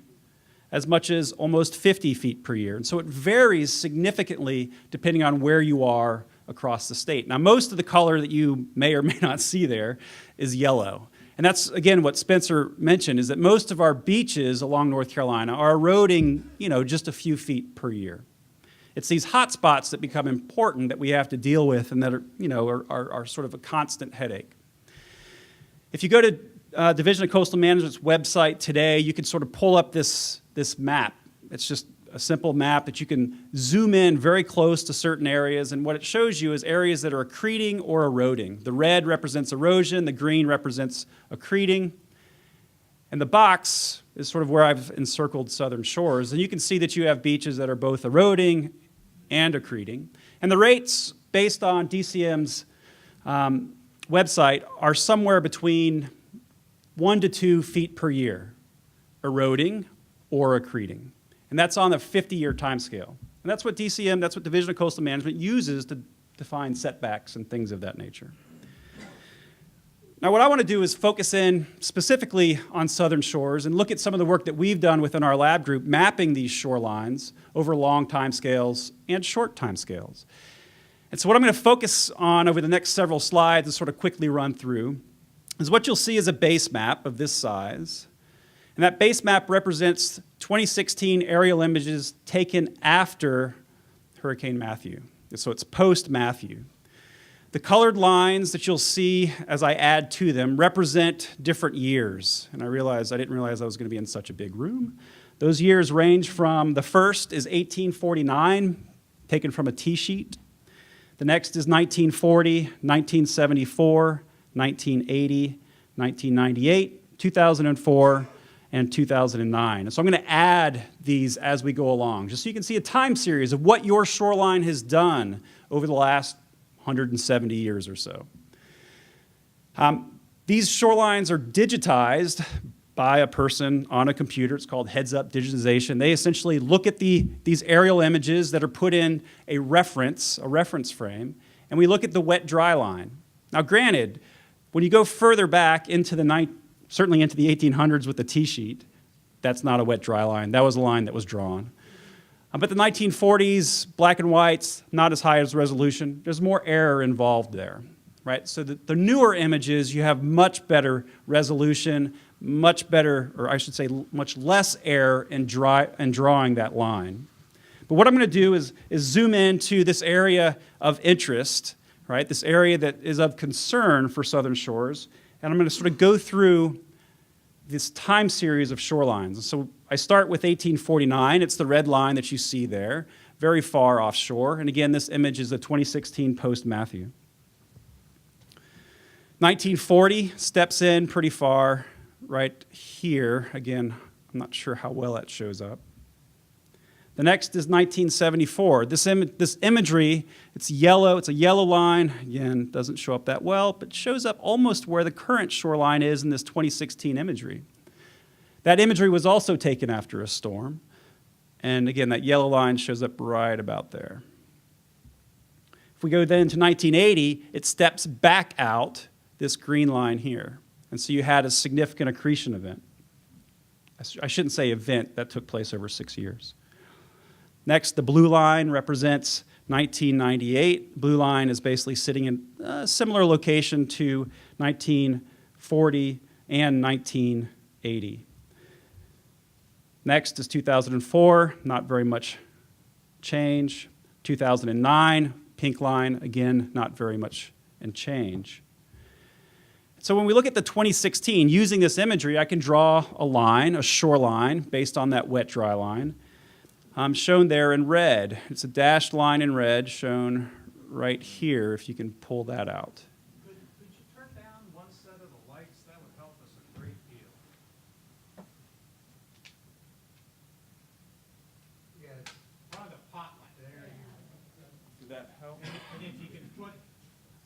as much as almost 50 feet per year. And so it varies significantly depending on where you are across the state. Now, most of the color that you may or may not see there is yellow. And that's, again, what Spencer mentioned, is that most of our beaches along North Carolina are eroding, just a few feet per year. It's these hot spots that become important that we have to deal with and that are sort of a constant headache. If you go to Division of Coastal Management's website today, you can sort of pull up this map. It's just a simple map that you can zoom in very close to certain areas, and what it shows you is areas that are accreting or eroding. The red represents erosion, the green represents accreting, and the box is sort of where I've encircled Southern Shores, and you can see that you have beaches that are both eroding and accreting. And the rates, based on DCM's website, are somewhere between 1 to 2 feet per year, eroding or accreting. And that's on a 50-year time scale. And that's what DCM, that's what Division of Coastal Management uses to define setbacks and things of that nature. Now, what I want to do is focus in specifically on Southern Shores and look at some of the work that we've done within our lab group, mapping these shorelines over long time scales and short time scales. And so what I'm going to focus on over the next several slides and sort of quickly run through is what you'll see is a base map of this size. And that base map represents 2016 aerial images taken after Hurricane Matthew. So it's post-Matthew. The colored lines that you'll see as I add to them represent different years. And I didn't realize I was going to be in such a big room. Those years range from, the first is 1849, taken from a T-sheet. The next is 1940, 1974, 1980, 1998, 2004, and 2009. So I'm going to add these as we go along, just so you can see a time series of what your shoreline has done over the last 170 years or so. These shorelines are digitized by a person on a computer. It's called heads-up digitization. They essentially look at these aerial images that are put in a reference frame, and we look at the wet-dry line. Now, granted, when you go further back into certainly into the 1800s with the T-sheet, that's not a wet-dry line. That was a line that was drawn. But the 1940s, black and whites, not as high as resolution. There's more error involved there, right? So the newer images, you have much better resolution, much better, or I should say much less error in drawing that line. But what I'm going to do is zoom into this area of interest, right? This area that is of concern for Southern Shores, and I'm going to sort of go through this time series of shorelines. So I start with 1849. It's the red line that you see there, very far offshore. And again, this image is the 2016 post-Matthew. 1940 steps in pretty far right here. Again, I'm not sure how well that shows up. The next is 1974. This imagery, it's yellow. It's a yellow line. Again, doesn't show up that well, but shows up almost where the current shoreline is in this 2016 imagery. That imagery was also taken after a storm. And again, that yellow line shows up right about there. If we go then to 1980, it steps back out this green line here. And so you had a significant accretion event. I shouldn't say event, that took place over 6 years. Next, the blue line represents 1998. Blue line is basically sitting in a similar location to 1940 and 1980. Next is 2004, not very much change. 2009, pink line, again, not very much in change. So when we look at the 2016, using this imagery, I can draw a line, a shoreline, based on that wet-dry line. Shown there in red. It's a dashed line in red shown right here, if you can pull that out. Could you turn down one set of the lights? That would help us a great deal. Yeah, it's probably the pot light. There you go. Did that help? And if you can put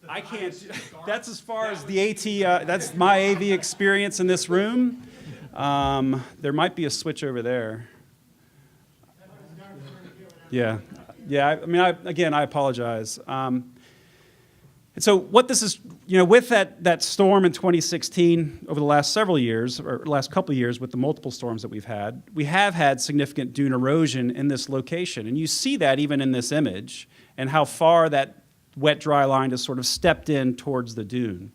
the I can't. dark, That's as far as the AT. That's my AV experience in this room. There might be a switch over there. Yeah. I apologize. And so what this is, with that storm in 2016, over the last several years, or last couple of years with the multiple storms that we have had significant dune erosion in this location. And you see that even in this image, and how far that wet-dry line has sort of stepped in towards the dune.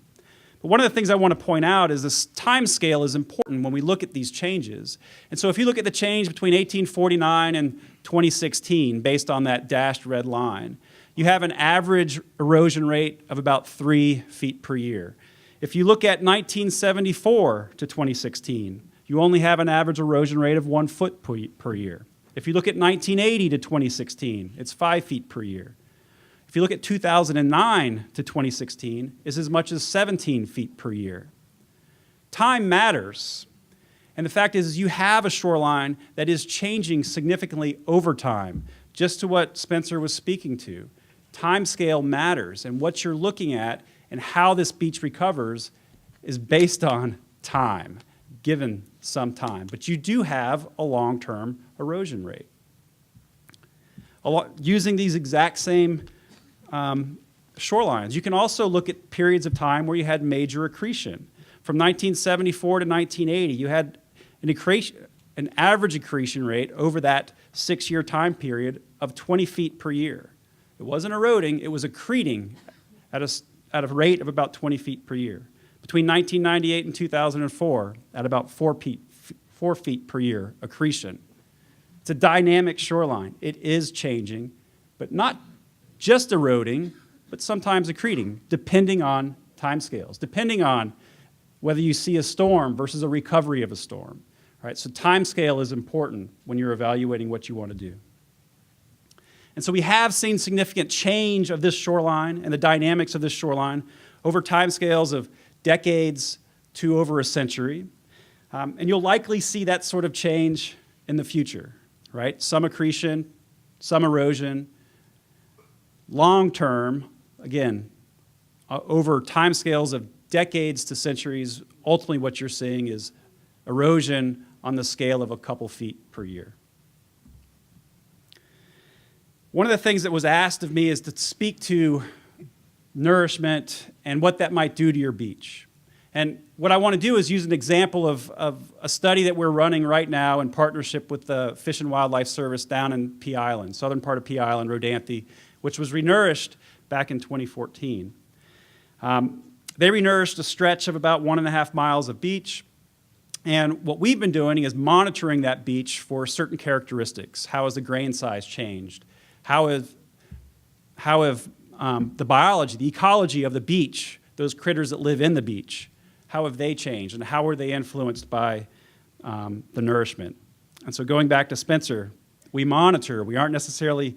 But one of the things I want to point out is this time scale is important when we look at these changes. And so if you look at the change between 1849 and 2016, based on that dashed red line, you have an average erosion rate of about 3 feet per year. If you look at 1974 to 2016, you only have an average erosion rate of 1 foot per year. If you look at 1980 to 2016, it's 5 feet per year. If you look at 2009 to 2016, it's as much as 17 feet per year. Time matters. And the fact is you have a shoreline that is changing significantly over time, just to what Spencer was speaking to. Time scale matters, and what you're looking at and how this beach recovers is based on time, given some time. But you do have a long-term erosion rate. Using these exact same shorelines, you can also look at periods of time where you had major accretion. From 1974 to 1980, you had an average accretion rate over that 6-year time period of 20 feet per year. It wasn't eroding, it was accreting at a rate of about 20 feet per year. Between 1998 and 2004, at about 4 feet per year accretion. It's a dynamic shoreline. It is changing, but not just eroding, but sometimes accreting, depending on timescales, depending on whether you see a storm versus a recovery of a storm. Right? So timescale is important when you're evaluating what you want to do. And so we have seen significant change of this shoreline and the dynamics of this shoreline over timescales of decades to over a century. And you'll likely see that sort of change in the future, right? Some accretion, some erosion. Long term, again, over timescales of decades to centuries, ultimately what you're seeing is erosion on the scale of a couple feet per year. One of the things that was asked of me is to speak to nourishment and what that might do to your beach. And what I want to do is use an example of a study that we're running right now in partnership with the Fish and Wildlife Service down in Pea Island, southern part of Pea Island, Rodanthe, which was renourished back in 2014. They renourished a stretch of about 1.5 miles of beach. And what we've been doing is monitoring that beach for certain characteristics. How has the grain size changed? How have the biology, the ecology of the beach, those critters that live in the beach, how have they changed? And how are they influenced by the nourishment? And so going back to Spencer, we monitor. We aren't necessarily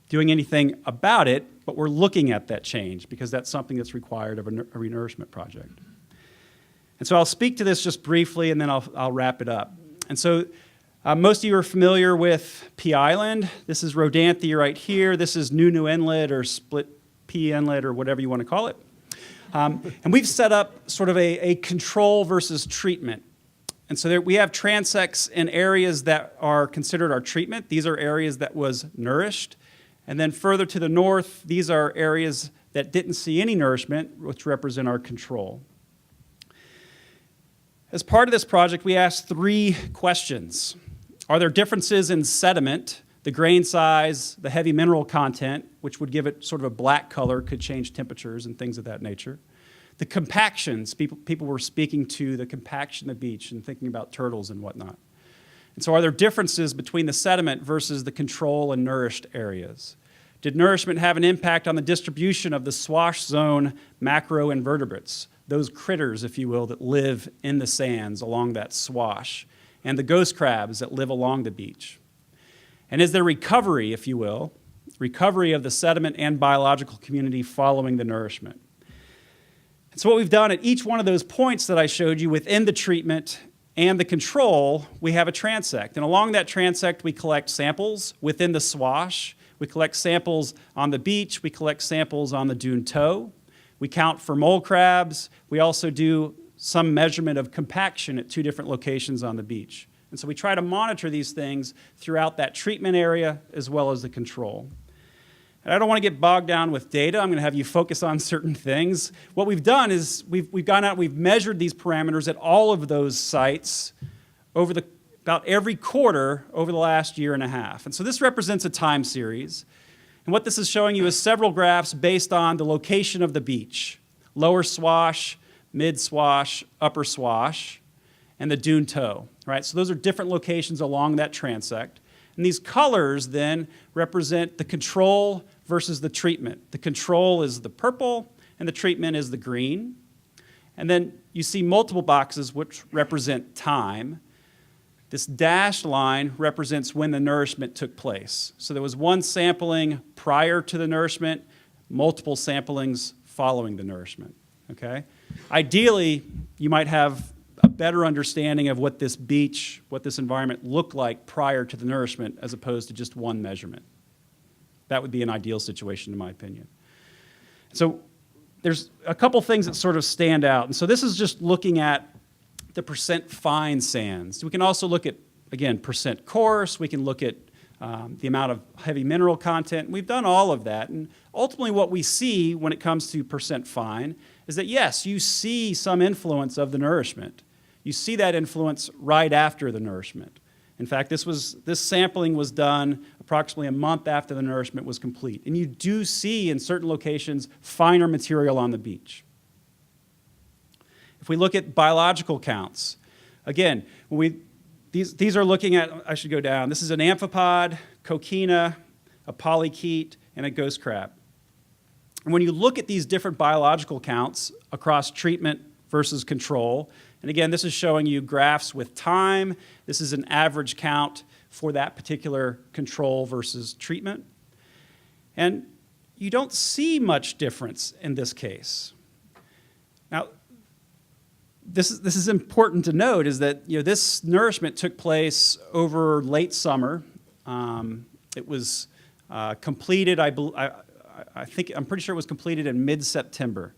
doing anything about it, but we're looking at that change because that's something that's required of a renourishment project. And so I'll speak to this just briefly, and then I'll wrap it up. And so most of you are familiar with Pea Island. This is Rodanthe right here. This is Nunu Inlet or Split Pea Inlet or whatever you want to call it. And we've set up sort of a control versus treatment. And so we have transects in areas that are considered our treatment. These are areas that was nourished. And then further to the north, these are areas that didn't see any nourishment, which represent our control. As part of this project, we asked 3 questions. Are there differences in sediment, the grain size, the heavy mineral content, which would give it sort of a black color, could change temperatures and things of that nature? The compactions, people were speaking to the compaction of the beach and thinking about turtles and whatnot. And so are there differences between the sediment versus the control and nourished areas? Did nourishment have an impact on the distribution of the swash zone macroinvertebrates, those critters, if you will, that live in the sands along that swash, and the ghost crabs that live along the beach? And is there recovery, if you will, recovery of the sediment and biological community following the nourishment? And so what we've done at each one of those points that I showed you within the treatment and the control, we have a transect. And along that transect, we collect samples within the swash. We collect samples on the beach. We collect samples on the dune toe. We count for mole crabs. We also do some measurement of compaction at 2 different locations on the beach. And so we try to monitor these things throughout that treatment area as well as the control. And I don't want to get bogged down with data. I'm going to have you focus on certain things. What we've done is we've gone out, we've measured these parameters at all of those sites over about every quarter over the last 1.5 years. And so this represents a time series. And what this is showing you is several graphs based on the location of the beach. Lower swash, mid swash, upper swash, and the dune toe, right? So those are different locations along that transect. And these colors then represent the control versus the treatment. The control is the purple, and the treatment is the green. And then you see multiple boxes which represent time. This dashed line represents when the nourishment took place. So there was one sampling prior to the nourishment, multiple samplings following the nourishment, okay? Ideally, you might have a better understanding of what this beach, what this environment looked like prior to the nourishment as opposed to just one measurement. That would be an ideal situation in my opinion. So there's a couple things that sort of stand out. And so this is just looking at the percent fine sands. We can also look at, again, percent coarse. We can look at the amount of heavy mineral content. We've done all of that. And ultimately what we see when it comes to percent fine is that, yes, you see some influence of the nourishment. You see that influence right after the nourishment. In fact, this sampling was done approximately a month after the nourishment was complete. And you do see in certain locations finer material on the beach. If we look at biological counts, again, these are looking at, I should go down, this is an amphipod, coquina, a polychaete, and a ghost crab. And when you look at these different biological counts across treatment versus control, and again, this is showing you graphs with time. This is an average count for that particular control versus treatment. And you don't see much difference in this case. Now, this is important to note is that this nourishment took place over late summer. It was completed, I'm pretty sure it was completed in mid-September.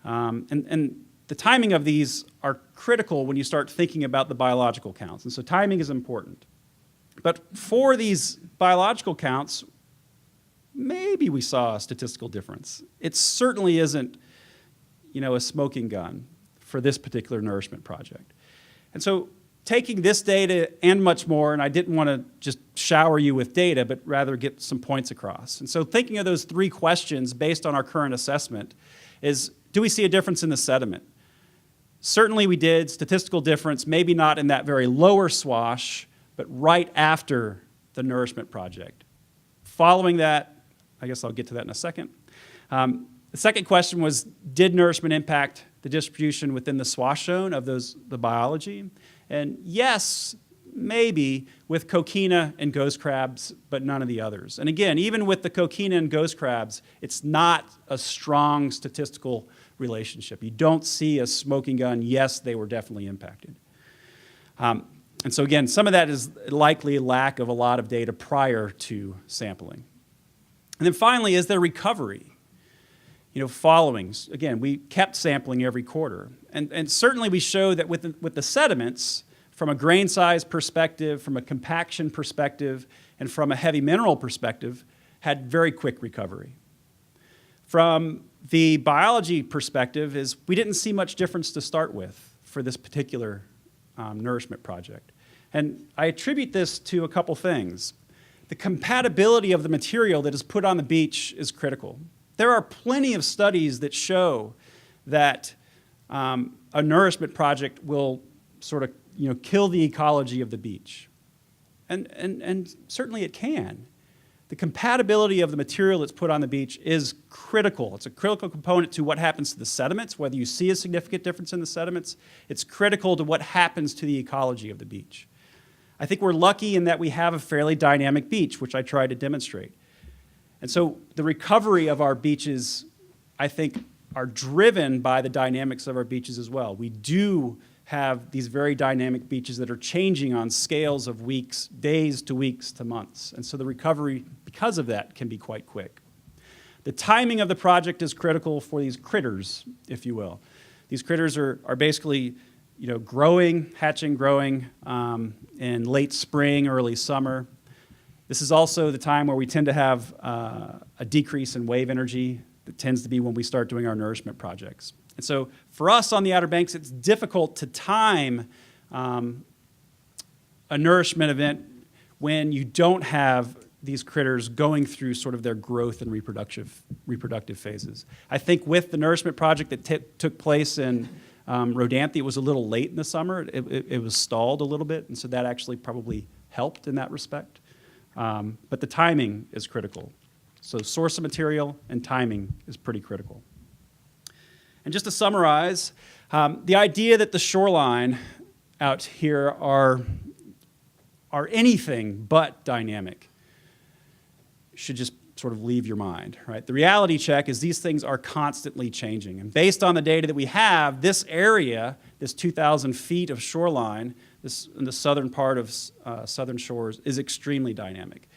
And the timing of these are critical when you start thinking about the biological counts. And so timing is important. But for these biological counts, maybe we saw a statistical difference. It certainly isn't, a smoking gun for this particular nourishment project. And so taking this data and much more, and I didn't want to just shower you with data, but rather get some points across. And so thinking of those three questions based on our current assessment is, do we see a difference in the sediment? Certainly we did, statistical difference, maybe not in that very lower swash, but right after the nourishment project. Following that, I guess I'll get to that in a second. The second question was, did nourishment impact the distribution within the swash zone of the biology? And yes, maybe with coquina and ghost crabs, but none of the others. And again, even with the coquina and ghost crabs, it's not a strong statistical relationship. You don't see a smoking gun, yes, they were definitely impacted. And so again, some of that is likely a lack of a lot of data prior to sampling. And then finally, is there recovery? Following. Again, we kept sampling every quarter. And certainly we show that with the sediments, from a grain size perspective, from a compaction perspective, and from a heavy mineral perspective, had very quick recovery. From the biology perspective is we didn't see much difference to start with for this particular nourishment project. And I attribute this to a couple things. The compatibility of the material that is put on the beach is critical. There are plenty of studies that show that a nourishment project will sort of kill the ecology of the beach. And certainly it can. The compatibility of the material that's put on the beach is critical. It's a critical component to what happens to the sediments, whether you see a significant difference in the sediments. It's critical to what happens to the ecology of the beach. I think we're lucky in that we have a fairly dynamic beach, which I tried to demonstrate. And so the recovery of our beaches, I think, are driven by the dynamics of our beaches as well. We do have these very dynamic beaches that are changing on scales of weeks, days to weeks to months. And so the recovery, because of that, can be quite quick. The timing of the project is critical for these critters, if you will. These critters are basically growing, hatching, growing in late spring, early summer. This is also the time where we tend to have a decrease in wave energy. That tends to be when we start doing our nourishment projects. And so for us on the Outer Banks, it's difficult to time a nourishment event when you don't have these critters going through sort of their growth and reproductive phases. I think with the nourishment project that took place in Rodanthe, it was a little late in the summer. It was stalled a little bit, and so that actually probably helped in that respect. But the timing is critical. So source of material and timing is pretty critical. And just to summarize, the idea that the shoreline out here are are anything but dynamic should just sort of leave your mind, right? The reality check is these things are constantly changing. And based on the data that we have, this area, this 2,000 feet of shoreline, this in the southern part of Southern Shores, is extremely dynamic.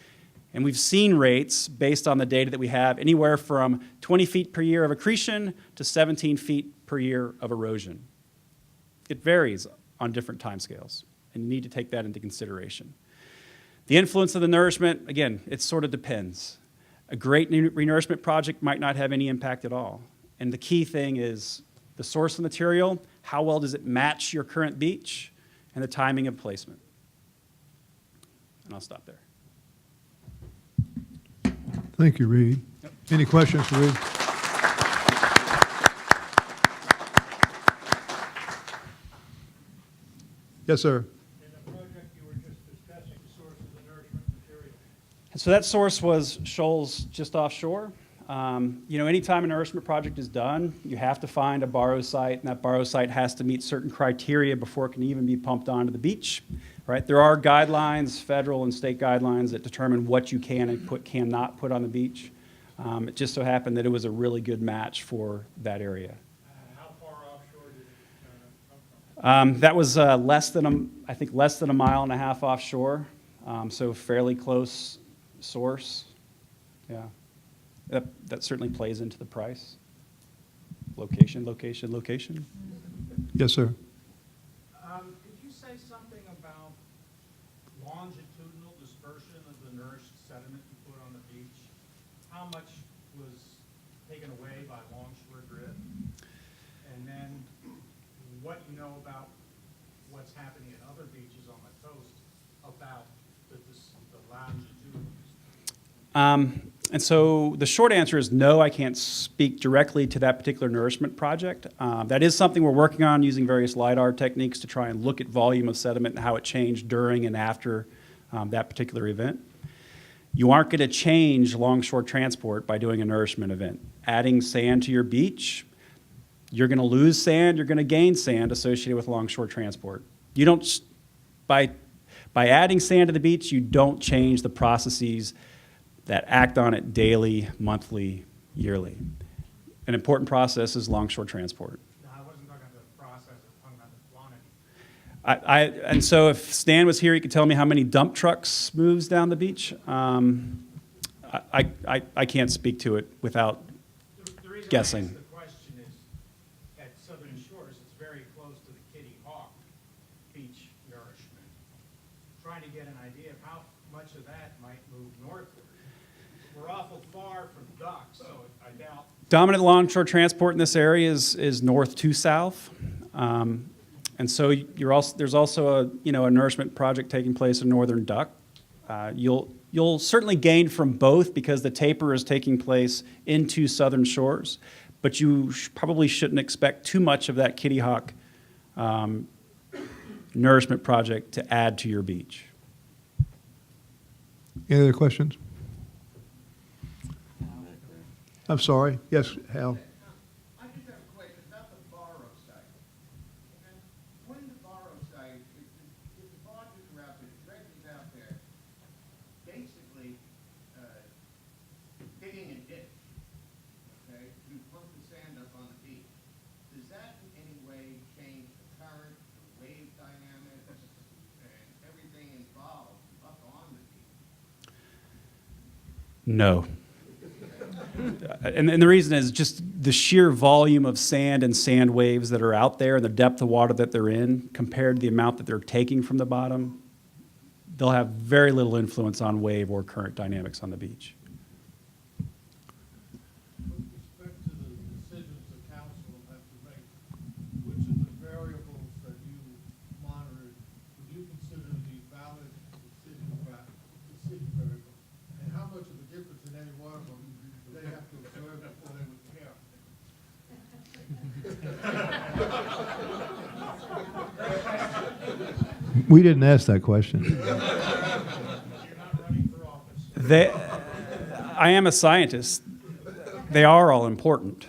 And we've seen rates, based on the data that we have, anywhere from 20 feet per year of accretion to 17 feet per year of erosion. It varies on different timescales, and you need to take that into consideration. The influence of the nourishment, again, it sort of depends. A great renourishment project might not have any impact at all. And the key thing is the source of material, how well does it match your current beach, and the timing of placement. And I'll stop there. Thank you, Reed. Yep. Any questions for Reed? Yes, sir. And so that source was shoals just offshore. Anytime a nourishment project is done, you have to find a borrow site, and that borrow site has to meet certain criteria before it can even be pumped onto the beach, right? There are guidelines, federal and state guidelines, that determine what you can and cannot put on the beach. It just so happened that it was a really good match for that area. How far offshore did it come from? That was less than a mile and a half offshore, so fairly close source. Yeah, that certainly plays into the price. Location. Yes, sir. Could you say something about longitudinal dispersion of the nourished sediment you put on the beach? How much was taken away by longshore drift? And then what you know about what's happening at other beaches on the coast about the longitudinal. And so the short answer is no, I can't speak directly to that particular nourishment project. That is something we're working on using various LiDAR techniques to try and look at volume of sediment and how it changed during and after that particular event. You aren't going to change longshore transport by doing a nourishment event. Adding sand to your beach, you're going to lose sand, you're going to gain sand associated with longshore transport. You don't, by adding sand to the beach, you don't change the processes that act on it daily, monthly, yearly. An important process is longshore transport. No, I wasn't talking about the process, I was talking about the quantity. And so if Stan was here, he could tell me how many dump trucks moves down the beach. I can't speak to it without guessing. The question is, at Southern Shores, it's very close to the Kitty Hawk beach nourishment. Trying to get an idea of how much of that might move northward. We're awful far from ducks, so I doubt. Dominant longshore transport in this area is north to south. And so there's also a nourishment project taking place in northern duck. You'll certainly gain from both because the taper is taking place into Southern Shores, but you probably shouldn't expect too much of that Kitty Hawk nourishment project to add to your beach. Any other questions? I'm sorry. Yes, Hal. I just have a question about the borrow site. Okay? When the borrow site, if the barges are out there, the dredge is out there, basically digging a ditch, okay, to pump the sand up on the beach, does that in any way change the current, the wave dynamics, and everything involved up on the beach? No. And the reason is just the sheer volume of sand and sand waves that are out there and the depth of water that they're in compared to the amount that they're taking from the bottom, they'll have very little influence on wave or current dynamics on the beach. With respect to the decisions the council will have to make, which of the variables that you monitored would you consider to be valid decision variables? And how much of a difference in any one of them do they have to observe before they would care? We didn't ask that question. I am a scientist. They are all important.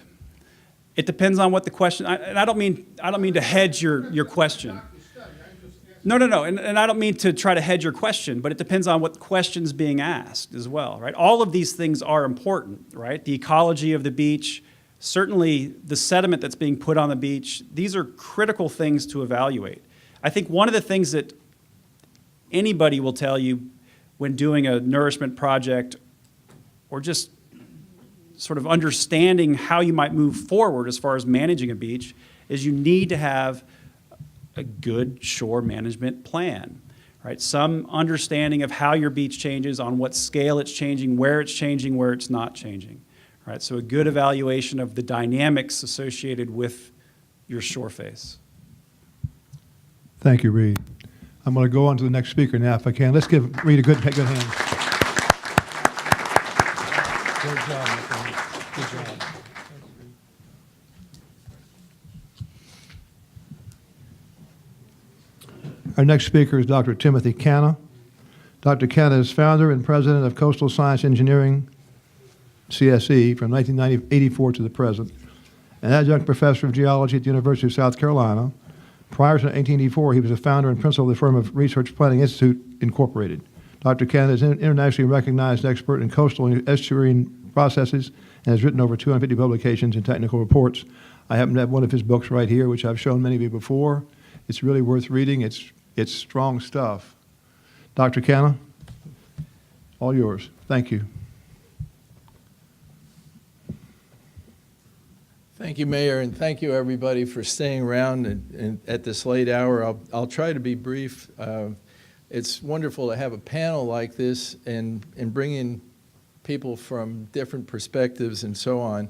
It depends on what the question. And I don't mean to hedge your question. No, no, no, and I don't mean to try to hedge your question, but it depends on what question's being asked as well, right? All of these things are important, right? The ecology of the beach, certainly the sediment that's being put on the beach, these are critical things to evaluate. I think one of the things that anybody will tell you when doing a nourishment project or just sort of understanding how you might move forward as far as managing a beach is you need to have a good shore management plan, right? Some understanding of how your beach changes, on what scale it's changing, where it's not changing, right? So a good evaluation of the dynamics associated with your shore face. Thank you, Reed. I'm going to go on to the next speaker now, if I can. Let's give Reed a good hand. Good job, my friend. Good job. Our next speaker is Dr. Timothy Canna. Dr. Canna is founder and president of Coastal Science Engineering, CSE, from 1984 to the present, an adjunct professor of geology at the University of South Carolina. Prior to 1884, he was a founder and principal of the firm of Research Planning Institute, Incorporated. Dr. Canna is an internationally recognized expert in coastal and estuarine processes and has written over 250 publications and technical reports. I happen to have one of his books right here, which I've shown many of you before. It's really worth reading. It's strong stuff. Dr. Canna, all yours. Thank you. Thank you, Mayor, and thank you, everybody, for staying around and at this late hour. I'll try to be brief. It's wonderful to have a panel like this and bring in people from different perspectives and so on.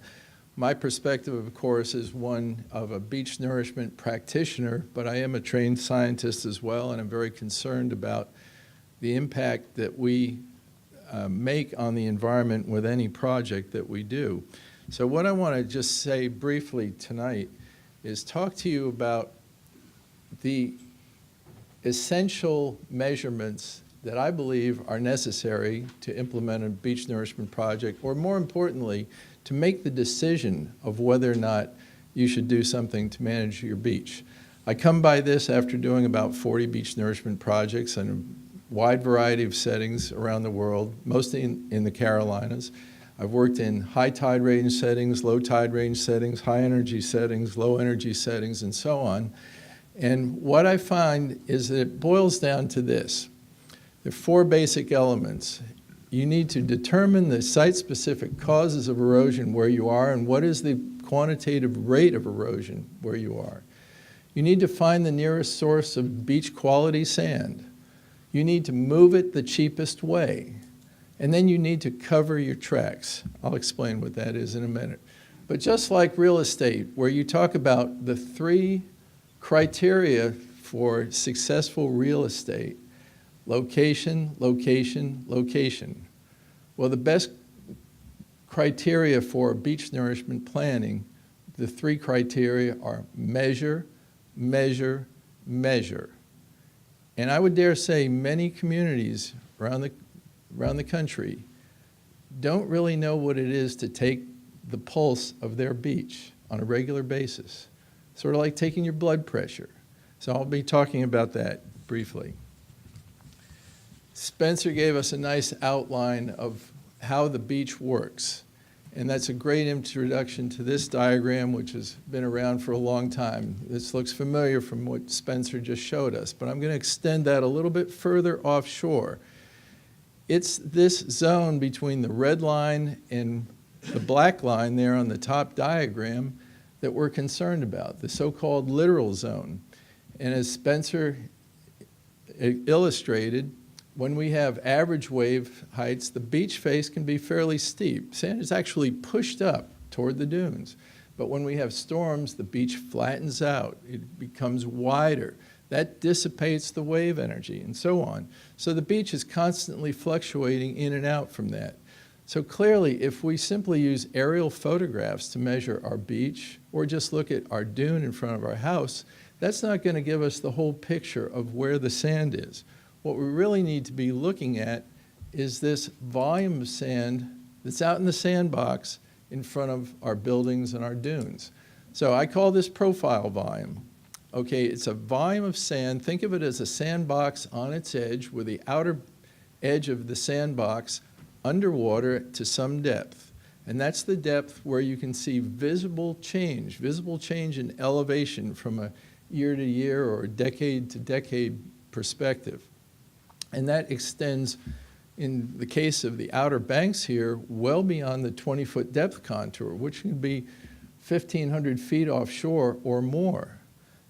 My perspective, of course, is one of a beach nourishment practitioner, but I am a trained scientist as well, and I'm very concerned about the impact that we make on the environment with any project that we do. So what I want to just say briefly tonight is talk to you about the essential measurements that I believe are necessary to implement a beach nourishment project, or more importantly, to make the decision of whether or not you should do something to manage your beach. I come by this after doing about 40 beach nourishment projects in a wide variety of settings around the world, mostly in the Carolinas. I've worked in high tide range settings, low tide range settings, high energy settings, low energy settings, and so on. And what I find is that it boils down to this. There are four basic elements. You need to determine the site-specific causes of erosion where you are and what is the quantitative rate of erosion where you are. You need to find the nearest source of beach quality sand. You need to move it the cheapest way. And then you need to cover your tracks. I'll explain what that is in a minute. But just like real estate, where you talk about the three criteria for successful real estate: location, location, location. Well, the best criteria for beach nourishment planning, the three criteria are measure, measure, measure. And I would dare say many communities around the country don't really know what it is to take the pulse of their beach on a regular basis. Sort of like taking your blood pressure. So I'll be talking about that briefly. Spencer gave us a nice outline of how the beach works. And that's a great introduction to this diagram, which has been around for a long time. This looks familiar from what Spencer just showed us, but I'm going to extend that a little bit further offshore. It's this zone between the red line and the black line there on the top diagram that we're concerned about, the so-called littoral zone. And as Spencer illustrated, when we have average wave heights, the beach face can be fairly steep. Sand is actually pushed up toward the dunes. But when we have storms, the beach flattens out. It becomes wider. That dissipates the wave energy and so on. So the beach is constantly fluctuating in and out from that. So clearly, if we simply use aerial photographs to measure our beach or just look at our dune in front of our house, that's not going to give us the whole picture of where the sand is. What we really need to be looking at is this volume of sand that's out in the sandbox in front of our buildings and our dunes. So I call this profile volume. Okay, it's a volume of sand. Think of it as a sandbox on its edge, with the outer edge of the sandbox underwater to some depth. And that's the depth where you can see visible change in elevation from a year to year or decade to decade perspective. And that extends, in the case of the Outer Banks here, well beyond the 20-foot depth contour, which can be 1,500 feet offshore or more.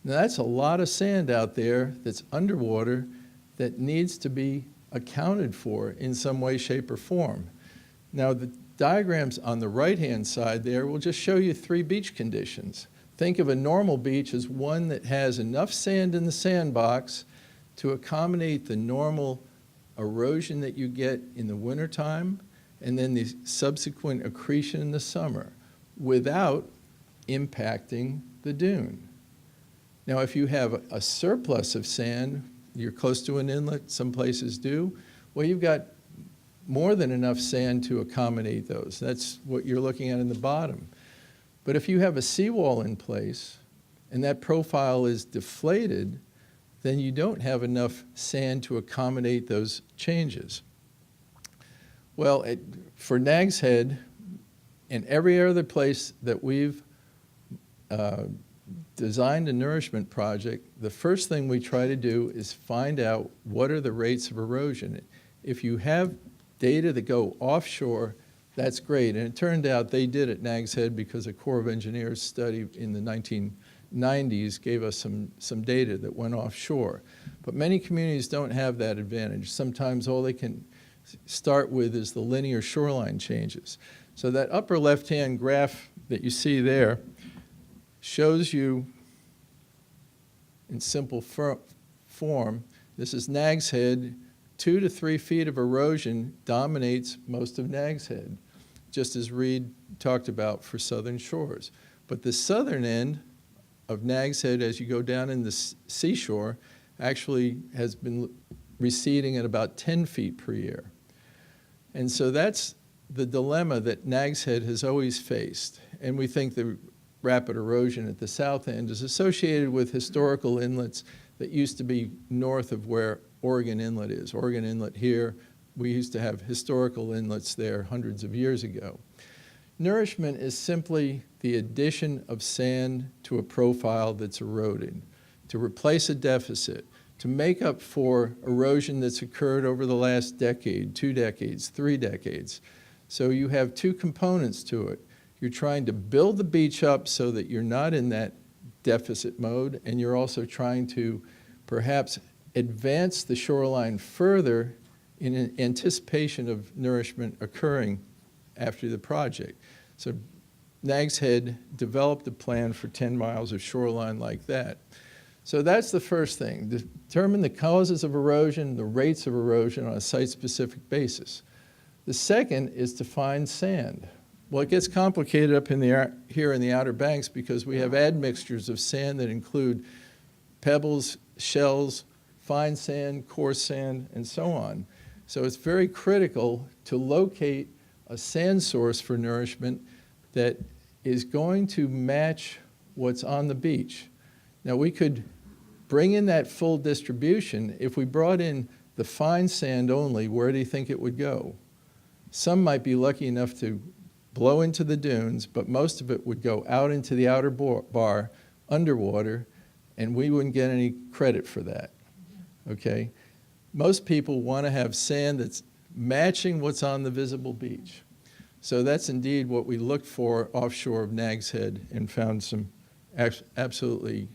Now that's a lot of sand out there that's underwater that needs to be accounted for in some way, shape, or form. Now the diagrams on the right-hand side there will just show you 3 beach conditions. Think of a normal beach as one that has enough sand in the sandbox to accommodate the normal erosion that you get in the wintertime and then the subsequent accretion in the summer without impacting the dune. Now, if you have a surplus of sand, you're close to an inlet, some places do, well, you've got more than enough sand to accommodate those. That's what you're looking at in the bottom. But if you have a seawall in place and that profile is deflated, then you don't have enough sand to accommodate those changes. Well, for Nag's Head and every other place that we've designed a nourishment project, the first thing we try to do is find out what are the rates of erosion. If you have data that go offshore, that's great. And it turned out they did at Nag's Head because a Corps of Engineers study in the 1990s gave us some data that went offshore. But many communities don't have that advantage. Sometimes all they can start with is the linear shoreline changes. So that upper left-hand graph that you see there shows you in simple form, this is Nag's Head, 2 to 3 feet of erosion dominates most of Nag's Head, just as Reed talked about for Southern Shores. But the southern end of Nag's Head, as you go down in the seashore, actually has been receding at about 10 feet per year. And so that's the dilemma that Nag's Head has always faced. And we think the rapid erosion at the south end is associated with historical inlets that used to be north of where Oregon Inlet is. Oregon Inlet here, we used to have historical inlets there hundreds of years ago. Nourishment is simply the addition of sand to a profile that's eroding, to replace a deficit, to make up for erosion that's occurred over the last decade, 2 decades, 3 decades. So you have 2 components to it. You're trying to build the beach up so that you're not in that deficit mode, and you're also trying to perhaps advance the shoreline further in anticipation of nourishment occurring after the project. So Nag's Head developed a plan for 10 miles of shoreline like that. So that's the first thing. Determine the causes of erosion, the rates of erosion on a site-specific basis. The second is to find sand. Well, it gets complicated up in here in the Outer Banks because we have admixtures of sand that include pebbles, shells, fine sand, coarse sand, and so on. So it's very critical to locate a sand source for nourishment that is going to match what's on the beach. Now, we could bring in that full distribution. If we brought in the fine sand only, where do you think it would go? Some might be lucky enough to blow into the dunes, but most of it would go out into the outer bar, underwater, and we wouldn't get any credit for that, okay? Most people want to have sand that's matching what's on the visible beach. So that's indeed what we looked for offshore of Nag's Head and found some absolutely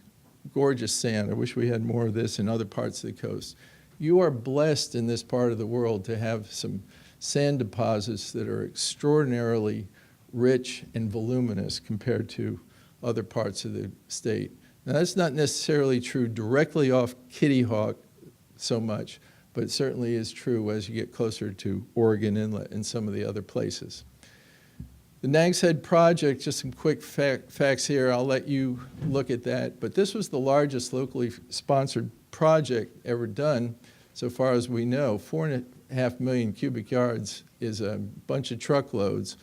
gorgeous sand. I wish we had more of this in other parts of the coast. You are blessed in this part of the world to have some sand deposits that are extraordinarily rich and voluminous compared to other parts of the state. Now, that's not necessarily true directly off Kitty Hawk so much, but it certainly is true as you get closer to Oregon Inlet and some of the other places. The Nag's Head project, just some quick facts here. I'll let you look at that. But this was the largest locally sponsored project ever done, so far as we know. 4.5 million cubic yards is a bunch of truckloads.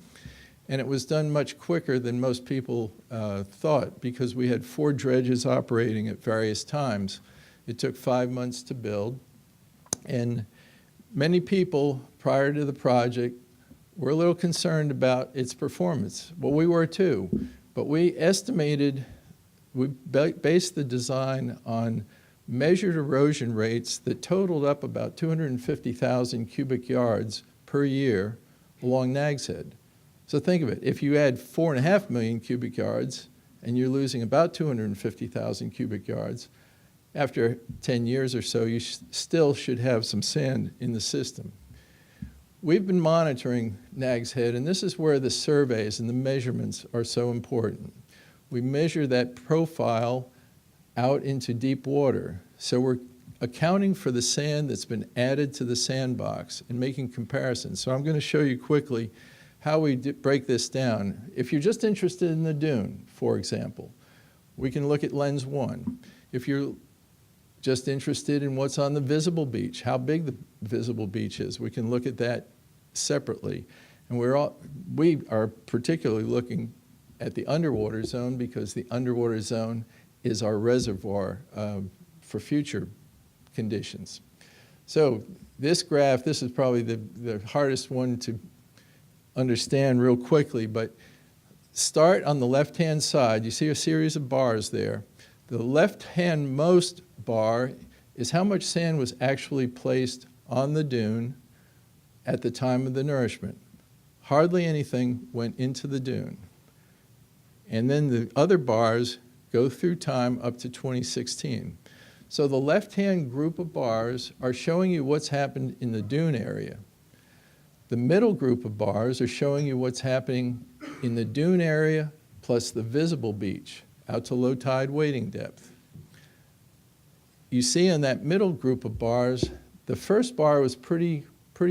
And it was done much quicker than most people thought because we had 4 dredges operating at various times. It took 5 months to build. And many people prior to the project were a little concerned about its performance. Well, we were too. But we estimated, we based the design on measured erosion rates that totaled up about 250,000 cubic yards per year along Nags Head. So think of it, if you add 4.5 million cubic yards and you're losing about 250,000 cubic yards, after 10 years or so, you still should have some sand in the system. We've been monitoring Nags Head, and this is where the surveys and the measurements are so important. We measure that profile out into deep water. So we're accounting for the sand that's been added to the sandbox and making comparisons. So I'm going to show you quickly how we break this down. If you're just interested in the dune, for example, we can look at lens 1. If you're just interested in what's on the visible beach, how big the visible beach is, we can look at that separately. And we are particularly looking at the underwater zone because the underwater zone is our reservoir for future conditions. So this graph, this is probably the hardest one to understand real quickly, but start on the left-hand side. You see a series of bars there. The left-hand most bar is how much sand was actually placed on the dune at the time of the nourishment. Hardly anything went into the dune. And then the other bars go through time up to 2016. So the left-hand group of bars are showing you what's happened in the dune area. The middle group of bars are showing you what's happening in the dune area plus the visible beach out to low tide wading depth. You see in that middle group of bars, the first bar was pretty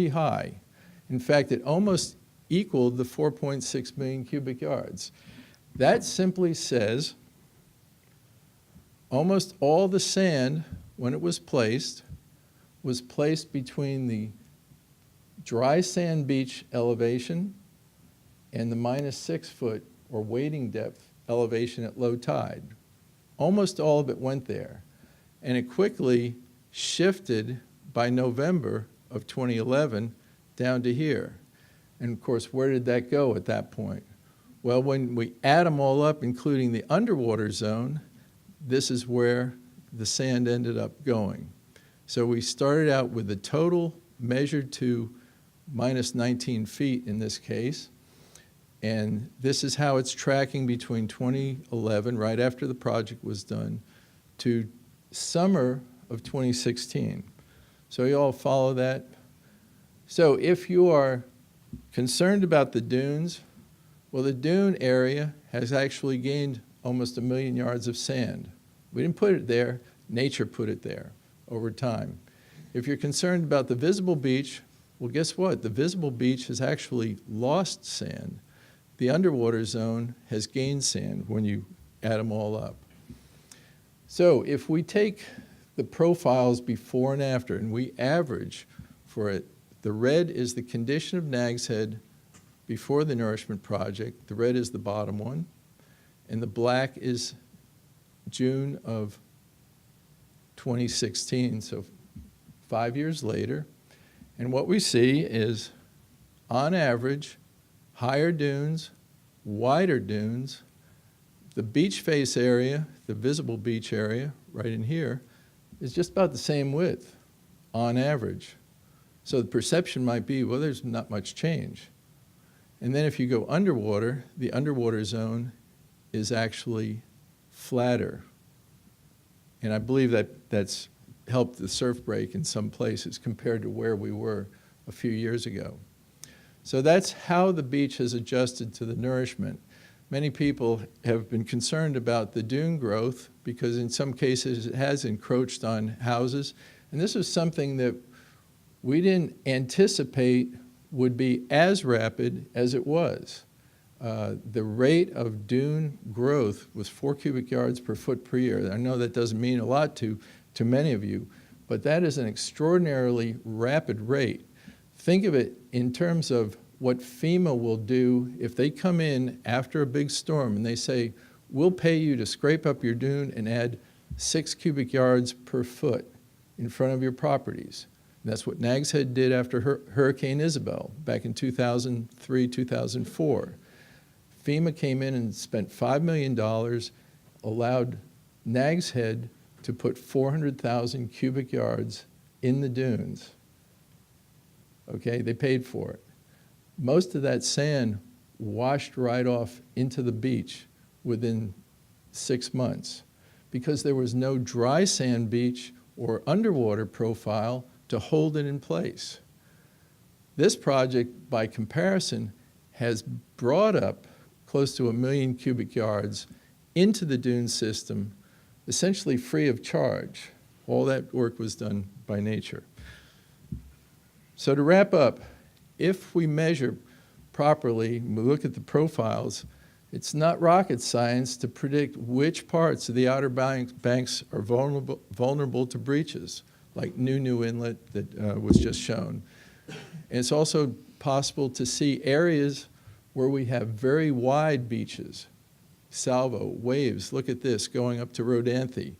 high. In fact, it almost equaled the 4.6 million cubic yards. That simply says almost all the sand, when it was placed between the dry sand beach elevation and the -6 foot or wading depth elevation at low tide. Almost all of it went there. And it quickly shifted by November of 2011 down to here. And of course, where did that go at that point? Well, when we add them all up, including the underwater zone, this is where the sand ended up going. So we started out with the total measured to -19 feet in this case. And this is how it's tracking between 2011, right after the project was done, to summer of 2016. So you all follow that? So if you are concerned about the dunes, well, the dune area has actually gained almost 1 million yards of sand. We didn't put it there, nature put it there over time. If you're concerned about the visible beach, well, guess what? The visible beach has actually lost sand. The underwater zone has gained sand when you add them all up. So if we take the profiles before and after and we average for it, the red is the condition of Nags Head before the Nourishment Project. The red is the bottom one. And the black is June of 2016, so 5 years later. And what we see is, on average, higher dunes, wider dunes. The beach face area, the visible beach area, right in here, is just about the same width, on average. So the perception might be, well, there's not much change. And then if you go underwater, the underwater zone is actually flatter. And I believe that that's helped the surf break in some places compared to where we were a few years ago. So that's how the beach has adjusted to the nourishment. Many people have been concerned about the dune growth because in some cases it has encroached on houses. And this was something that we didn't anticipate would be as rapid as it was. The rate of dune growth was 4 cubic yards per foot per year. I know that doesn't mean a lot to many of you, but that is an extraordinarily rapid rate. Think of it in terms of what FEMA will do if they come in after a big storm and they say, we'll pay you to scrape up your dune and add 6 cubic yards per foot in front of your properties. And that's what Nags Head did after Hurricane Isabel back in 2003, 2004. FEMA came in and spent $5 million, allowed Nags Head to put 400,000 cubic yards in the dunes. Okay, they paid for it. Most of that sand washed right off into the beach within 6 months because there was no dry sand beach or underwater profile to hold it in place. This project, by comparison, has brought up close to 1 million cubic yards into the dune system, essentially free of charge. All that work was done by nature. So to wrap up, if we measure properly, we look at the profiles, it's not rocket science to predict which parts of the Outer Banks are vulnerable to breaches, like New Inlet that was just shown. And it's also possible to see areas where we have very wide beaches. Salvo, waves, look at this, going up to Rodanthe.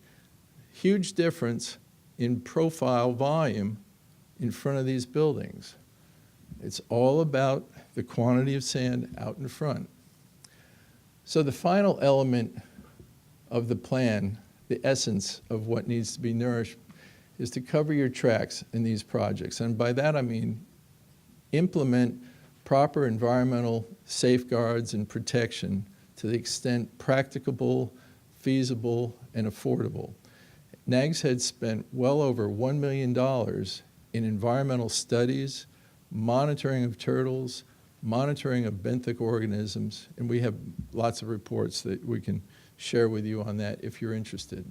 Huge difference in profile volume in front of these buildings. It's all about the quantity of sand out in front. So the final element of the plan, the essence of what needs to be nourished, is to cover your tracks in these projects. And by that I mean implement proper environmental safeguards and protection to the extent practicable, feasible, and affordable. Nags Head spent well over $1 million in environmental studies, monitoring of turtles, monitoring of benthic organisms, and we have lots of reports that we can share with you on that if you're interested.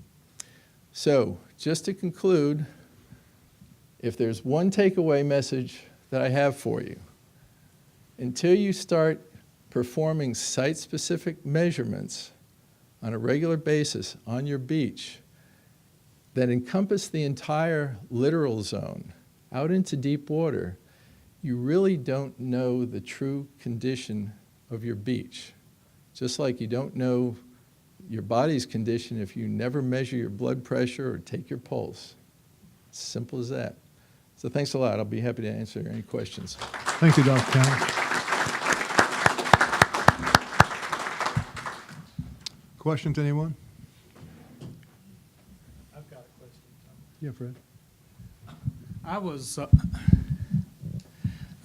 So, just to conclude, if there's one takeaway message that I have for you, until you start performing site-specific measurements on a regular basis on your beach that encompass the entire littoral zone out into deep water, you really don't know the true condition of your beach. Just like you don't know your body's condition if you never measure your blood pressure or take your pulse. It's simple as that. So thanks a lot. I'll be happy to answer any questions. Thank you, Dr. Cowan. Questions, anyone? I've got a question. Yeah, Fred.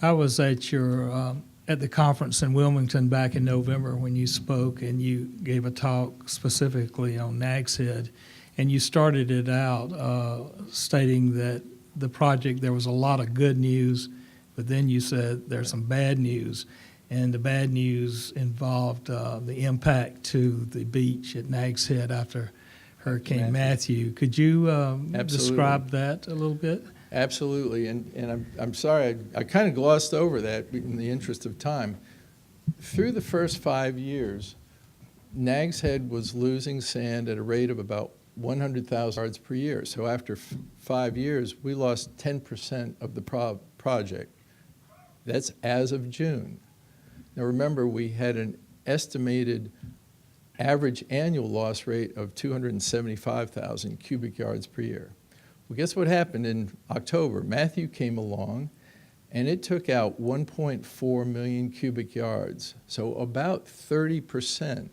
I was at your at the conference in Wilmington back in November when you spoke, and you gave a talk specifically on Nags Head, and you started it out stating that the project, there was a lot of good news, but then you said there's some bad news, and the bad news involved the impact to the beach at Nags Head after Hurricane Matthew. Could you describe that a little bit? Absolutely, and I'm sorry, I kind of glossed over that in the interest of time. Through the first 5 years, Nags Head was losing sand at a rate of about 100,000 yards per year. So after 5 years, we lost 10% of the project. That's as of June. Now remember, we had an estimated average annual loss rate of 275,000 cubic yards per year. Well, guess what happened in October? Matthew came along, and it took out 1.4 million cubic yards, so about 30%.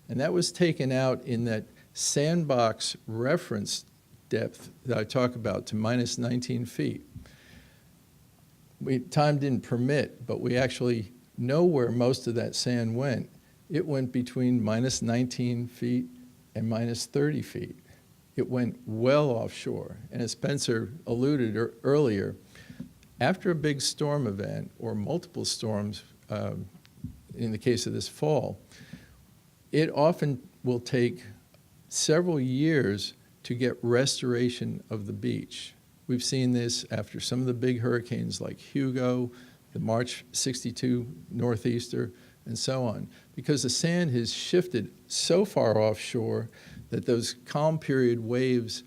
And that was taken out in that sandbox reference depth that I talk about to minus 19 feet. Time didn't permit, but we actually know where most of that sand went. It went between minus 19 feet and minus 30 feet. It went well offshore. And as Spencer alluded earlier, after a big storm event or multiple storms, in the case of this fall, it often will take several years to get restoration of the beach. We've seen this after some of the big hurricanes like Hugo, the March '62 Northeaster, and so on, because the sand has shifted so far offshore that those calm period waves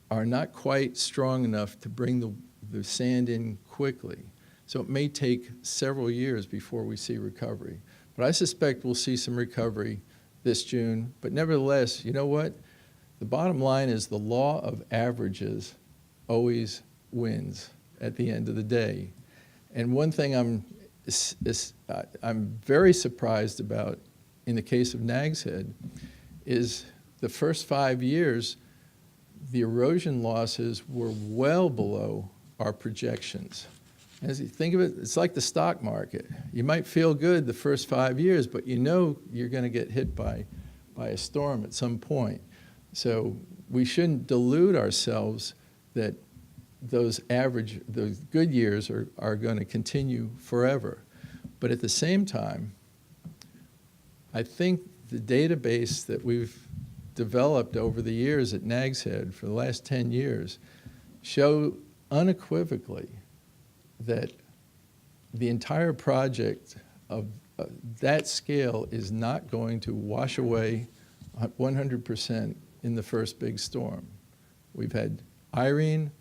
are not quite strong enough to bring the sand in quickly. So it may take several years before we see recovery. But I suspect we'll see some recovery this June. But nevertheless, you know what? The bottom line is the law of averages always wins at the end of the day. And one thing I'm very surprised about in the case of Nags Head is the first 5 years, the erosion losses were well below our projections. As you think of it, it's like the stock market. You might feel good the first 5 years, but you know you're going to get hit by a storm at some point. So we shouldn't delude ourselves that those good years are going to continue forever. But at the same time, I think the database that we've developed over the years at Nags Head for the last 10 years show unequivocally that the entire project of that scale is not going to wash away 100% in the first big storm. We've had Irene,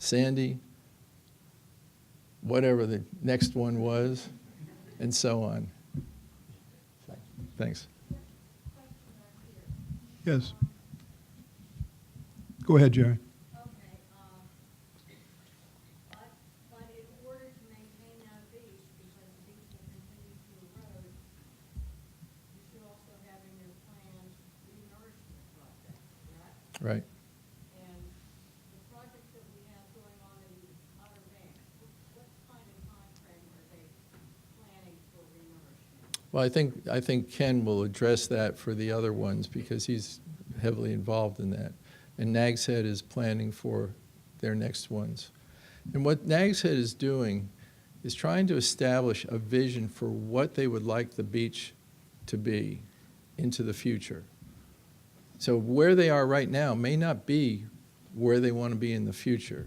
Sandy, whatever the next one was, and so on. Thanks. Yes. Go ahead, Jerry. Right. And the projects that we have going on in the Outer Banks, what kind of timeframe are they planning for renourishment? Well, I think Ken will address that for the other ones because he's heavily involved in that. And Nags Head is planning for their next ones. And what Nags Head is doing is trying to establish a vision for what they would like the beach to be into the future. So where they are right now may not be where they want to be in the future.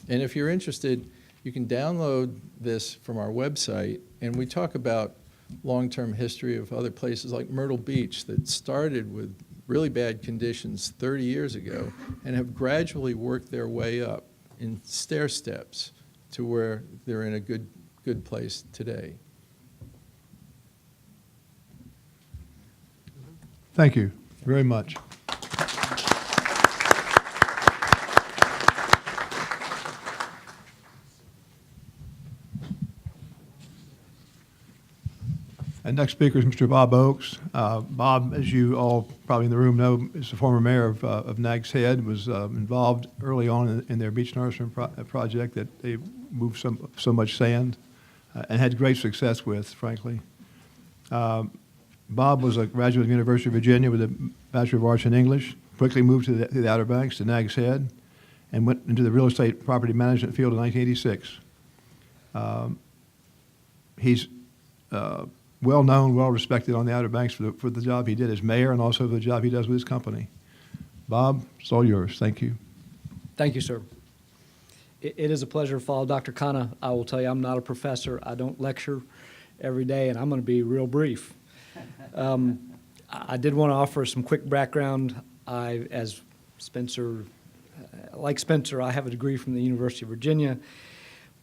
And if you're interested, you can download this from our website, and we talk about long-term history of other places like Myrtle Beach that started with really bad conditions 30 years ago and have gradually worked their way up in stair steps to where they're in a good place today. Thank you very much. And next speaker is Mr. Bob Oakes. Bob, as you all probably in the room know, is the former mayor of Nags Head, was involved early on in their beach nourishment project that they moved so much sand and had great success with, frankly. Bob was a graduate of the University of Virginia with a Bachelor of Arts in English, quickly moved to the Outer Banks, to Nags Head, and went into the real estate property management field in 1986. He's well-known, well-respected on the Outer Banks for the job he did as mayor and also the job he does with his company. Bob, it's all yours. Thank you. Thank you, sir. It is a pleasure to follow Dr. Khanna. I will tell you, I'm not a professor. I don't lecture every day, and I'm going to be real brief. I did want to offer some quick background. As Spencer, like Spencer, I have a degree from the University of Virginia,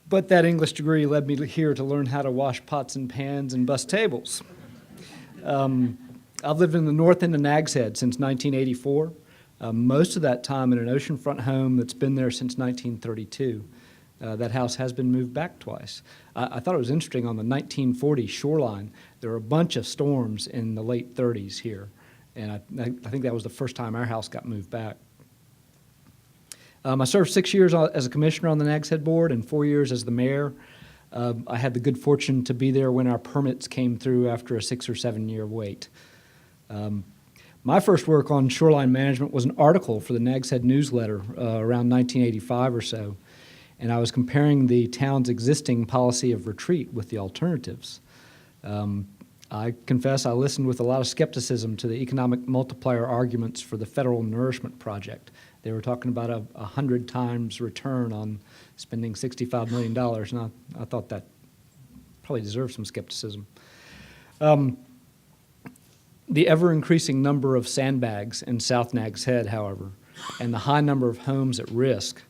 but that English degree led me here to learn how to wash pots and pans and bus tables. I've lived in the north end of Nags Head since 1984, most of that time in an oceanfront home that's been there since 1932. That house has been moved back twice. I thought it was interesting on the 1940 shoreline, there were a bunch of storms in the late 30s here, and I think that was the first time our house got moved back. I served 6 years as a commissioner on the Nags Head Board and 4 years as the mayor. I had the good fortune to be there when our permits came through after a 6 or 7 year wait. My first work on shoreline management was an article for the Nags Head newsletter around 1985 or so, and I was comparing the town's existing policy of retreat with the alternatives. I confess I listened with a lot of skepticism to the economic multiplier arguments for the federal nourishment project. They were talking about a 100 times return on spending $65 million, and I thought that probably deserved some skepticism. The ever-increasing number of sandbags in South Nags Head, however, and the high number of homes at risk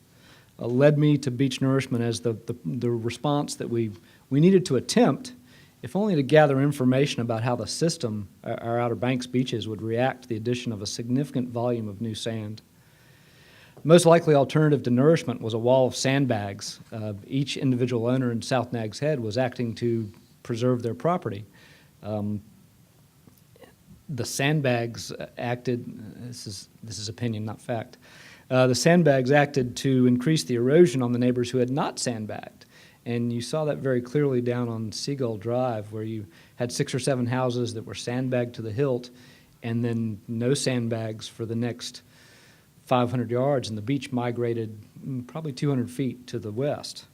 led me to beach nourishment as the response that we needed to attempt, if only to gather information about how the system, our Outer Banks beaches, would react to the addition of a significant volume of new sand. Most likely alternative to nourishment was a wall of sandbags. Each individual owner in South Nags Head was acting to preserve their property. The sandbags acted, this is opinion, not fact, the sandbags acted to increase the erosion on the neighbors who had not sandbagged. And you saw that very clearly down on Seagull Drive, where you had 6 or 7 houses that were sandbagged to the hilt, and then no sandbags for the next 500 yards, and the beach migrated probably 200 feet to the west.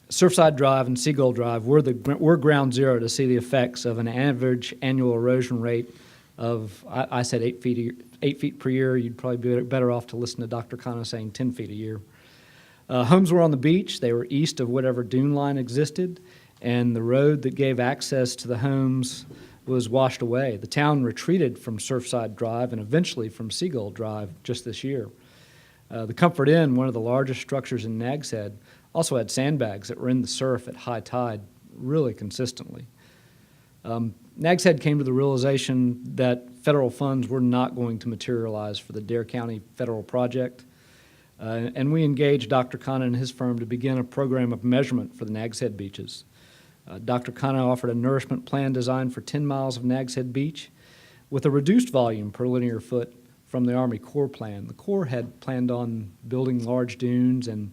Surfside Drive and Seagull Drive were ground zero to see the effects of an average annual erosion rate of, I said 8 feet per year. You'd probably be better off to listen to Dr. Khanna saying 10 feet a year. Homes were on the beach. They were east of whatever dune line existed, and the road that gave access to the homes was washed away. The town retreated from Surfside Drive and eventually from Seagull Drive just this year. The Comfort Inn, one of the largest structures in Nags Head, also had sandbags that were in the surf at high tide really consistently. Nags Head came to the realization that federal funds were not going to materialize for the Dare County federal project, and we engaged Dr. Khanna and his firm to begin a program of measurement for the Nags Head beaches. Dr. Khanna offered a nourishment plan designed for 10 miles of Nags Head Beach with a reduced volume per linear foot from the Army Corps plan. The Corps had planned on building large dunes, and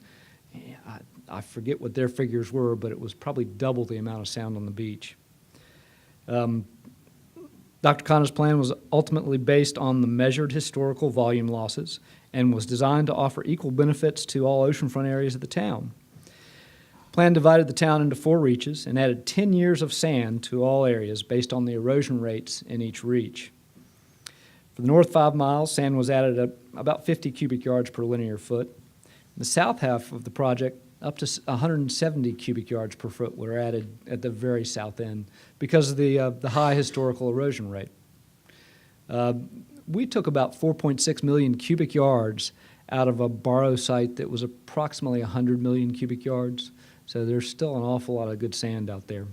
I forget what their figures were, but it was probably double the amount of sand on the beach. Dr. Khanna's plan was ultimately based on the measured historical volume losses and was designed to offer equal benefits to all oceanfront areas of the town. The plan divided the town into 4 reaches and added 10 years of sand to all areas based on the erosion rates in each reach. For the north 5 miles, sand was added at about 50 cubic yards per linear foot. The south half of the project, up to 170 cubic yards per foot, were added at the very south end because of the high historical erosion rate. We took about 4.6 million cubic yards out of a borrow site that was approximately 100 million cubic yards. So there's still an awful lot of good sand out there.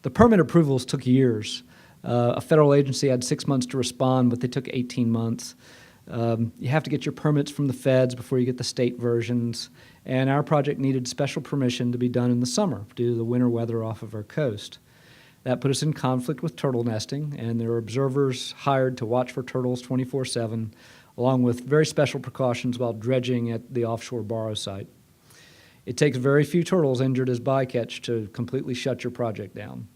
The permit approvals took years. A federal agency had 6 months to respond, but they took 18 months. You have to get your permits from the feds before you get the state versions, and our project needed special permission to be done in the summer due to the winter weather off of our coast. That put us in conflict with turtle nesting, and there were observers hired to watch for turtles 24/7, along with very special precautions while dredging at the offshore borrow site. It takes very few turtles injured as bycatch to completely shut your project down.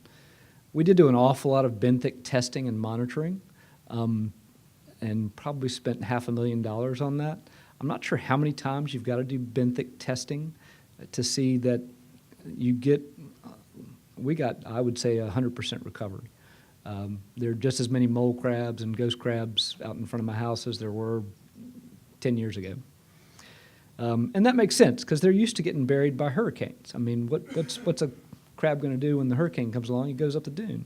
We did do an awful lot of benthic testing and monitoring, and probably spent $500,000 on that. I'm not sure how many times you've got to do benthic testing to see that you get, we got, I would say, 100% recovery. There are just as many mole crabs and ghost crabs out in front of my house as there were 10 years ago. And that makes sense because they're used to getting buried by hurricanes. I mean, what's a crab going to do when the hurricane comes along? He goes up the dune.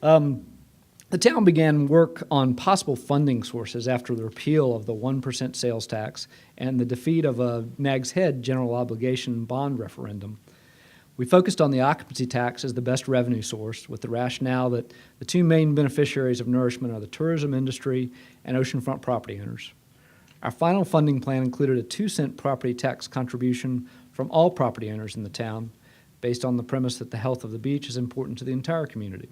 The town began work on possible funding sources after the repeal of the 1% sales tax and the defeat of a Nags Head general obligation bond referendum. We focused on the occupancy tax as the best revenue source, with the rationale that the 2 main beneficiaries of nourishment are the tourism industry and oceanfront property owners. Our final funding plan included a 2-cent property tax contribution from all property owners in the town, based on the premise that the health of the beach is important to the entire community.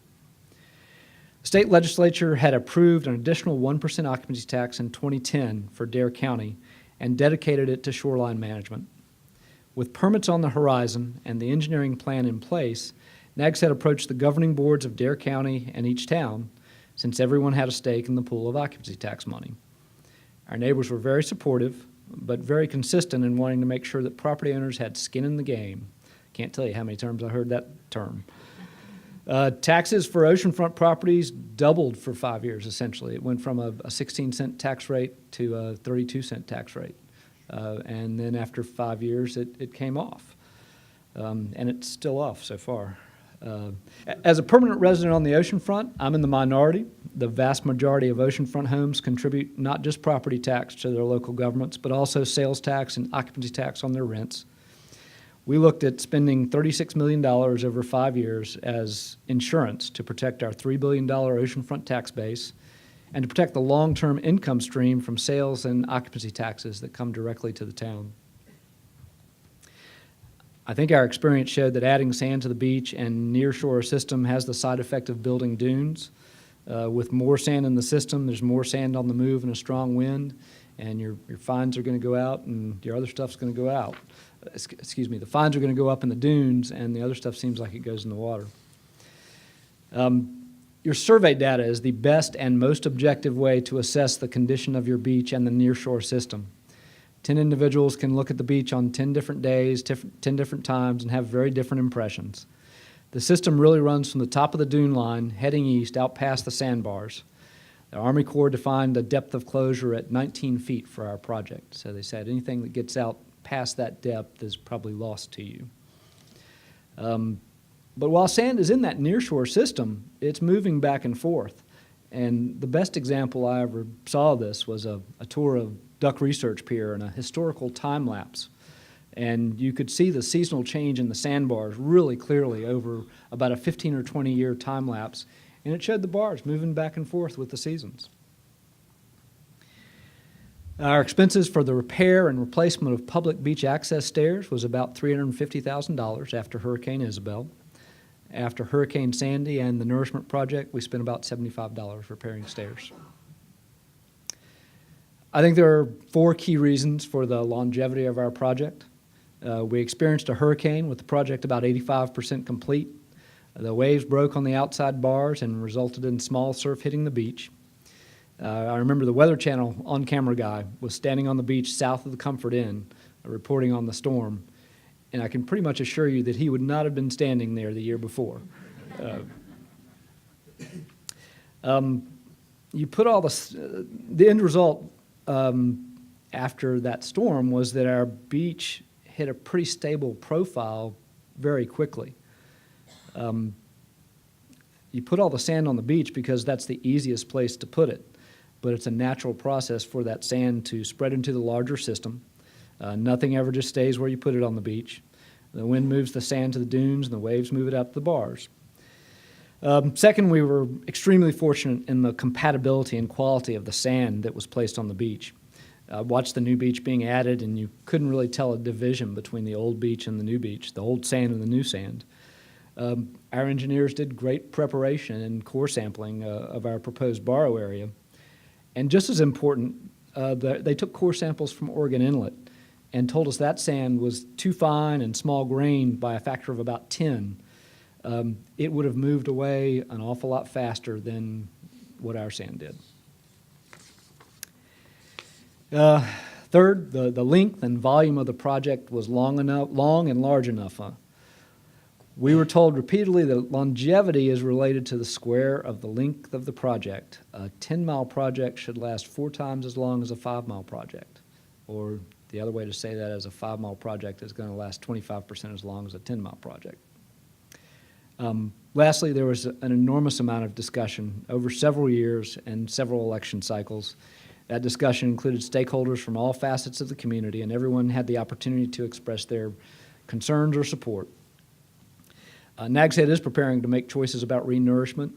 The state legislature had approved an additional 1% occupancy tax in 2010 for Dare County and dedicated it to shoreline management. With permits on the horizon and the engineering plan in place, Nags Head approached the governing boards of Dare County and each town, since everyone had a stake in the pool of occupancy tax money. Our neighbors were very supportive, but very consistent in wanting to make sure that property owners had skin in the game. Can't tell you how many times I heard that term. Taxes for oceanfront properties doubled for 5 years, essentially. It went from a 16-cent tax rate to a 32-cent tax rate. And then after 5 years, it came off. And it's still off so far. As a permanent resident on the oceanfront, I'm in the minority. The vast majority of oceanfront homes contribute not just property tax to their local governments, but also sales tax and occupancy tax on their rents. We looked at spending $36 million over 5 years as insurance to protect our $3 billion oceanfront tax base and to protect the long-term income stream from sales and occupancy taxes that come directly to the town. I think our experience showed that adding sand to the beach and nearshore system has the side effect of building dunes. With more sand in the system, there's more sand on the move and a strong wind, and your fines are going to go out and your other stuff's going to go out. Excuse me, the fines are going to go up in the dunes, and the other stuff seems like it goes in the water. Your survey data is the best and most objective way to assess the condition of your beach and the nearshore system. 10 individuals can look at the beach on 10 different days, 10 different times, and have very different impressions. The system really runs from the top of the dune line, heading east, out past the sandbars. The Army Corps defined a depth of closure at 19 feet for our project. So they said anything that gets out past that depth is probably lost to you. But while sand is in that nearshore system, it's moving back and forth. And the best example I ever saw of this was a tour of Duck Research Pier and a historical time lapse. And you could see the seasonal change in the sandbars really clearly over about a 15 or 20 year time lapse. And it showed the bars moving back and forth with the seasons. Our expenses for the repair and replacement of public beach access stairs was about $350,000 after Hurricane Isabel. After Hurricane Sandy and the Nourishment project, we spent about $75 repairing stairs. I think there are 4 key reasons for the longevity of our project. We experienced a hurricane with the project about 85% complete. The waves broke on the outside bars and resulted in small surf hitting the beach. I remember the Weather Channel on-camera guy was standing on the beach south of the Comfort Inn reporting on the storm, and I can pretty much assure you that he would not have been standing there the year before. You put all the end result after that storm was that our beach hit a pretty stable profile very quickly. You put all the sand on the beach because that's the easiest place to put it, but it's a natural process for that sand to spread into the larger system. Nothing ever just stays where you put it on the beach. The wind moves the sand to the dunes and the waves move it out to the bars. Second, we were extremely fortunate in the compatibility and quality of the sand that was placed on the beach. I watched the new beach being added, and you couldn't really tell a division between the old beach and the new beach, the old sand and the new sand. Our engineers did great preparation and core sampling of our proposed borrow area. And just as important, they took core samples from Oregon Inlet and told us that sand was too fine and small grained by a factor of about 10. It would have moved away an awful lot faster than what our sand did. Third, the length and volume of the project was long and large enough. We were told repeatedly that longevity is related to the square of the length of the project. A 10-mile project should last 4 times as long as a 5-mile project. Or the other way to say that is a 5-mile project is going to last 25% as long as a 10-mile project. Lastly, there was an enormous amount of discussion over several years and several election cycles. That discussion included stakeholders from all facets of the community, and everyone had the opportunity to express their concerns or support. Nags Head is preparing to make choices about renourishment,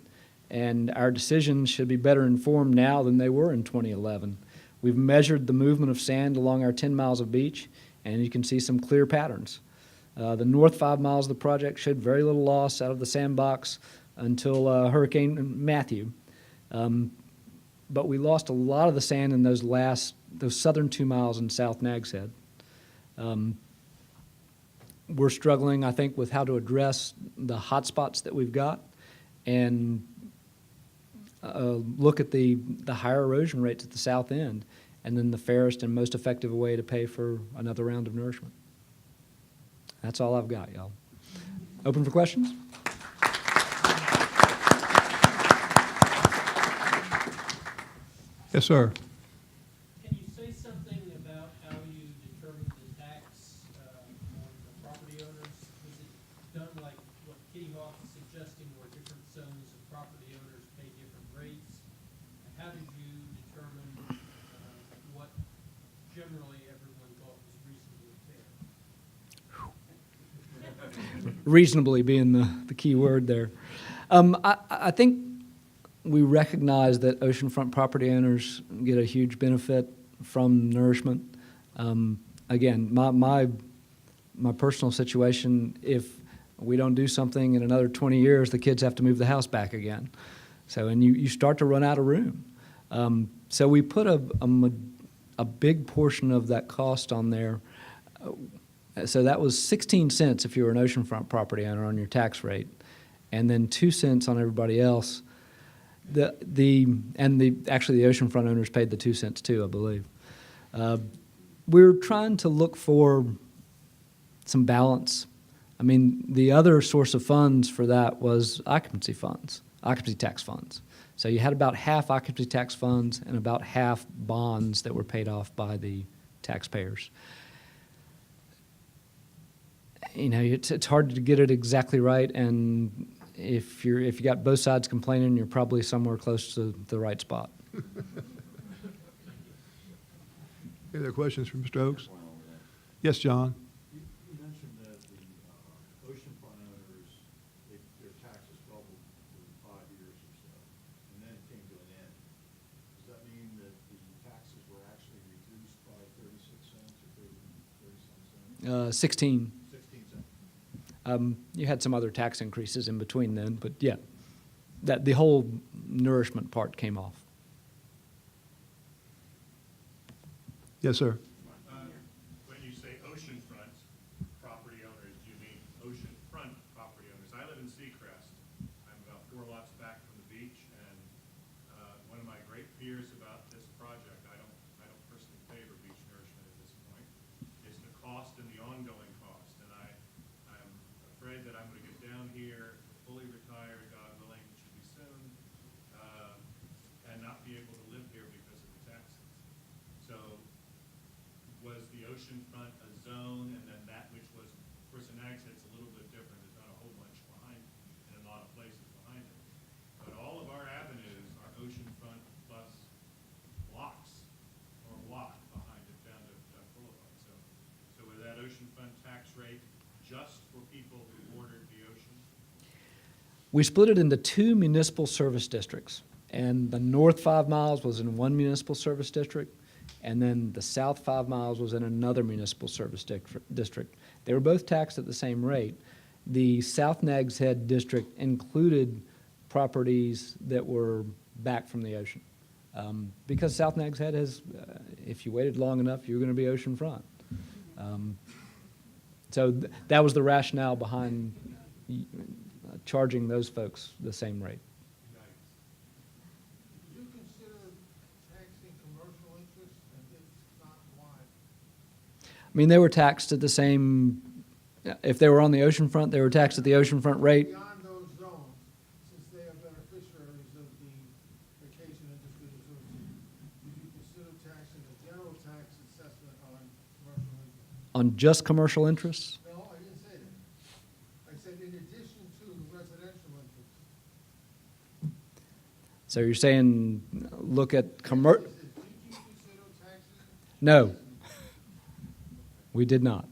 and our decisions should be better informed now than they were in 2011. We've measured the movement of sand along our 10 miles of beach, and you can see some clear patterns. The north 5 miles of the project showed very little loss out of the sandbox until Hurricane Matthew. But we lost a lot of the sand in those southern 2 miles in South Nags Head. We're struggling, I think, with how to address the hot spots that we've got and look at the higher erosion rates at the south end, and then the fairest and most effective way to pay for another round of nourishment. That's all I've got, y'all. Open for questions? Yes, sir. Can you say something about how you determine the tax on the property owners? Was it done like what Kitty Hawk reasonably being the key word there. I think we recognize that oceanfront property owners get a huge benefit from nourishment. Again, my personal situation, if we don't do something in another 20 years, the kids have to move the house back again. So, and you start to run out of room. So we put a big portion of that cost on there. So that was 16 cents if you were an oceanfront property owner on your tax rate, and then 2 cents on everybody else. Actually the oceanfront owners paid the 2 cents too, I believe. We're trying to look for some balance. I mean, the other source of funds for that was occupancy tax funds. So you had about half occupancy tax funds and about half bonds that were paid off by the taxpayers. You know, it's hard to get it exactly right, and if you got both sides complaining, you're probably somewhere close to the right spot. Any other questions from Mr. Oakes? Yes, John? You mentioned that the oceanfront owners, their taxes doubled for 5 years or so, and then it came to an end. Does that mean that the taxes were actually reduced by 36 cents or 30 some cents? 16. 16 cents. You had some other tax increases in between then, but yeah, that the whole nourishment part came off. Yes, sir. When you say oceanfront property owners, do you mean oceanfront property owners? I live in Seacrest. I'm about 4 lots back from the beach, and one of my great fears about this project, I don't personally favor beach nourishment at this point, is the cost and the ongoing cost. And I'm afraid that I'm going to get down here, fully retired, God willing, which should be soon, and not be able to live here because of the taxes. So was the oceanfront a zone, and then that which was, of course, in ag, it's a little bit different. There's not a whole bunch behind it, and a lot of places behind it. But all of our avenues are oceanfront plus blocks or block behind it down to Duck Boulevard. So was that oceanfront tax rate just for people who bordered the ocean? We split it into 2 municipal service districts, and the north 5 miles was in one municipal service district, and then the south 5 miles was in another municipal service district. They were both taxed at the same rate. The South Nags Head district included properties that were back from the ocean. Because South Nags Head has, if you waited long enough, you're going to be oceanfront. So that was the rationale behind charging those folks the same rate. Would you consider taxing commercial interests, and if not, why? I mean, they were taxed at the same, if they were on the oceanfront, they were taxed at the oceanfront rate. Beyond those zones, since they are beneficiaries of the vacation industry association, would you consider taxing a general tax assessment on commercial interests? On just commercial interests? No, I didn't say that. I said in addition to residential interests. So you're saying, look at Did you consider taxing? No, we did not.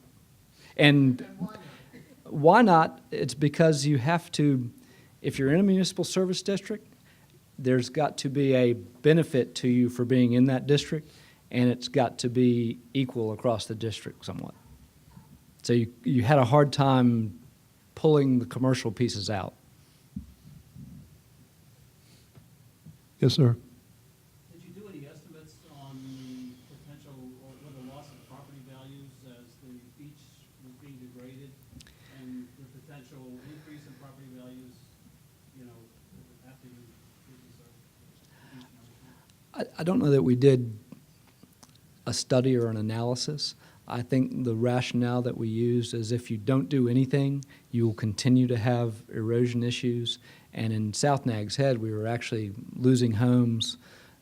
And why not? It's because you have to, if you're in a municipal service district, there's got to be a benefit to you for being in that district, and it's got to be equal across the district somewhat. So you had a hard time pulling the commercial pieces out. Yes, sir. Did you do any estimates on the potential or the loss of property values as the beach was being degraded and the potential increase in property values, you know, after you did this? I don't know that we did a study or an analysis. I think the rationale that we used is if you don't do anything, you will continue to have erosion issues. And in South Nags Head, we were actually losing homes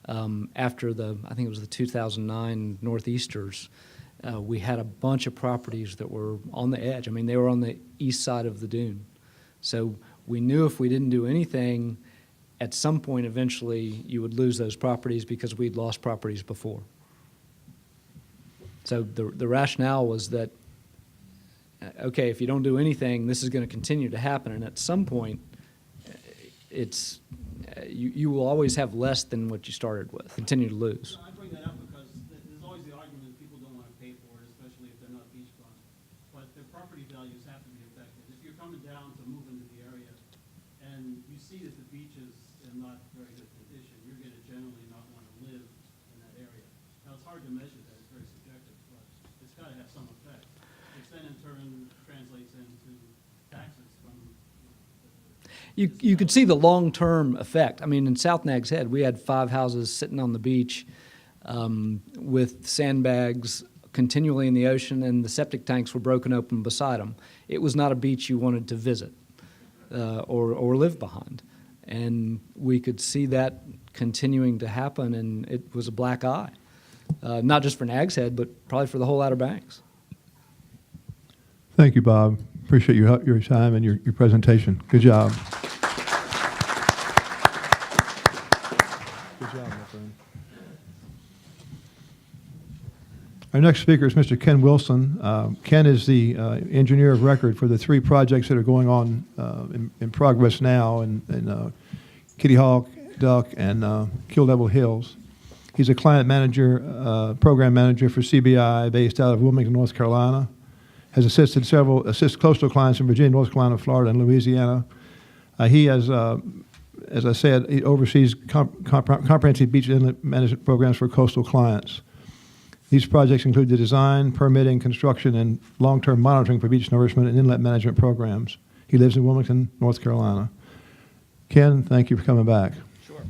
after I think it was the 2009 Northeasters. We had a bunch of properties that were on the edge. I mean, they were on the east side of the dune. So we knew if we didn't do anything, at some point eventually you would lose those properties because we'd lost properties before. So the rationale was that okay, if you don't do anything, this is going to continue to happen, and at some point, you will always have less than what you started with, continue to lose. I bring that up because there's always the argument people don't want to pay for it, especially if they're not beachfront. But their property values have to be affected. If you're coming down to move into the area and you see that the beach is in not very good condition, you're going to generally not want to live in that area. Now, it's hard to measure that, it's very subjective, but it's got to have some effect, which then in turn translates into taxes from You could see the long-term effect. I mean, in South Nags Head, we had 5 houses sitting on the beach with sandbags continually in the ocean, and the septic tanks were broken open beside them. It was not a beach you wanted to visit or live behind. And we could see that continuing to happen, and it was a black eye, not just for Nags Head, but probably for the whole Outer Banks. Thank you, Bob. Appreciate your time and your presentation. Good job. Good job, my friend. Our next speaker is Mr. Ken Wilson. Ken is the engineer of record for the 3 projects that are going on in progress now in Kitty Hawk, Duck, and Kill Devil Hills. He's a client manager, program manager for CBI based out of Wilmington, North Carolina. Has assisted coastal clients in Virginia, North Carolina, Florida, and Louisiana. He has, as I said, he oversees comprehensive beach inlet management programs for coastal clients. These projects include the design, permitting, construction, and long-term monitoring for beach nourishment and inlet management programs. He lives in Wilmington, North Carolina. Ken, thank you for coming back. Sure.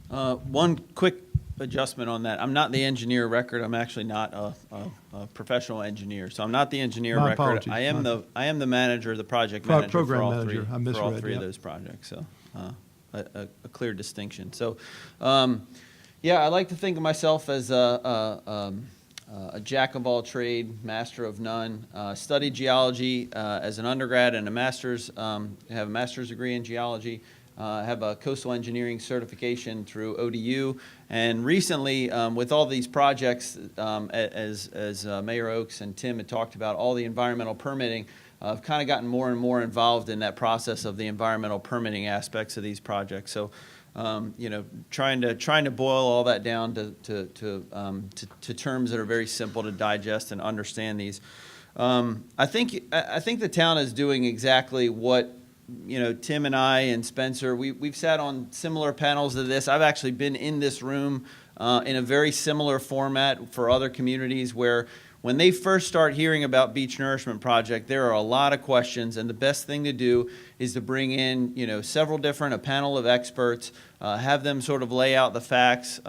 One quick adjustment on that. I'm not the engineer of record. I'm actually not a professional engineer, so I'm not the engineer of My record. apologies. I am the manager, the project manager Program for all manager. three, I misread, for all three yep. of those projects. So a clear distinction. So yeah, I like to think of myself as a jack of all trade, master of none. Studied geology as an undergrad and a master's. Have a master's degree in geology. Have a coastal engineering certification through ODU, and recently, with all these projects, as Mayor Oakes and Tim had talked about, all the environmental permitting, I've kind of gotten more and more involved in that process of the environmental permitting aspects of these projects. So, you know, trying to boil all that down to terms that are very simple to digest and understand these. I think the town is doing exactly what, you know, Tim and I and Spencer, we've sat on similar panels to this. I've actually been in this room in a very similar format for other communities where when they first start hearing about Beach Nourishment Project, there are a lot of questions, and the best thing to do is to bring in, you know, a panel of experts, have them sort of lay out the facts,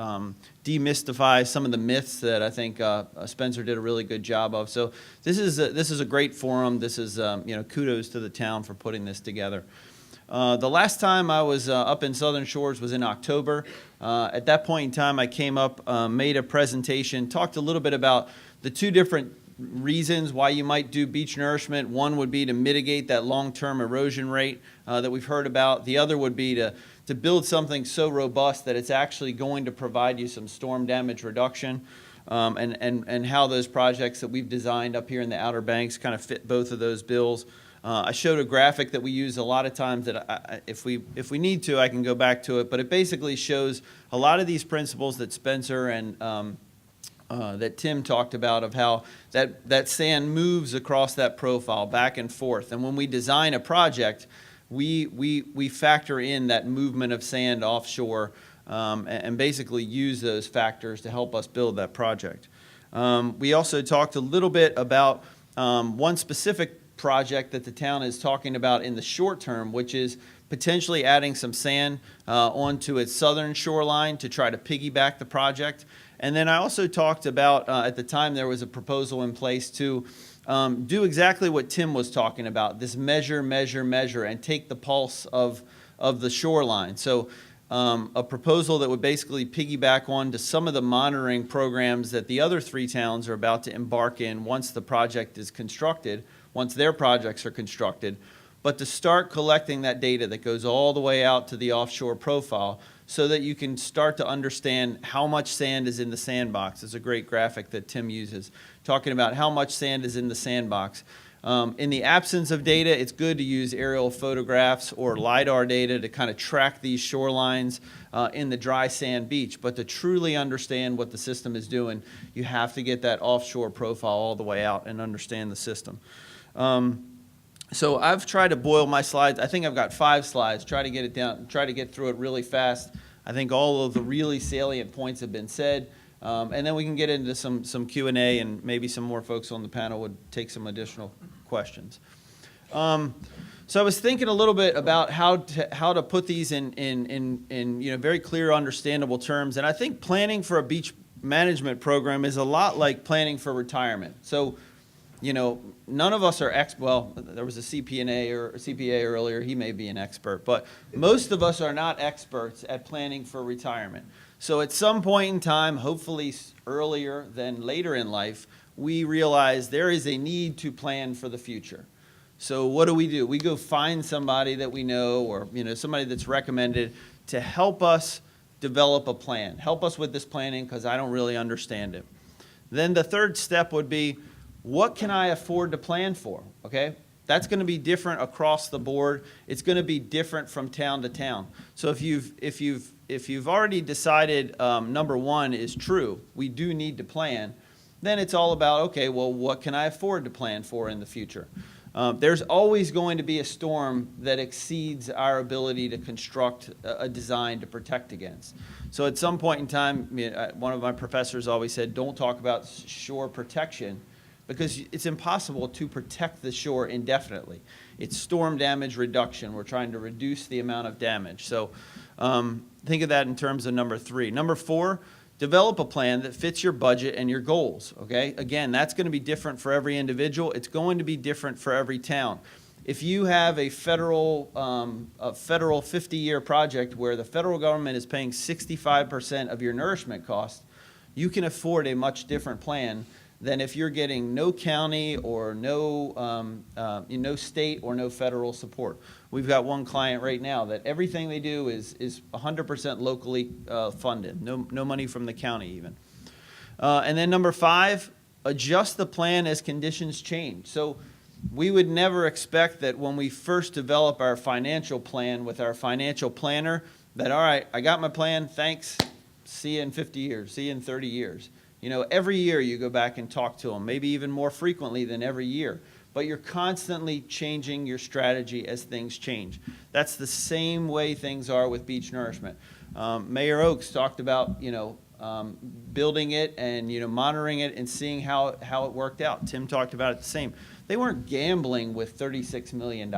demystify some of the myths that I think Spencer did a really good job of. So this is a great forum. This is, you know, kudos to the town for putting this together. The last time I was up in Southern Shores was in October. At that point in time, I came up, made a presentation, talked a little bit about the 2 different reasons why you might do beach nourishment. One would be to mitigate that long-term erosion rate that we've heard about. The other would be to build something so robust that it's actually going to provide you some storm damage reduction, and how those projects that we've designed up here in the Outer Banks kind of fit both of those bills. I showed a graphic that we use a lot of times that if we need to, I can go back to it, but it basically shows a lot of these principles that Spencer and that Tim talked about, of how that sand moves across that profile back and forth. And when we design a project, we factor in that movement of sand offshore and basically use those factors to help us build that project. We also talked a little bit about one specific project that the town is talking about in the short term, which is potentially adding some sand onto its southern shoreline to try to piggyback the project. And then I also talked about, at the time there was a proposal in place to do exactly what Tim was talking about, this measure, and take the pulse of the shoreline. So a proposal that would basically piggyback on to some of the monitoring programs that the other 3 towns are about to embark in once the project is constructed, once their projects are constructed. but to start collecting that data that goes all the way out to the offshore profile so that you can start to understand how much sand is in the sandbox. It's a great graphic that Tim uses, talking about how much sand is in the sandbox. In the absence of data, it's good to use aerial photographs or LiDAR data to kind of track these shorelines in the dry sand beach. But to truly understand what the system is doing, you have to get that offshore profile all the way out and understand the system. So I've tried to boil my slides. I think I've got 5 slides. Try to get it down, try to get through it really fast. I think all of the really salient points have been said. And then we can get into some Q&A, and maybe some more folks on the panel would take some additional questions. So I was thinking a little bit about how to put these in very clear, understandable terms. And I think planning for a beach management program is a lot like planning for retirement. So, none of us are well, there was a CPA earlier. He may be an expert, but most of us are not experts at planning for retirement. So at some point in time, hopefully earlier than later in life, we realize there is a need to plan for the future. So what do? We go find somebody that we know, or somebody that's recommended to help us develop a plan. Help us with this planning because I don't really understand it. Then the third step would be, what can I afford to plan for? Okay? That's going to be different across the board. It's going to be different from town to town. So if you've already decided number 1 is true, we do need to plan, then it's all about, okay, well, what can I afford to plan for in the future? There's always going to be a storm that exceeds our ability to construct a design to protect against. So at some point in time, one of my professors always said, don't talk about shore protection, because it's impossible to protect the shore indefinitely. It's storm damage reduction. We're trying to reduce the amount of damage. So think of that in terms of number 3. Number 4, develop a plan that fits your budget and your goals, okay? Again, that's going to be different for every individual. It's going to be different for every town. If you have a federal 50-year project where the federal government is paying 65% of your nourishment costs, you can afford a much different plan than if you're getting no county or no state or no federal support. We've got one client right now that everything they do is 100% locally funded, no money from the county even. And then number 5, adjust the plan as conditions change. So we would never expect that when we first develop our financial plan with our financial planner that, all right, I got my plan, thanks, see you in 50 years, see you in 30 years. Every year you go back and talk to them, maybe even more frequently than every year. But you're constantly changing your strategy as things change. That's the same way things are with beach nourishment. Mayor Oakes talked about, building it and, monitoring it and seeing how it worked out. Tim talked about it the same. They weren't gambling with $36 million.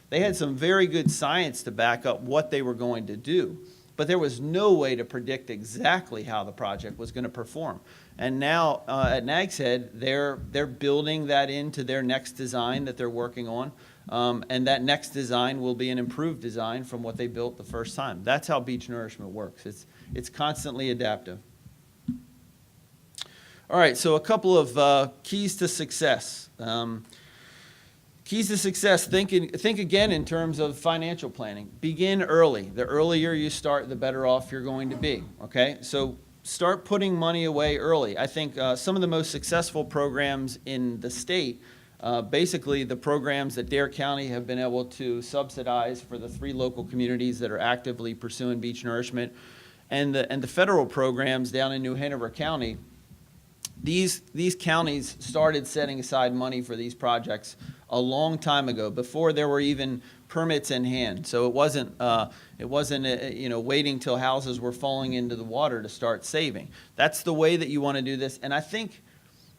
They had some very good science to back up what they were going to do. But there was no way to predict exactly how the project was going to perform. And now at Nag's Head, they're building that into their next design that they're working on. And that next design will be an improved design from what they built the first time. That's how beach nourishment works. It's constantly adaptive. All right, so a couple of keys to success. Keys to success, think again in terms of financial planning. Begin early. The earlier you start, the better off you're going to be, okay? So start putting money away early. I think some of the most successful programs in the state, basically the programs that Dare County have been able to subsidize for the 3 local communities that are actively pursuing beach nourishment, and the federal programs down in New Hanover County, these counties started setting aside money for these projects a long time ago, before there were even permits in hand. So it wasn't waiting till houses were falling into the water to start saving. That's the way that you want to do this, and I think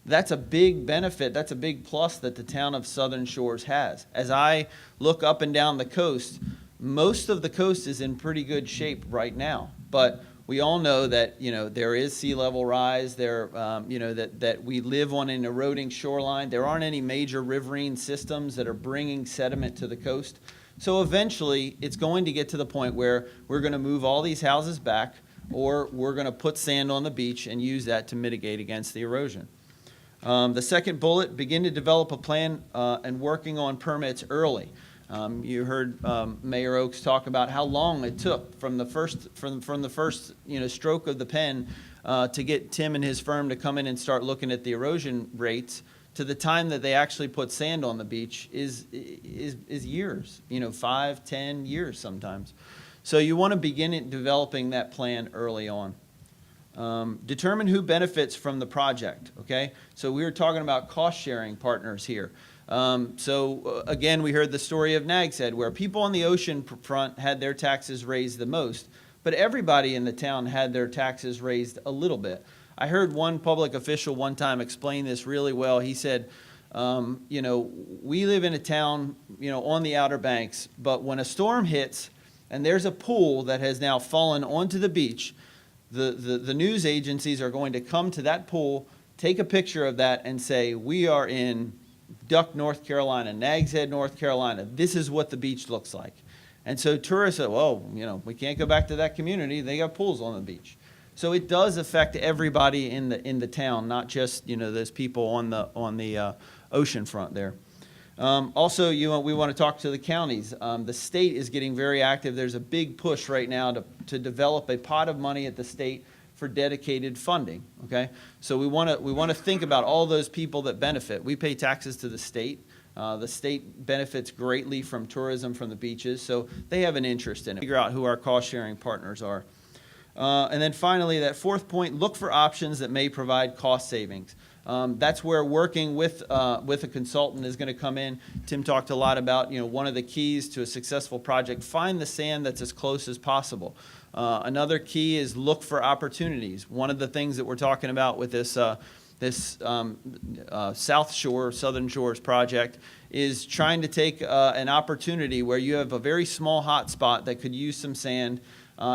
that's a big benefit. That's a big plus that the town of Southern Shores has. As I look up and down the coast, most of the coast is in pretty good shape right now, but we all know that there is sea level rise. That we live on an eroding shoreline. There aren't any major riverine systems that are bringing sediment to the coast. So eventually, it's going to get to the point where we're going to move all these houses back, or we're going to put sand on the beach and use that to mitigate against the erosion. The second bullet: begin to develop a plan and working on permits early. You heard Mayor Oakes talk about how long it took from the first stroke of the pen to get Tim and his firm to come in and start looking at the erosion rates to the time that they actually put sand on the beach is years, 5, 10 years sometimes. So you want to begin developing that plan early on. Determine who benefits from the project, okay? So we were talking about cost-sharing partners here. Again, we heard the story of Nags Head, where people on the ocean front had their taxes raised the most, but everybody in the town had their taxes raised a little bit. I heard one public official one time explain this really well. He said, we live in a town, on the Outer Banks, but when a storm hits and there's a pool that has now fallen onto the beach, the news agencies are going to come to that pool, take a picture of that, and say, we are in Duck, North Carolina, Nags Head, North Carolina. This is what the beach looks like. And so tourists say, well, we can't go back to that community. They got pools on the beach. So it does affect everybody in the town, not just those people on the ocean front there. Also, we want to talk to the counties. The state is getting very active. There's a big push right now to develop a pot of money at the state for dedicated funding. Okay, so we want to think about all those people that benefit. We pay taxes to the state. The state benefits greatly from tourism from the beaches, so they have an interest in it. Figure out who our cost-sharing partners are. And then finally, that fourth point, look for options that may provide cost savings. That's where working with a consultant is going to come in. Tim talked a lot about, one of the keys to a successful project, find the sand that's as close as possible. Another key is look for opportunities. One of the things that we're talking about with this South Shore, Southern Shores project is trying to take an opportunity where you have a very small hot spot that could use some sand.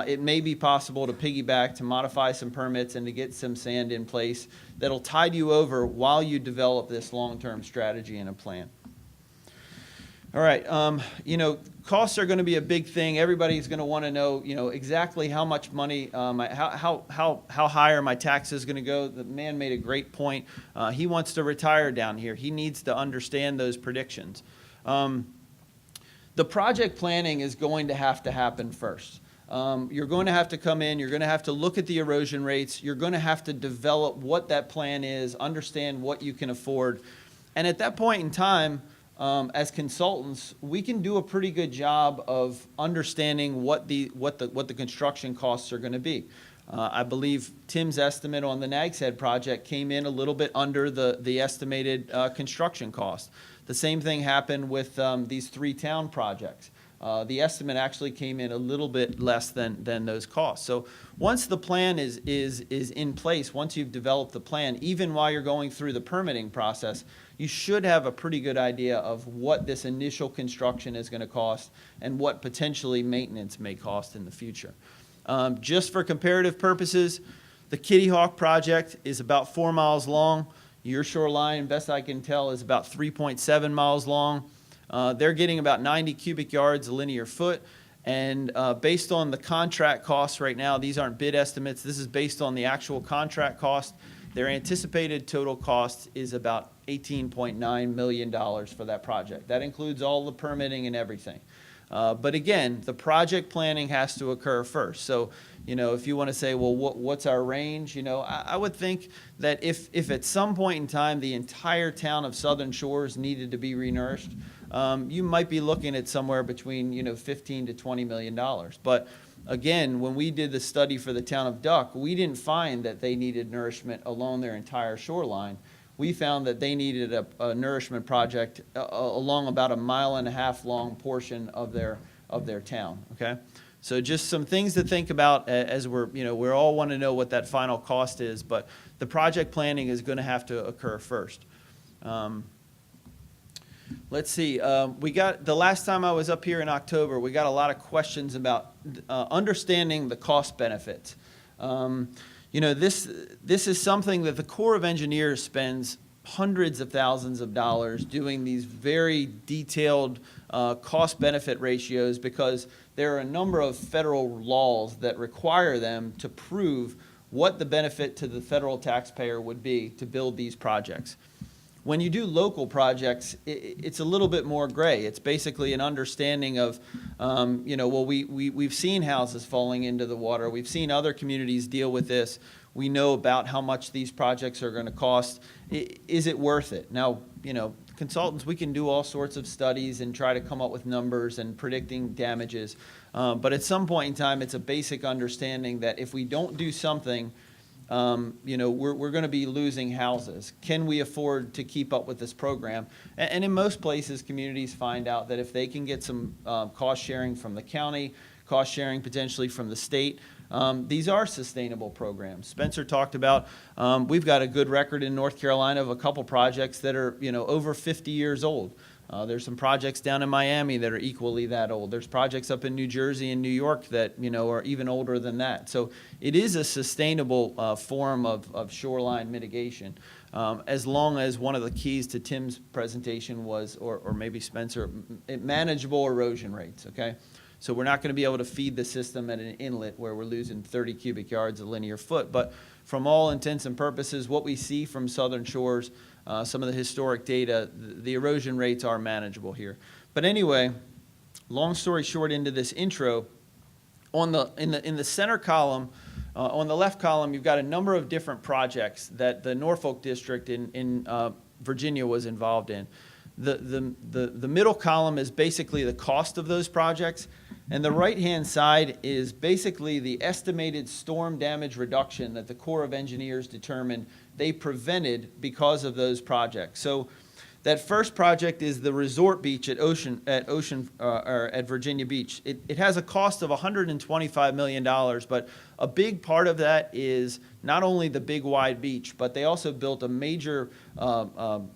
It may be possible to piggyback, to modify some permits, and to get some sand in place that'll tide you over while you develop this long-term strategy and a plan. All right, costs are going to be a big thing. Everybody's going to want to know, exactly how much money, how high are my taxes going to go. The man made a great point. He wants to retire down here. He needs to understand those predictions. The project planning is going to happen first. You're going to have to come in, you're going to have to look at the erosion rates, you're going to have to develop what that plan is, understand what you can afford. And at that point in time, as consultants, we can do a pretty good job of understanding what the construction costs are going to be. I believe Tim's estimate on the Nags Head project came in a little bit under the estimated construction cost. The same thing happened with these 3 town projects. The estimate actually came in a little bit less than those costs. So once the plan is in place, once you've developed the plan, even while you're going through the permitting process, you should have a pretty good idea of what this initial construction is going to cost and what potentially maintenance may cost in the future. Just for comparative purposes, the Kitty Hawk project is about 4 miles long. Your shoreline, best I can tell, is about 3.7 miles long. They're getting about 90 cubic yards a linear foot. And based on the contract costs right now, these aren't bid estimates. This is based on the actual contract cost. Their anticipated total cost is about $18.9 million for that project. That includes all the permitting and everything. But again, the project planning has to occur first. So, if you want to say, well, what's our range? I would think that if at some point in time the entire town of Southern Shores needed to be renourished, you might be looking at somewhere between, $15 to $20 million. But again, when we did the study for the town of Duck, we didn't find that they needed nourishment along their entire shoreline. We found that they needed a nourishment project along about a 1.5 mile long portion of their town. Okay, so just some things to think about as we all want to know what that final cost is, but the project planning is going to have to occur first. Let's see. We got the last time I was up here in October, we got a lot of questions about understanding the cost benefits. This is something that the Corps of Engineers spends hundreds of thousands of dollars doing these very detailed cost benefit ratios because there are a number of federal laws that require them to prove what the benefit to the federal taxpayer would be to build these projects. When you do local projects, it's a little bit more gray. It's basically an understanding of, well, we've seen houses falling into the water. We've seen other communities deal with this. We know about how much these projects are going to cost. Is it worth it? Now, consultants, we can do all sorts of studies and try to come up with numbers and predicting damages. But at some point in time, it's a basic understanding that if we don't do something, we're going to be losing houses. Can we afford to keep up with this program? And in most places, communities find out that if they can get some cost sharing from the county, cost sharing potentially from the state, these are sustainable programs. Spencer talked about, we've got a good record in North Carolina of a couple projects that are, over 50 years old. There's some projects down in Miami that are equally that old. There's projects up in New Jersey and New York that, are even older than that. So it is a sustainable form of shoreline mitigation, as long as one of the keys to Tim's presentation was, or maybe Spencer, manageable erosion rates, okay? So we're not going to be able to feed the system at an inlet where we're losing 30 cubic yards a linear foot. But from all intents and purposes, what we see from Southern Shores, some of the historic data, the erosion rates are manageable here. But anyway, long story short into this intro, in the center column, on the left column, you've got a number of different projects that the Norfolk District in Virginia was involved in. The middle column is basically the cost of those projects, and the right-hand side is basically the estimated storm damage reduction that the Corps of Engineers determined they prevented because of those projects. So that first project is the resort beach at Virginia Beach. It has a cost of $125 million, but a big part of that is not only the big wide beach, but they also built a major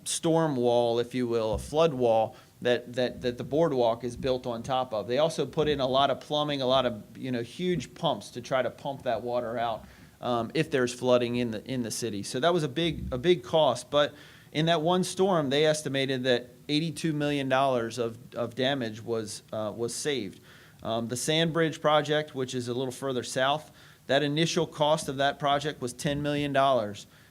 storm wall, if you will, a flood wall that the boardwalk is built on top of. They also put in a lot of plumbing, a lot of huge pumps to try to pump that water out if there's flooding in the city. So that was a big cost, but in that one storm, they estimated that $82 million of damage was saved. The Sand Bridge project, which is a little further south, that initial cost of that project was $10 million.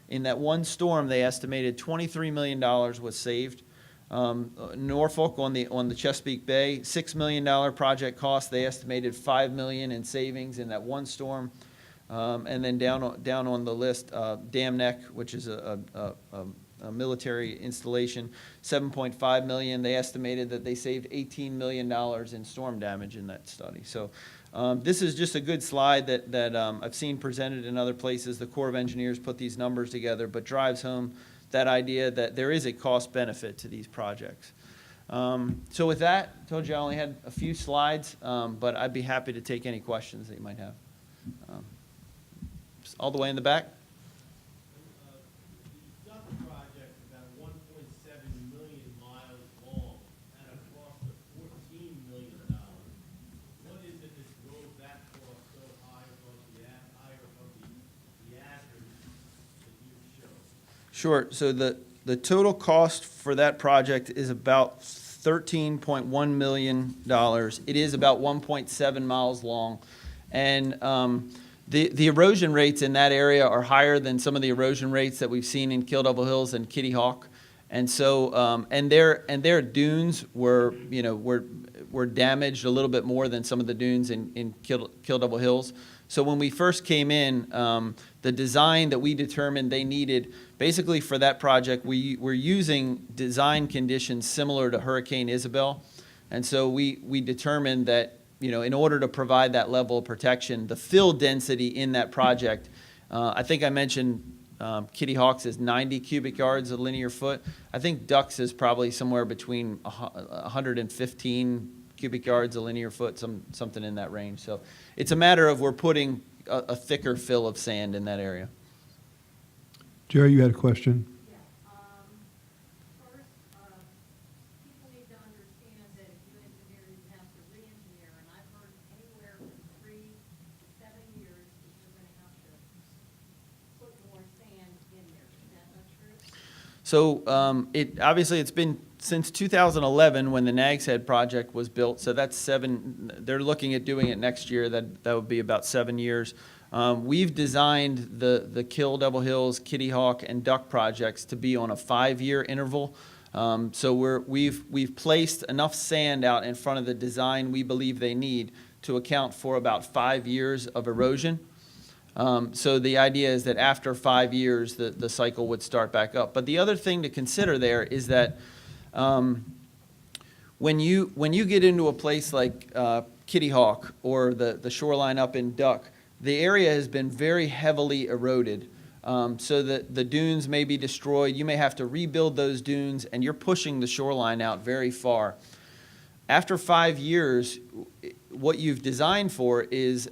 In that one storm, they estimated $23 million was saved. Norfolk on the Chesapeake Bay, $6 million project cost. They estimated $5 million in savings in that one storm. And then down on the list, Dam Neck, which is a military installation, $7.5 million. They estimated that they saved $18 million in storm damage in that study. So this is just a good slide that I've seen presented in other places. The Corps of Engineers put these numbers together, but drives home that idea that there is a cost benefit to these projects. So with that, I told you I only had a few slides, but I'd be happy to take any questions that you might have. All the way in the back. The Duck project is about 1.7 million miles long at a cost of $14 million. What is it that drove that cost so high above the average that you show? Sure. So the total cost for that project is about $13.1 million. It is about 1.7 miles long. And the erosion rates in that area are higher than some of the erosion rates that we've seen in Kill Devil Hills and Kitty Hawk. And so, and their dunes were damaged a little bit more than some of the dunes in Kill Devil Hills. So when we first came in, the design that we determined they needed, basically for that project, we were using design conditions similar to Hurricane Isabel. And so we determined that, in order to provide that level of protection, the fill density in that project, I think I mentioned Kitty Hawk's is 90 cubic yards a linear foot. I think Duck's is probably somewhere between 115 cubic yards a linear foot, something in that range. So it's a matter of we're putting a thicker fill of sand in that area. Jerry, you had a question? Yeah, first, people need to understand that if you engineer, you have to re-engineer, and I've heard anywhere from 3 to 7 years that you're gonna have to put more sand in there. Is that not true? So it's been since 2011 when the Nags Head project was built. So that's they're looking at doing it next year. That would be about 7 years. We've designed the Kill, Devil Hills, Kitty Hawk, and Duck projects to be on a 5-year interval. So we've placed enough sand out in front of the design we believe they need to account for about 5 years of erosion. So the idea is that after 5 years, the cycle would start back up. But the other thing to consider there is that when you get into a place like Kitty Hawk or the shoreline up in Duck, the area has been very heavily eroded. So that the dunes may be destroyed. You may have to rebuild those dunes, and you're pushing the shoreline out very far. After 5 years, what you've designed for is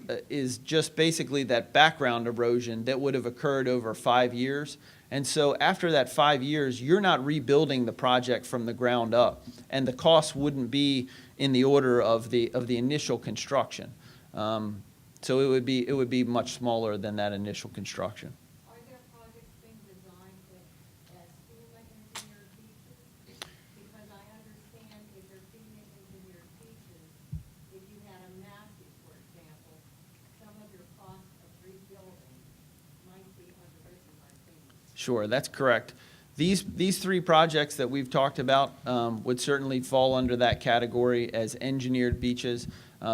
just basically that background erosion that would have occurred over 5 years. And so after that 5 years, you're not rebuilding the project from the ground up, and the cost wouldn't be in the order of the initial construction. So it would be much smaller than that initial construction. Are there projects being designed as FEMA engineered beaches? Because I understand if they're FEMA engineered beaches, if you had a massive, for example, some of your costs of rebuilding might be underwritten by FEMA. Sure, that's correct. These 3 projects that we've talked about would certainly fall under that category as engineered beaches.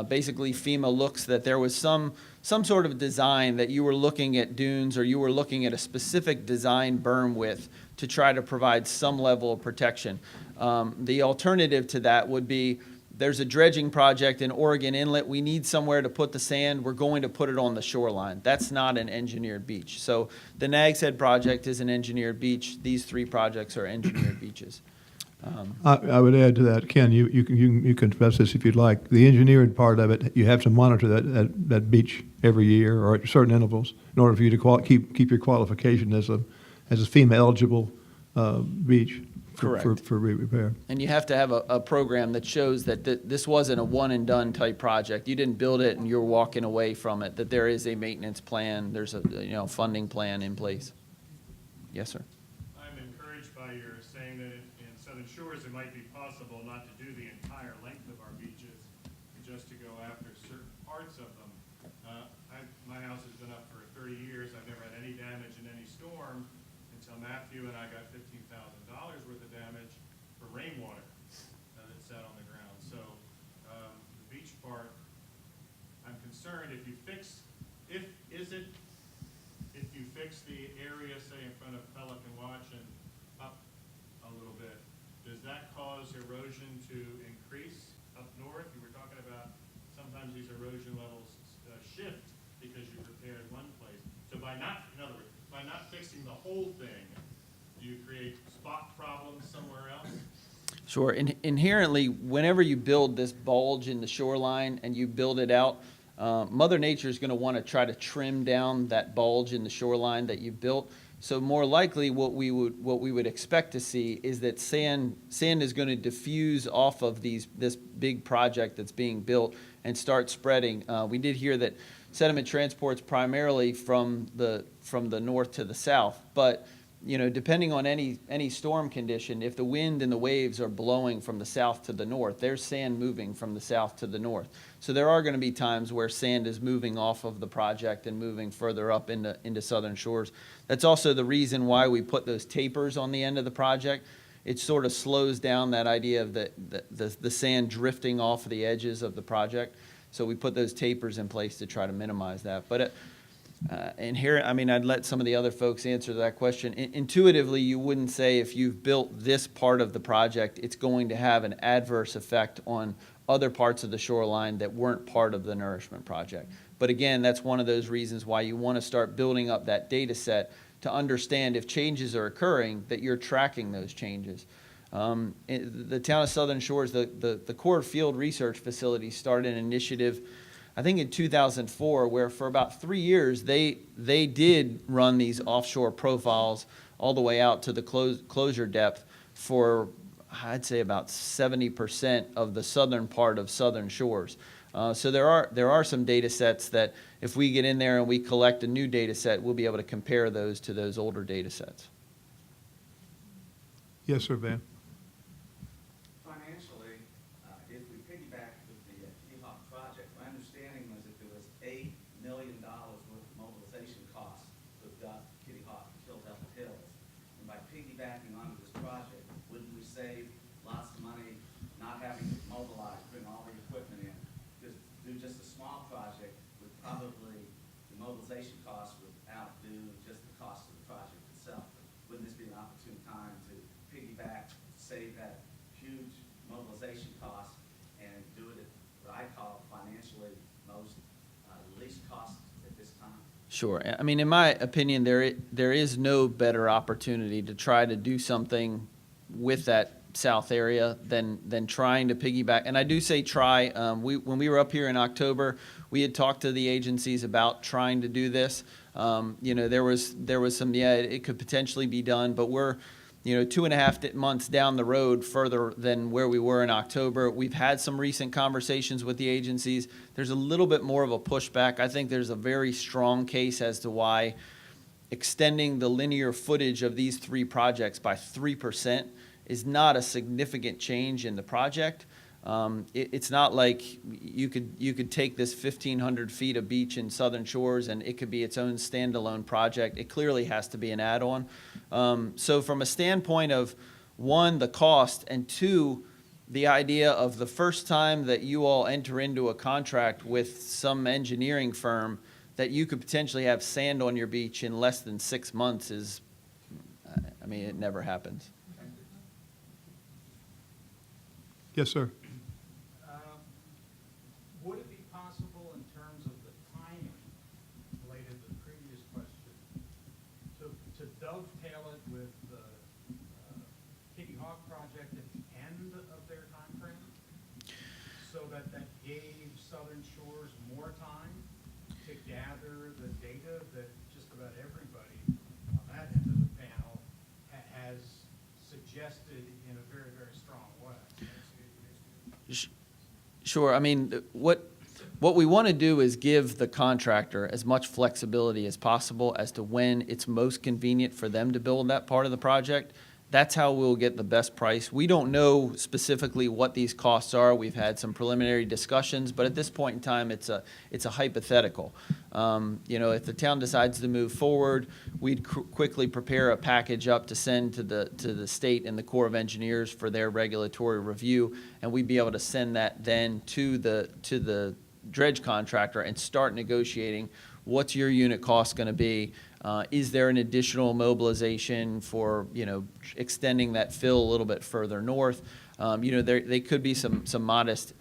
Basically, FEMA looks that there was some sort of design that you were looking at dunes, or you were looking at a specific design berm width to try to provide some level of protection. The alternative to that would be, there's a dredging project in Oregon Inlet. We need somewhere to put the sand. We're going to put it on the shoreline. That's not an engineered beach. So the Nags Head project is an engineered beach. These 3 projects are engineered beaches. I would add to that, Ken, you can address this if you'd like. The engineered part of it, you have to monitor that beach every year or at certain intervals in order for you to keep your qualification as a FEMA eligible beach for repair. And you have to have a program that shows that this wasn't a one and done type project. You didn't build it and you're walking away from it, that there is a maintenance plan, there's a funding plan in place. Yes, sir. I'm encouraged by your saying that in Southern Shores, it might be possible not to do the entire length of our beaches, just to go after certain parts of them. My house has been up for 30 years. I've never had any damage in any storm until Matthew and I got $15,000 worth of damage for rainwater that sat on the ground. So the beach part, I'm concerned if you fix the area, say in front of Pelican Watch and up a little bit, does that cause erosion to increase up north? You were talking about sometimes these erosion levels shift because you repaired one place. So in other words, by not fixing the whole thing, do you create spot problems somewhere else? Sure. Inherently, whenever you build this bulge in the shoreline and you build it out, Mother Nature is going to want to try to trim down that bulge in the shoreline that you built. So more likely, what we would expect to see is that sand is going to diffuse off of this big project that's being built and start spreading. We did hear that sediment transports primarily from the north to the south, but depending on any storm condition, if the wind and the waves are blowing from the south to the north, there's sand moving from the south to the north. So there are going to be times where sand is moving off of the project and moving further up into Southern Shores. That's also the reason why we put those tapers on the end of the project. It sort of slows down that idea of the sand drifting off the edges of the project. So we put those tapers in place to try to minimize that. But I'd let some of the other folks answer that question. Intuitively, you wouldn't say if you've built this part of the project, it's going to have an adverse effect on other parts of the shoreline that weren't part of the Nourishment project. But again, that's one of those reasons why you want to start building up that data set to understand if changes are occurring, that you're tracking those changes. The town of Southern Shores, the Corps Field Research Facility started an initiative, I think in 2004, where for about 3 years they did run these offshore profiles all the way out to the closure depth for, I'd say, about 70% of the southern part of Southern Shores. So there are some data sets that if we get in there and we collect a new data set, we'll be able to compare those to those older data sets. Yes, sir, Van. Financially, if we piggyback with the Kitty Hawk project, my understanding was that there was $8 million worth of save lots of money not having to mobilize, bring all the equipment in. Just do just a small project would probably, the mobilization costs would outdo just the cost of the project itself. Wouldn't this be an opportune time to piggyback, save that huge mobilization cost and do it at what I call financially most least cost at this time? Sure. I mean, in my opinion, there is no better opportunity to try to do something with that south area than trying to piggyback. And I do say try. When we were up here in October, we had talked to the agencies about trying to do this. You know, there was some, yeah, it could potentially be done, but we're, you know, 2.5 months down the road further than where we were in October. We've had some recent conversations with the agencies. There's a little bit more of a pushback. I think there's a very strong case as to why extending the linear footage of these 3 projects by 3% is not a significant change in the project. It's not like you could take this 1,500 feet of beach in Southern Shores and it could be its own standalone project. It clearly has to be an add-on. So from a standpoint of, 1, the cost, and 2, the idea of the first time that you all enter into a contract with some engineering firm that you could potentially have sand on your beach in less than 6 months is, I mean, it never happens. Yes, sir. Would it be possible in terms of the timing, related to the previous question, to dovetail it with the Kitty Hawk project at the end of their time frame? So that gave Southern Shores more time to gather the data that just about everybody on that end of the panel has suggested in a very, very strong way. Sure. I mean, what we want to do is give the contractor as much flexibility as possible as to when it's most convenient for them to build that part of the project. That's how we'll get the best price. We don't know specifically what these costs are. We've had some preliminary discussions, but at this point in time, it's a hypothetical. You know, if the town decides to move forward, we'd quickly prepare a package up to send to the state and the Corps of Engineers for their regulatory review, and we'd be able to send that then to the dredge contractor and start negotiating what's your unit cost going to be. Is there an additional mobilization for, you know, extending that fill a little bit further north? You know, they could be some modest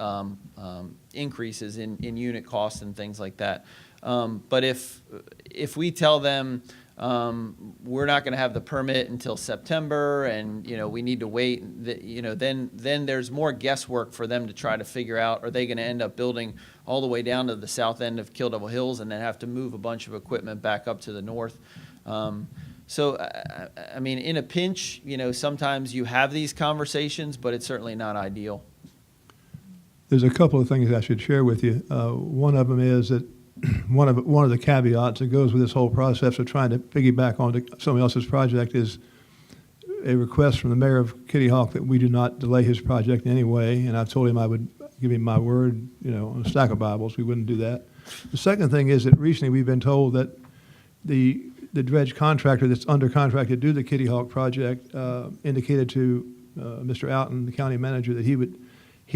increases in unit costs and things like that. But if we tell them we're not going to have the permit until September, and you know we need to wait, you know, then there's more guesswork for them to try to figure out, are they going to end up building all the way down to the south end of Kill Devil Hills and then have to move a bunch of equipment back up to the north? So, I mean, in a pinch, you know, sometimes you have these conversations, but it's certainly not ideal. There's a couple of things I should share with you. One of them is that one of the caveats that goes with this whole process of trying to piggyback onto somebody else's project is a request from the mayor of Kitty Hawk that we do not delay his project in any way. And I told him I would give him my word, you know, on a stack of Bibles. We wouldn't do that. The second thing is that recently we've been told that the dredge contractor that's under contract to do the Kitty Hawk project indicated to Mr. Outen, the county manager, that he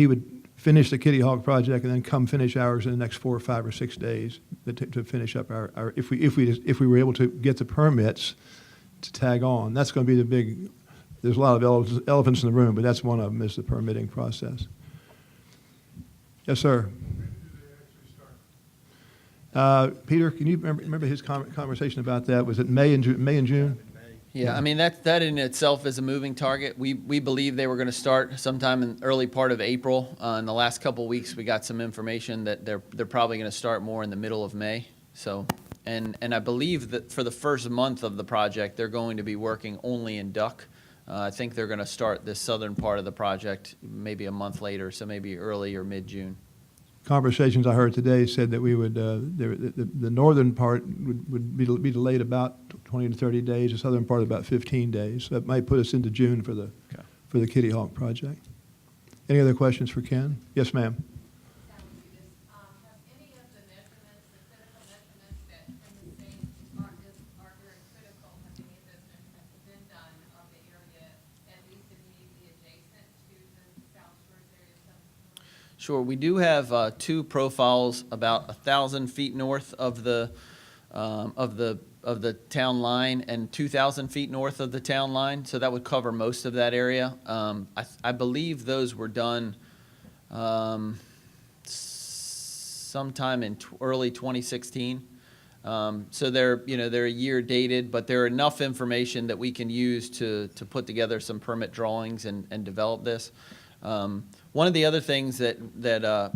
would finish the Kitty Hawk project and then come finish ours in the next 4 or 5 or 6 days to finish up our if we were able to get the permits to tag on. That's going to be the big. There's a lot of elephants in the room, but that's one of them, is the permitting process. Yes, sir. Peter, can you remember his conversation about that? Was it May and June? Yeah, I mean, that in itself is a moving target. We believe they were going to start sometime in early part of April. In the last couple of weeks, we got some information that they're probably going to start more in the middle of May. So, and I believe that for the first month of the project, they're going to be working only in duck. I think they're going to start this southern part of the project maybe a month later, so maybe early or mid-June. Conversations I heard today said that we would the northern part would be delayed about 20 to 30 days. The southern part about 15 days. So that might put us into June for the Kitty Hawk project. Any other questions for Ken? Yes, ma'am. Are very critical, have any of those measurements been done of the area, at least immediately adjacent Sure. We do have two profiles about 1,000 feet north of the town line and 2,000 feet north of the town line. So that would cover most of that area. I believe those were done sometime in early 2016. So they're a year dated, but they're enough information that we can use to put together some permit drawings and develop this. One of the other things that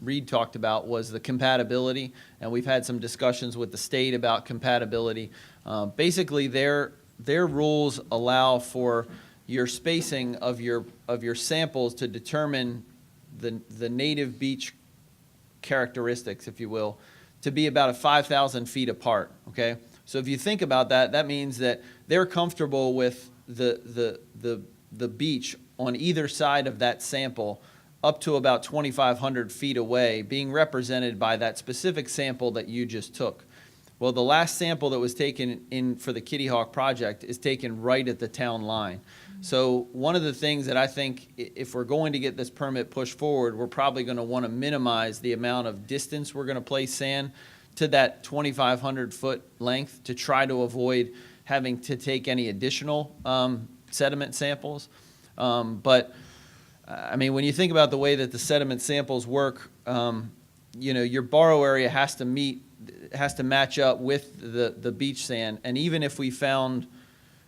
Reed talked about was the compatibility, and we've had some discussions with the state about compatibility. Basically, their rules allow for your spacing of your samples to determine the native beach characteristics, if you will, to be about 5,000 feet apart. Okay, so if you think about that, that means that they're comfortable with the beach on either side of that sample up to about 2,500 feet away being represented by that specific sample that you just took. Well, the last sample that was taken in for the Kitty Hawk project is taken right at the town line. So one of the things that I think if we're going to get this permit pushed forward, we're probably going to want to minimize the amount of distance we're going to place sand to that 2,500 foot length to try to avoid having to take any additional sediment samples. But I mean, when you think about the way that the sediment samples work, your borrow area has to match up with the beach sand. And even if we found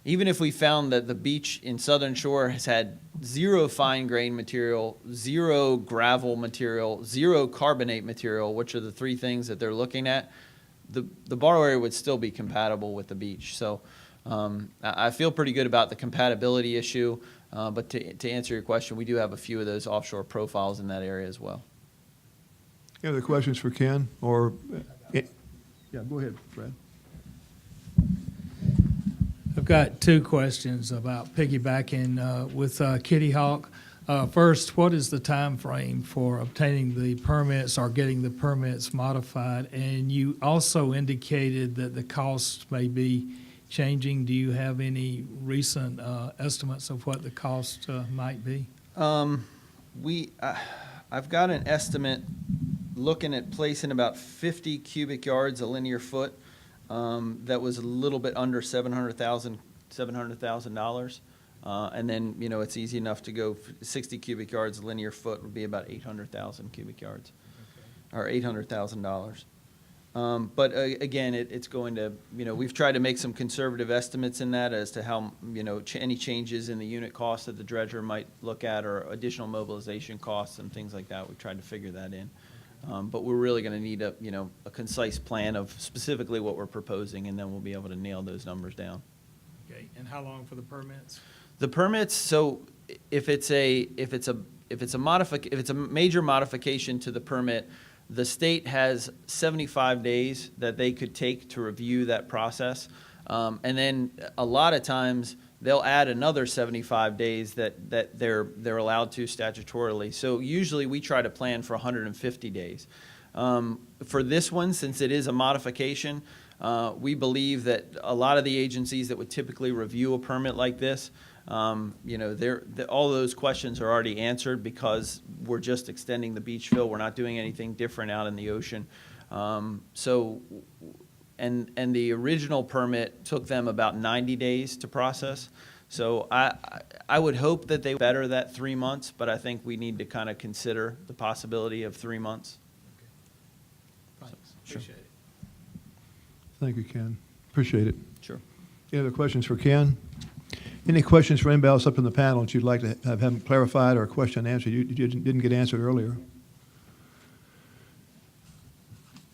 that the beach in Southern Shore has had 0 fine grain material, 0 gravel material, 0 carbonate material, which are the 3 things that they're looking at, the borrow area would still be compatible with the beach. So I feel pretty good about the compatibility issue. But to answer your question, we do have a few of those offshore profiles in that area as well. Any other questions for Ken? Or, yeah, go ahead, Fred. I've got 2 questions about piggybacking with Kitty Hawk. First, what is the time frame for obtaining the permits or getting the permits modified? And you also indicated that the cost may be changing. Do you have any recent estimates of what the cost might be? I've got an estimate looking at placing about 50 cubic yards a linear foot. That was a little bit under $700,000. And then, it's easy enough to go 60 cubic yards a linear foot would be about 800,000 cubic yards, or $800,000. But again, it's going to, we've tried to make some conservative estimates in that as to how, any changes in the unit cost that the dredger might look at or additional mobilization costs and things like that. We've tried to figure that in. But we're really going to need a concise plan of specifically what we're proposing, and then we'll be able to nail those numbers down. Okay, and how long for the permits? The permits, so if it's a major modification to the permit, the state has 75 days that they could take to review that process. And then a lot of times they'll add another 75 days that they're allowed to statutorily. So usually we try to plan for 150 days. For this one, since it is a modification, we believe that a lot of the agencies that would typically review a permit like this, all those questions are already answered because we're just extending the beach fill. We're not doing anything different out in the ocean. And the original permit took them about 90 days to process. So I would hope that they better that 3 months, but I think we need to kind of consider the possibility of 3 months. Thanks. Sure. Appreciate it. Thank you, Ken. Appreciate it. Sure. Any other questions for Ken? Any questions for anybody else up in the panel that you'd like to have them clarified or a question answered you didn't get answered earlier?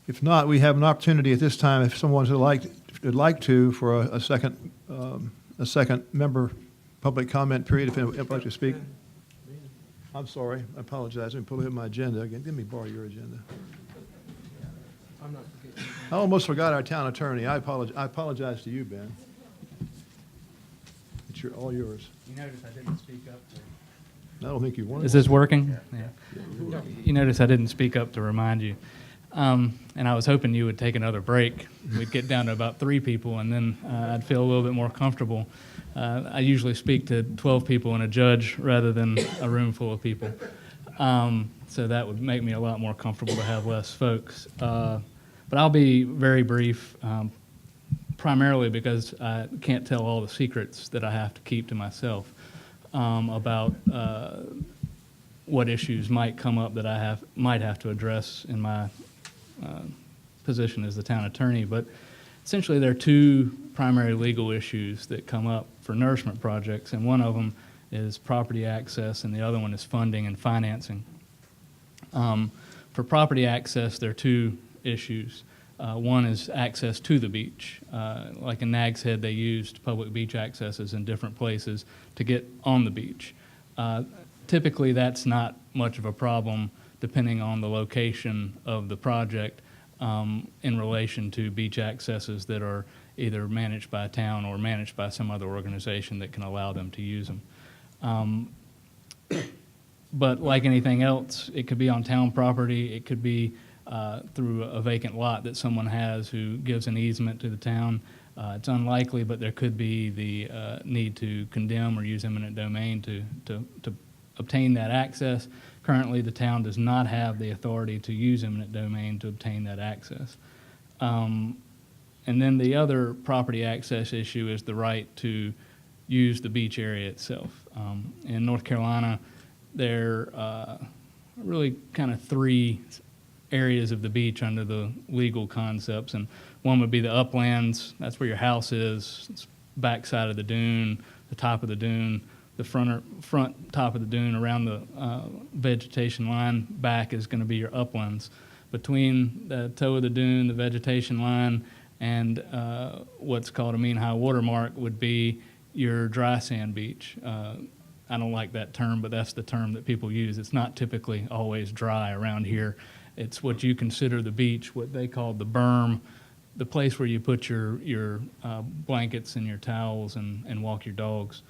If not, we have an opportunity at this time, if someone would like to, for a second member public comment period, if anyone would like to speak. I'm sorry, I apologize. Let me pull up my agenda again. Let me borrow your agenda. I almost forgot our town attorney. I apologize to you, Ben. It's all yours. You notice I didn't speak up to... I don't think you wanted. Is this working? Yeah. You notice I didn't speak up to remind you. And I was hoping you would take another break. We'd get down to about 3 people, and then I'd feel a little bit more comfortable. I usually speak to 12 people and a judge rather than a room full of people. So that would make me a lot more comfortable to have less folks. But I'll be very brief, primarily because I can't tell all the secrets that I have to keep to myself about what issues might come up that I might have to address in my position as the town attorney. But essentially, there are two primary legal issues that come up for nourishment projects, and one of them is property access, and the other one is funding and financing. For property access, there are two issues. One is access to the beach. Like in Nag's Head, they used public beach accesses in different places to get on the beach. Typically, that's not much of a problem depending on the location of the project in relation to beach accesses that are either managed by a town or managed by some other organization that can allow them to use them. But like anything else, it could be on town property, it could be through a vacant lot that someone has who gives an easement to the town. It's unlikely, but there could be the need to condemn or use eminent domain to obtain that access. Currently, the town does not have the authority to use eminent domain to obtain that access. And then the other property access issue is the right to use the beach area itself. In North Carolina, there are really kind of three areas of the beach under the legal concepts, and one would be the uplands. That's where your house is. It's back side of the dune, the top of the dune, the front top of the dune around the vegetation line. Back is going to be your uplands. Between the toe of the dune, the vegetation line, and what's called a mean high water mark would be your dry sand beach. I don't like that term, but that's the term that people use. It's not typically always dry around here. It's what you consider the beach, what they call the berm, the place where you put your blankets and your towels and walk your dogs.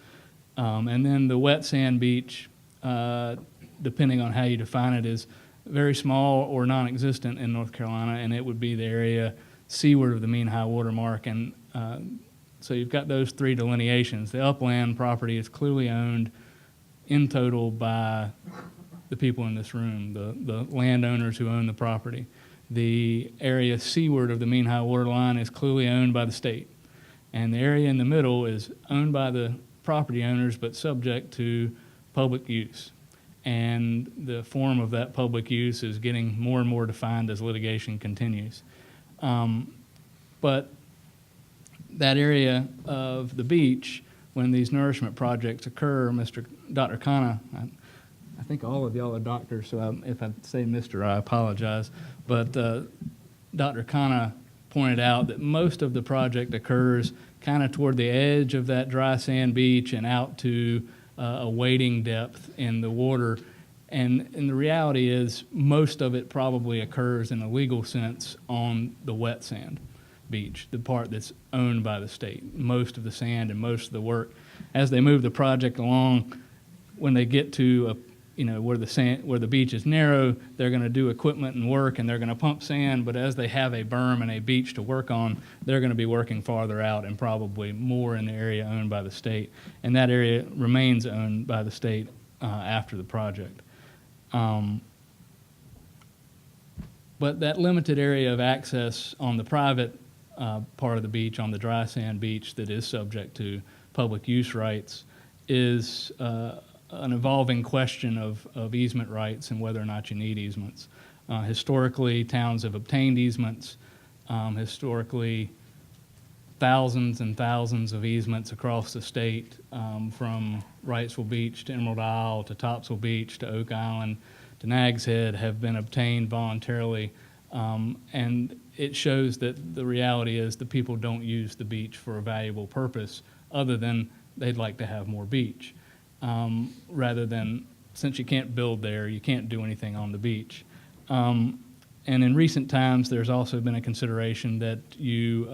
And then the wet sand beach, depending on how you define it, is very small or non-existent in North Carolina, and it would be the area seaward of the mean high water mark. And so you've got those three delineations. The upland property is clearly owned in total by the people in this room, the landowners who own the property. The area seaward of the mean high water line is clearly owned by the state. And the area in the middle is owned by the property owners but subject to public use. And the form of that public use is getting more and more defined as litigation continues. But that area of the beach, when these nourishment projects occur, Dr. Khanna, I think all of y'all are doctors, so if I say Mr., I apologize. But Dr. Khanna pointed out that most of the project occurs kind of toward the edge of that dry sand beach and out to a wading depth in the water. And the reality is most of it probably occurs in a legal sense on the wet sand beach, the part that's owned by the state. Most of the sand and most of the work, as they move the project along, when they get to where the beach is narrow, they're going to do equipment and work, and they're going to pump sand. But as they have a berm and a beach to work on, they're going to be working farther out and probably more in the area owned by the state. And that area remains owned by the state after the project. But that limited area of access on the private part of the beach, on the dry sand beach that is subject to public use rights, is an evolving question of easement rights and whether or not you need easements. Historically, towns have obtained easements. Historically, thousands and thousands of easements across the state, from Wrightsville Beach to Emerald Isle to Topsail Beach to Oak Island to Nag's Head, have been obtained voluntarily. And it shows that the reality is the people don't use the beach for a valuable purpose other than they'd like to have more beach. Rather than, since you can't build there, you can't do anything on the beach. And in recent times, there's also been a consideration that you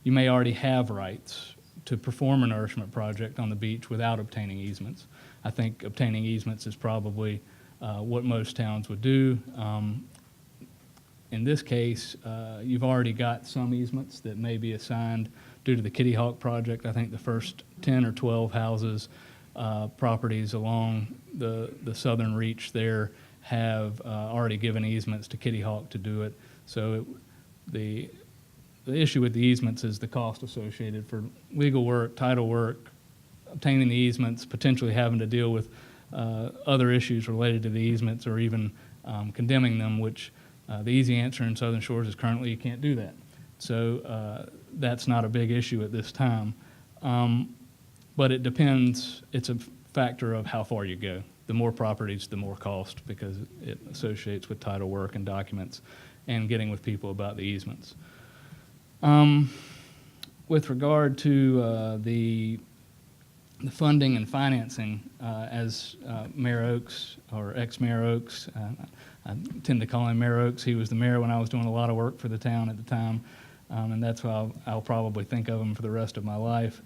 may already have rights to perform a nourishment project on the beach without obtaining easements. I think obtaining easements is probably what most towns would do. In this case, you've already got some easements that may be assigned due to the Kitty Hawk project. I think the first 10 or 12 houses properties along the southern reach there have already given easements to Kitty Hawk to do it. So the issue with the easements is the cost associated for legal work, title work, obtaining the easements, potentially having to deal with other issues related to the easements, or even condemning them, which the easy answer in Southern Shores is currently you can't do that. So that's not a big issue at this time. But it depends, it's a factor of how far you go. The more properties, the more cost, because it associates with title work and documents and getting with people about the easements. With regard to the funding and financing, as Mayor Oakes, or ex-Mayor Oakes, I tend to call him Mayor Oakes. He was the mayor when I was doing a lot of work for the town at the time, and that's why I'll probably think of him for the rest of my life.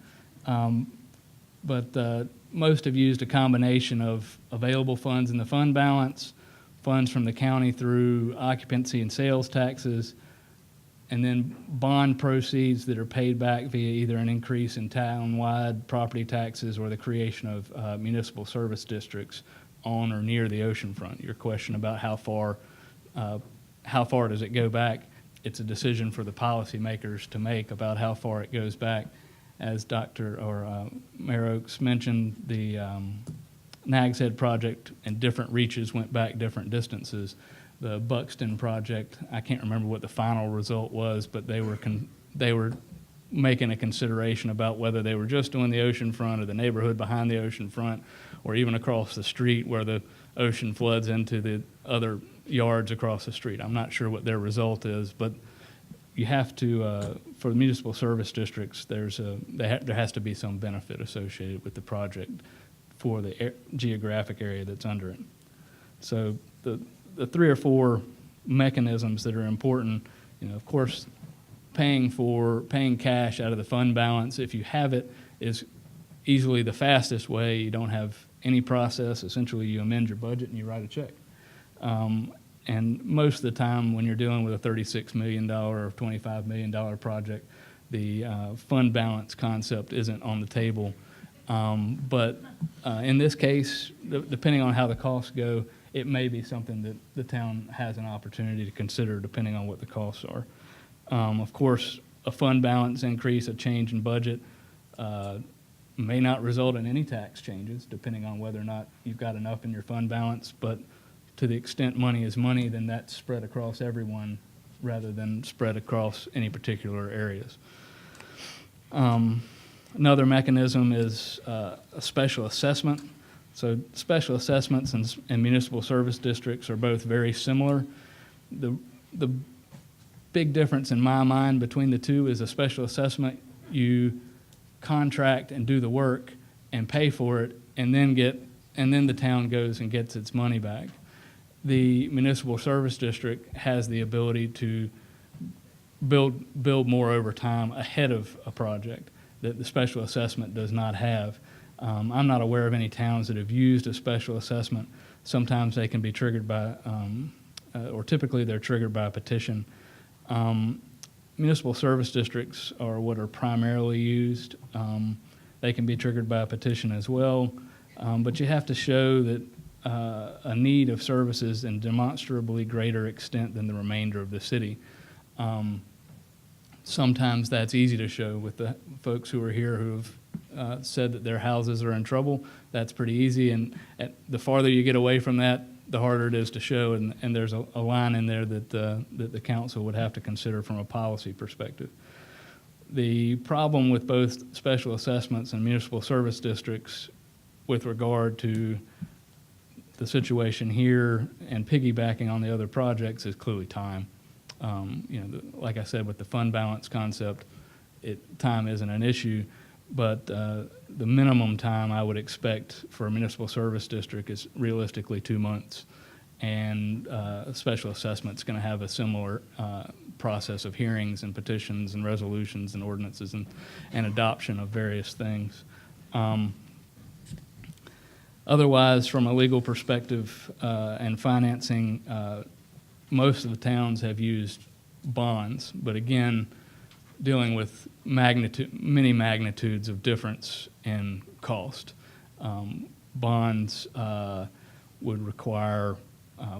But most have used a combination of available funds in the fund balance, funds from the county through occupancy and sales taxes, and then bond proceeds that are paid back via either an increase in town-wide property taxes or the creation of municipal service districts on or near the oceanfront. Your question about how far does it go back, it's a decision for the policymakers to make about how far it goes back. As Mayor Oakes mentioned, the Nags Head project and different reaches went back different distances. The Buxton project, I can't remember what the final result was, but they were making a consideration about whether they were just doing the oceanfront or the neighborhood behind the oceanfront, or even across the street where the ocean floods into the other yards across the street. I'm not sure what their result is, but you have to, for the municipal service districts, there has to be some benefit associated with the project for the geographic area that's under it. So the 3 or 4 mechanisms that are important, of course, paying cash out of the fund balance, if you have it, is easily the fastest way. You don't have any process. Essentially, you amend your budget and you write a check. And most of the time when you're dealing with a $36 million or $25 million project, the fund balance concept isn't on the table. But in this case, depending on how the costs go, it may be something that the town has an opportunity to consider depending on what the costs are. Of course, a fund balance increase, a change in budget, may not result in any tax changes depending on whether or not you've got enough in your fund balance, but to the extent money is money, then that's spread across everyone rather than spread across any particular areas. Another mechanism is a special assessment. So special assessments and municipal service districts are both very similar. The big difference in my mind between the two is a special assessment, you contract and do the work and pay for it, and then the town goes and gets its money back. The municipal service district has the ability to build more over time ahead of a project that the special assessment does not have. I'm not aware of any towns that have used a special assessment. Sometimes they can be triggered by, or typically they're triggered by a petition. Municipal service districts are what are primarily used. They can be triggered by a petition as well, but you have to show that a need of services in demonstrably greater extent than the remainder of the city. Sometimes that's easy to show with the folks who are here who have said that their houses are in trouble. That's pretty easy, and the farther you get away from that, the harder it is to show, and there's a line in there that the council would have to consider from a policy perspective. The problem with both special assessments and municipal service districts with regard to the situation here and piggybacking on the other projects is clearly time. Like I said, with the fund balance concept, time isn't an issue, but the minimum time I would expect for a municipal service district is realistically 2 months, and a special assessment's going to have a similar process of hearings and petitions and resolutions and ordinances and adoption of various things. Otherwise, from a legal perspective and financing, most of the towns have used bonds, but again, dealing with many magnitudes of difference in cost. Bonds would require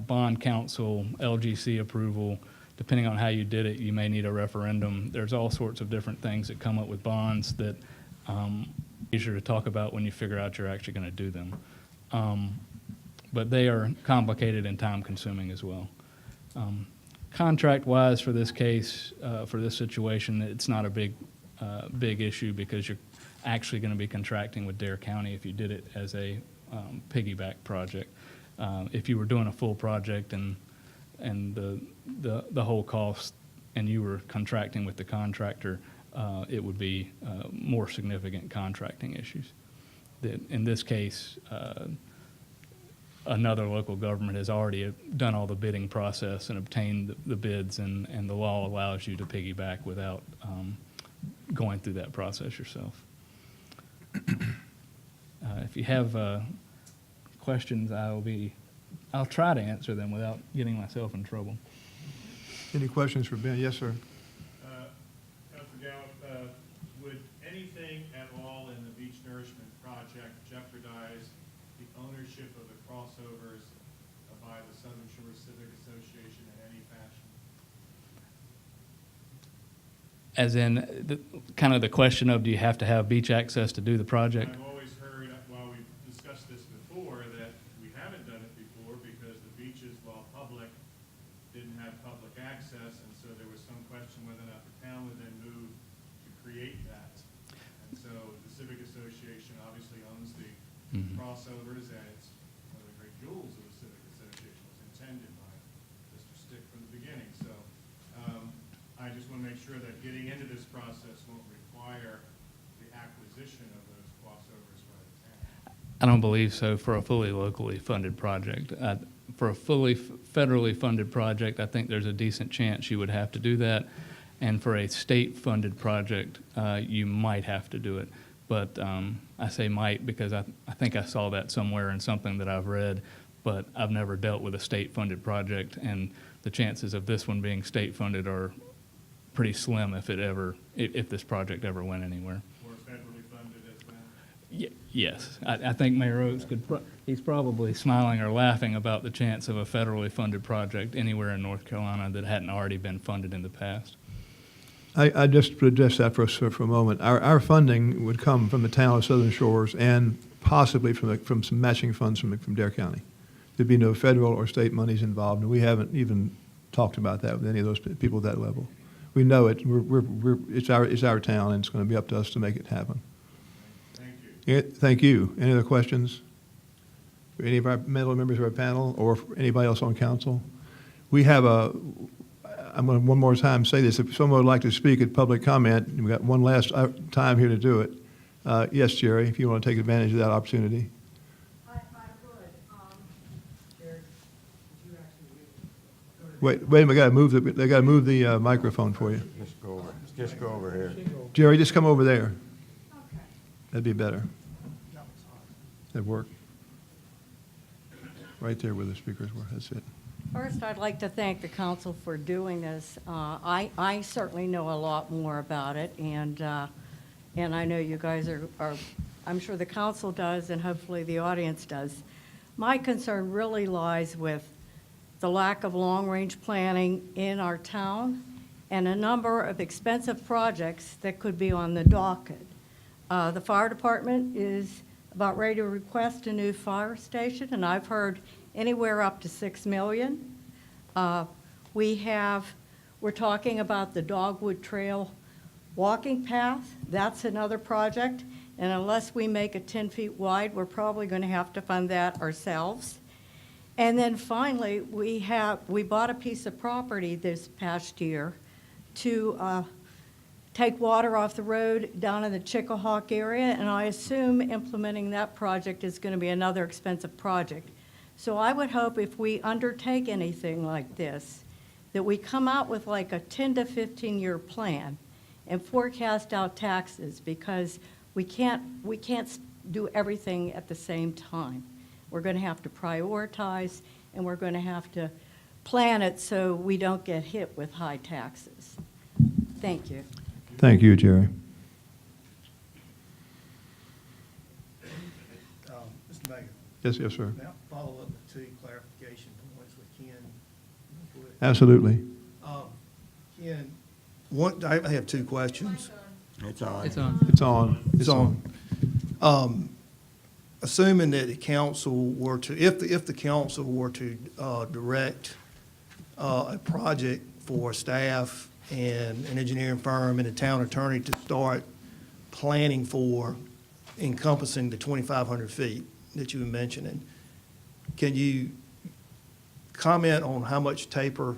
bond council, LGC approval. Depending on how you did it, you may need a referendum. There's all sorts of different things that come up with bonds that easier to talk about when you figure out you're actually going to do them. But they are complicated and time-consuming as well. Contract-wise, for this case, for this situation, it's not a big issue because you're actually going to be contracting with Dare County if you did it as a piggyback project. If you were doing a full project and the whole cost, and you were contracting with the contractor, it would be more significant contracting issues. In this case, another local government has already done all the bidding process and obtained the bids, and the law allows you to piggyback without going through that process yourself. If you have questions, I'll try to answer them without getting myself in trouble. Any questions for Ben? Yes, sir. Councilor Gallup, would anything at all in the beach nourishment project jeopardize the ownership of the crossovers by the Southern Shores Civic Association in any fashion? As in, kind of the question of, do you have to have beach access to do the project? I've always heard, while we've discussed this before, that we haven't done it before because the beaches, while public, didn't have public access, and so there was some question whether or not the town would then move to create that. And so the Civic Association obviously owns the crossovers, and it's one of the great jewels of the Civic Association. It was intended by Mr. Stick from the beginning. So I just want to make sure that getting into this process won't require the acquisition of those crossovers by the town. I don't believe so for a fully locally funded project. For a fully federally funded project, I think there's a decent chance you would have to do that. And for a state-funded project, you might have to do it. But I say might because I think I saw that somewhere in something that I've read, but I've never dealt with a state-funded project, and the chances of this one being state-funded are pretty slim if this project ever went anywhere. Or federally funded as well? Yes. I think Mayor Oakes he's probably smiling or laughing about the chance of a federally funded project anywhere in North Carolina that hadn't already been funded in the past. I just would address that for a moment. Our funding would come from the town of Southern Shores and possibly from some matching funds from Dare County. There'd be no federal or state monies involved, and we haven't even talked about that with any of those people at that level. We know it. It's our town, and it's going to be up to us to make it happen. Thank you. Thank you. Any other questions for any of our members of our panel or for anybody else on council? We have I'm going to one more time say this. If someone would like to speak at public comment, we've got one last time here to do it. Yes, Jerry, if you want to take advantage of that opportunity. I would. Jerry, would you actually Wait a minute. They got to move the microphone for you. Just go over here. Jerry, just come over there. Okay. That'd be better. That'd work. Right there where the speakers were. That's it. First, I'd like to thank the council for doing this. I certainly know a lot more about it, and I know you guys are, I'm sure the council does, and hopefully the audience does. My concern really lies with the lack of long-range planning in our town and a number of expensive projects that could be on the docket. The fire department is about ready to request a new fire station, and I've heard anywhere up to $6 million. We're talking about the Dogwood Trail walking path. That's another project, and unless we make it 10 feet wide, we're probably going to have to fund that ourselves. And then finally, we bought a piece of property this past year to take water off the road down in the Chickahawk area, and I assume implementing that project is going to be another expensive project. So I would hope if we undertake anything like this, that we come out with like a 10 to 15-year plan and forecast out taxes, because we can't do everything at the same time. We're going to have to prioritize, and we're going to have to plan it so we don't get hit with high taxes. Thank you. Thank you, Jerry. Yes, yes, sir. Now, follow up with two clarification points with Ken. real quick. Absolutely. Ken, I have two questions. It's on. It's on. It's on. Assuming that the council were to, if the council were to direct a project for staff and an engineering firm and a town attorney to start planning for encompassing the 2,500 feet that you were mentioning, can you comment on how much taper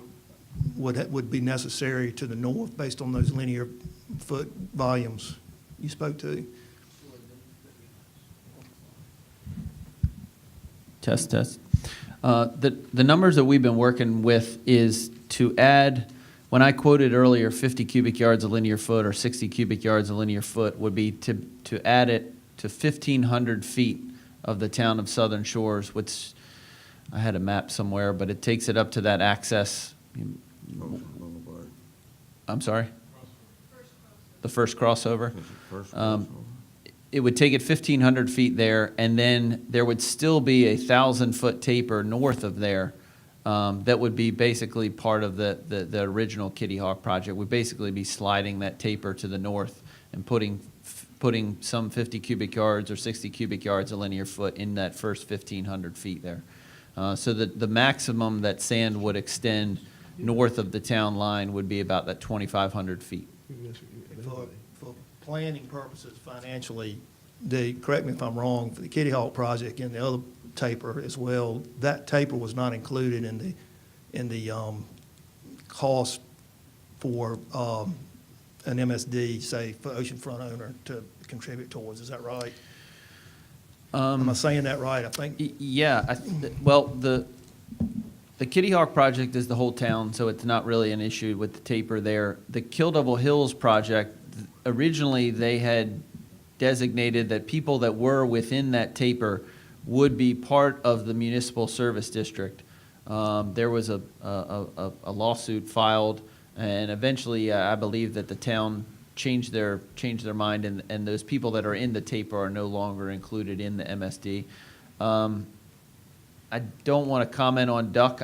would be necessary to the north based on those linear foot volumes you spoke to? Test, test. The numbers that we've been working with is to add, when I quoted earlier 50 cubic yards a linear foot or 60 cubic yards a linear foot, would be to add it to 1,500 feet of the town of Southern Shores, which I had a map somewhere, but it takes it up to that access. I'm sorry? The first crossover. It would take it 1,500 feet there, and then there would still be a 1,000-foot taper north of there that would be basically part of the original Kitty Hawk project. We'd basically be sliding that taper to the north and putting some 50 cubic yards or 60 cubic yards a linear foot in that first 1,500 feet there. So the maximum that sand would extend north of the town line would be about that 2,500 feet. For planning purposes financially, correct me if I'm wrong, for the Kitty Hawk project and the other taper as well, that taper was not included in the cost for an MSD, say, for oceanfront owner to contribute towards. Is that right? Am I saying that right? I think. Yeah. Well, the Kitty Hawk project is the whole town, so it's not really an issue with the taper there. The Kill Double Hills project, originally they had designated that people that were within that taper would be part of the municipal service district. There was a lawsuit filed, and eventually I believe that the town changed their mind, and those people that are in the taper are no longer included in the MSD. I don't want to comment on Duck.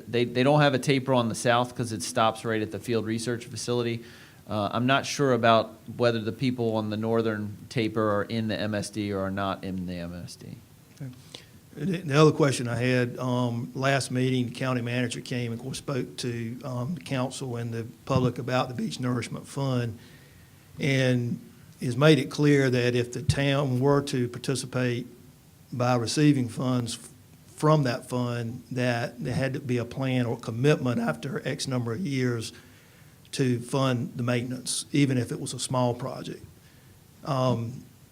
They don't have a taper on the south because it stops right at the field research facility. I'm not sure about whether the people on the northern taper are in the MSD or are not in the MSD. Okay. The other question I had, last meeting, the county manager came and of course spoke to the council and the public about the Beach Nourishment Fund, and has made it clear that if the town were to participate by receiving funds from that fund, that there had to be a plan or commitment after X number of years to fund the maintenance, even if it was a small project.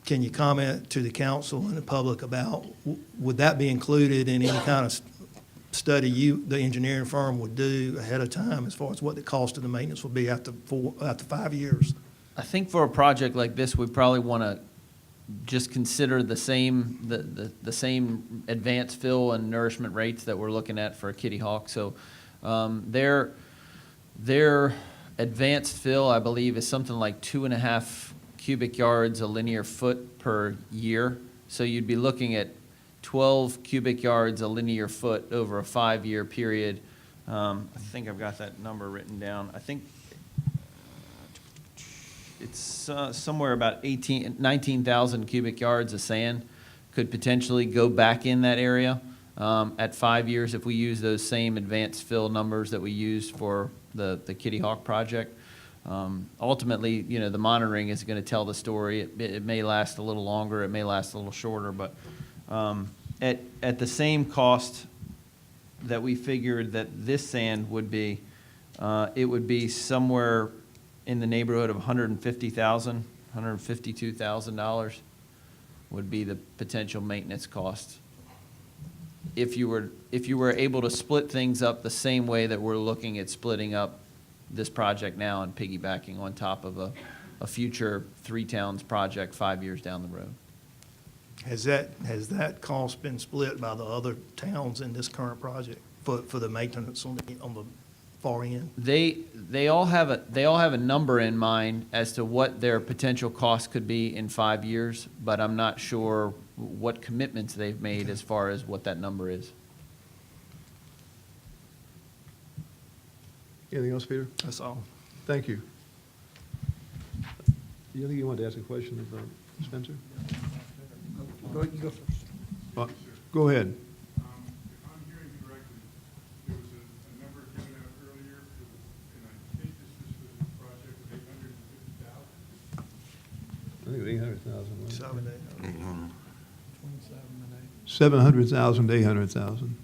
Can you comment to the council and the public about, would that be included in any kind of study the engineering firm would do ahead of time as far as what the cost of the maintenance would be after 5 years? I think for a project like this, we probably want to just consider the same advanced fill and nourishment rates that we're looking at for a Kitty Hawk. So their advanced fill, I believe, is something like 2.5 cubic yards a linear foot per year. So you'd be looking at 12 cubic yards a linear foot over a 5-year period. I think I've got that number written down. I think it's somewhere about 19,000 cubic yards of sand could potentially go back in that area at 5 years if we use those same advanced fill numbers that we used for the Kitty Hawk project. Ultimately, the monitoring is going to tell the story. It may last a little longer, it may last a little shorter, but at the same cost that we figured that this sand would be, it would be somewhere in the neighborhood of $150,000, $152,000 would be the potential maintenance cost. If you were able to split things up the same way that we're looking at splitting up this project now and piggybacking on top of a future 3 towns project 5 years down the road. Has that cost been split by the other towns in this current project for the maintenance on the far in? They all have a number in mind as to what their potential cost could be in 5 years, but I'm not sure what commitments they've made as far as what that number is. Anything else, Peter? That's all. Thank you. You think you wanted to ask a question of Spencer? You go first. Go ahead. If I'm hearing you correctly, there was a number given out earlier, and I think this was for the project of 850,000. I think it was 800,000. 700. 700,000 to 800,000.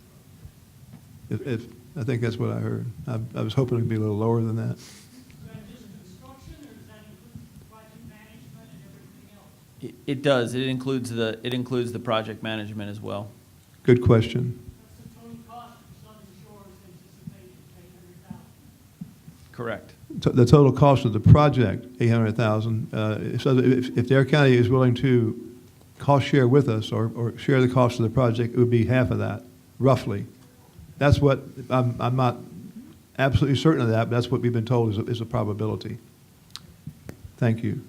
If I think that's what I heard. I was hoping it'd be a little lower than that. Is that just construction, or does that include project management and everything else? It does. It includes the project management as well. Good question. That's the total cost of Southern Shores anticipated, 800,000. Correct. The total cost of the project, 800,000. So if Dare County is willing to cost share with us or share the cost of the project, it would be half of that, roughly. That's what, I'm not absolutely certain of that, but that's what we've been told is a probability. Thank you.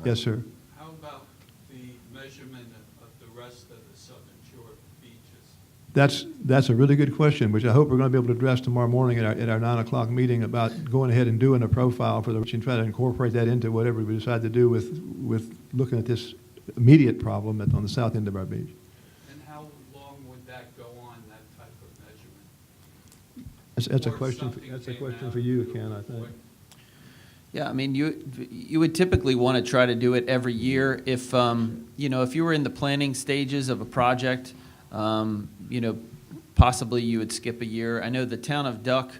Yes, sir. How about the measurement of the rest of the Southern Shore beaches? That's a really good question, which I hope we're going to be able to address tomorrow morning at our 9 o'clock meeting about going ahead and doing a profile for the beach and try to incorporate that into whatever we decide to do with looking at this immediate problem on the south end of our beach. And how long would that go on, that type of measurement? That's a Or question. something That's a came question out for you, to Ken, I think. avoid- Yeah, I mean, you would typically want to try to do it every year. If, if you were in the planning stages of a project, possibly you would skip a year. I know the town of Duck,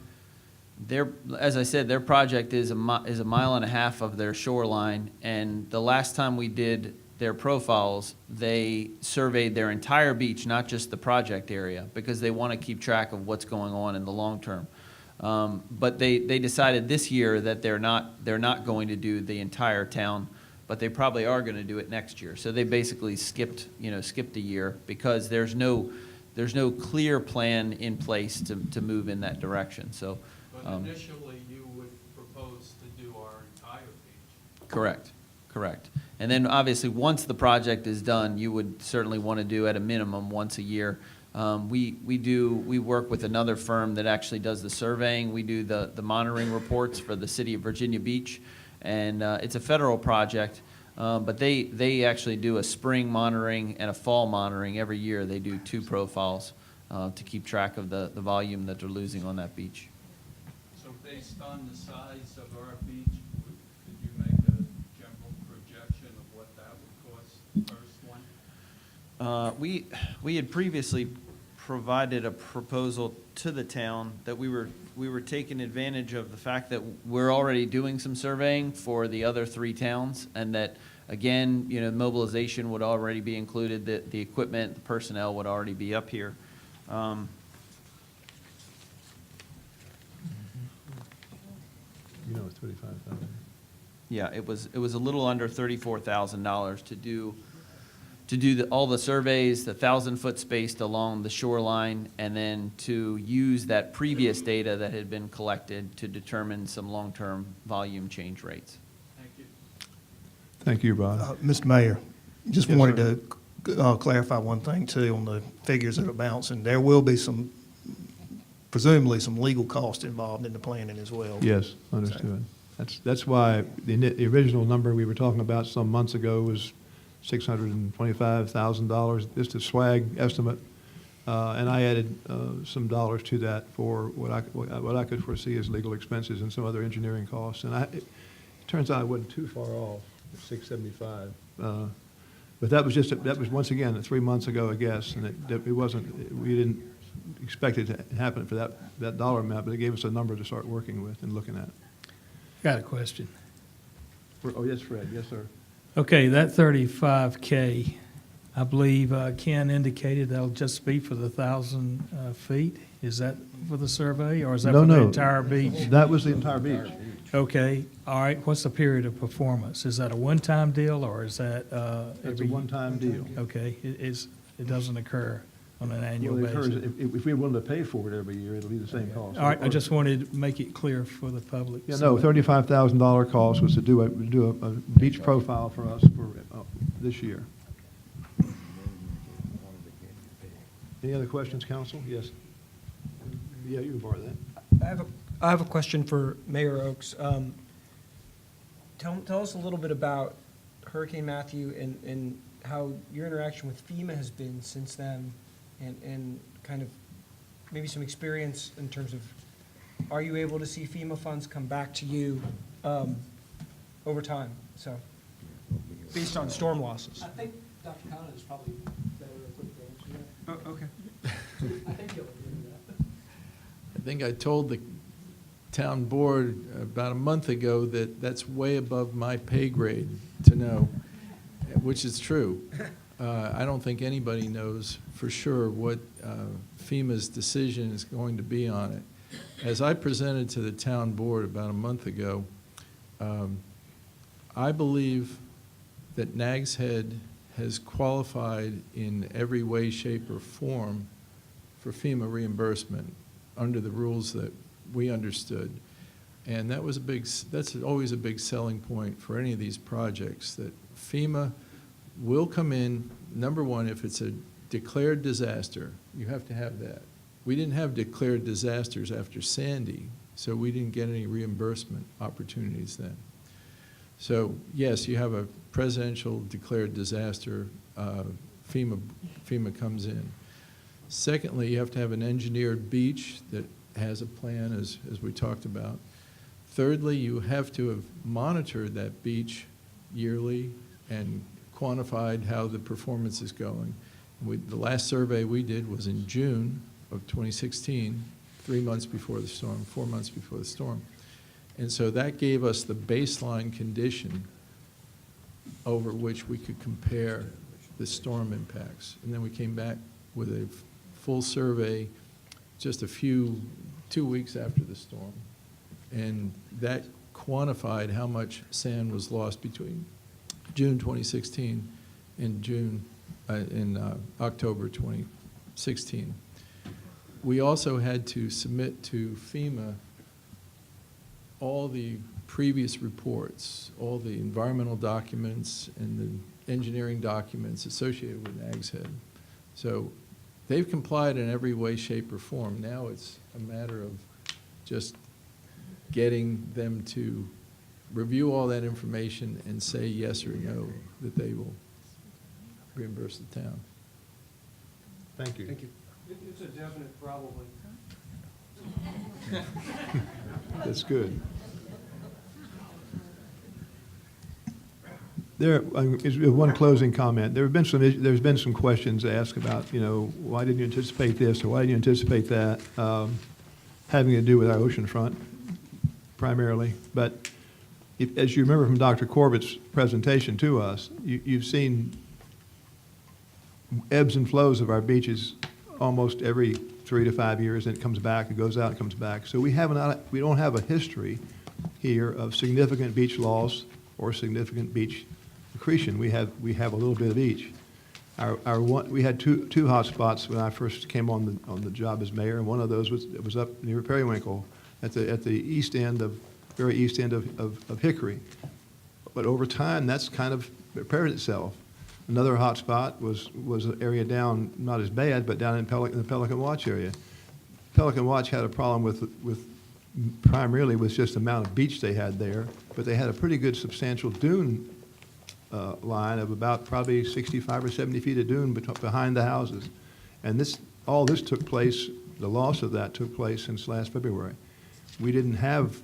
as I said, their project is a mile and a half of their shoreline, and the last time we did their profiles, they surveyed their entire beach, not just the project area, because they want to keep track of what's going on in the long term. But they decided this year that they're not going to do the entire town, but they probably are going to do it next year. So they basically skipped a year because there's no clear plan in place to move in that direction. So. But initially, you would propose to do our entire beach. Correct. And then obviously, once the project is done, you would certainly want to do at a minimum once a year. We work with another firm that actually does the surveying. We do the monitoring reports for the city of Virginia Beach, and it's a federal project, but they actually do a spring monitoring and a fall monitoring every year. They do 2 profiles to keep track of the volume that they're losing on that beach. So based on the size of our beach, could you make a general projection of what that would cost, the first one? We had previously provided a proposal to the town that we were taking advantage of the fact that we're already doing some surveying for the other 3 towns, and that, again, mobilization would already be included, the equipment, the personnel would already be up here. It's 35,000. Yeah, it was a little under $34,000 to do all the surveys, the 1,000-foot spaced along the shoreline, and then to use that previous data that had been collected to determine some long-term volume change rates. Thank you. Thank you, Rod. Mr. Mayor, just Yes, wanted sir. to clarify one thing too on the figures that are bouncing. There will be presumably some legal cost involved in the planning as well. Yes, understood. That's why the original number we were talking about some months ago was $625,000, just a swag estimate. And I added some dollars to that for what I could foresee as legal expenses and some other engineering costs. And it turns out I wasn't too far off, at $675. But that was once again 3 months ago, I guess, and it wasn't. We didn't expect it to happen for that dollar amount, but it gave us a number to start working with and looking at. Got a question. Oh, yes, Fred. Yes, sir. Okay, that 35K, I believe Ken indicated that'll just be for the 1,000 feet. Is that for the survey, or is that for the entire beach? That was the entire beach. Okay, all right. What's the period of performance? Is that a one-time deal, or is that It's a one-time deal. Okay, it doesn't occur on an annual Well, basis. if we're willing to pay for it every year, it'll be the same cost. All right, I just wanted to make it clear for the public. Yeah, so no, that- $35,000 cost was to do a beach profile for us for this year. Any other questions, council? Yes. Yeah, you can borrow that. I have a question for Mayor Oakes. Tell us a little bit about Hurricane Matthew and how your interaction with FEMA has been since then, and kind of maybe some experience in terms of, are you able to see FEMA funds come back to you over time? So, based on storm losses. I think Dr. Conant is probably better equipped to answer that. Oh, okay. I think he'll agree with that. I think I told the town board about a month ago that that's way above my pay grade to know, which is true. I don't think anybody knows for sure what FEMA's decision is going to be on it. As I presented to the town board about a month ago, I believe that Nags Head has qualified in every way, shape, or form for FEMA reimbursement under the rules that we understood. And that was that's always a big selling point for any of these projects, that FEMA will come in, number one, if it's a declared disaster, you have to have that. We didn't have declared disasters after Sandy, so we didn't get any reimbursement opportunities then. So yes, you have a presidential declared disaster, FEMA comes in. Secondly, you have to have an engineered beach that has a plan, as we talked about. Thirdly, you have to have monitored that beach yearly and quantified how the performance is going. The last survey we did was in June of 2016, 3 months before the storm, 4 months before the storm. And so that gave us the baseline condition over which we could compare the storm impacts. And then we came back with a full survey just 2 weeks after the storm. And that quantified how much sand was lost between June 2016 and October 2016. We also had to submit to FEMA all the previous reports, all the environmental documents and the engineering documents associated with Nags Head. So they've complied in every way, shape, or form. Now it's a matter of just getting them to review all that information and say yes or no that they will reimburse the town. Thank you. Thank you. It's a definite probably. That's good. There is one closing comment. There's been some questions asked about, why didn't you anticipate this or why didn't you anticipate that, having to do with our oceanfront primarily. But as you remember from Dr. Corbett's presentation to us, you've seen ebbs and flows of our beaches almost every 3 to 5 years, and it comes back, it goes out, it comes back. So we don't have a history here of significant beach loss or significant beach accretion. We have a little bit of each. We had two hot spots when I first came on the job as mayor, and one of those was up near Periwinkle at the east end of very east end of Hickory. But over time, that's kind of repaired itself. Another hot spot was an area down, not as bad, but down in the Pelican Watch area. Pelican Watch had a problem with primarily with just the amount of beach they had there, but they had a pretty good substantial dune line of about probably 65 or 70 feet of dune behind the houses. And all this took place, the loss of that took place since last February. We didn't have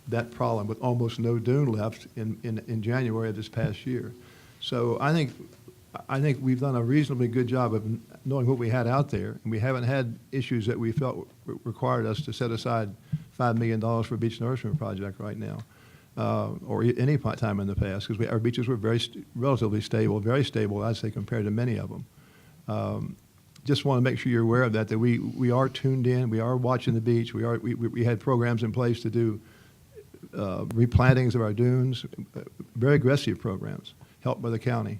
that problem with almost no dune left in January of this past year. So I think we've done a reasonably good job of knowing what we had out there, and we haven't had issues that we felt required us to set aside $5 million for a beach nourishment project right now, or any time in the past, because our beaches were relatively stable, very stable, I'd say, compared to many of them. Just want to make sure you're aware of that we are tuned in, we are watching the beach, we had programs in place to do replantings of our dunes, very aggressive programs, helped by the county.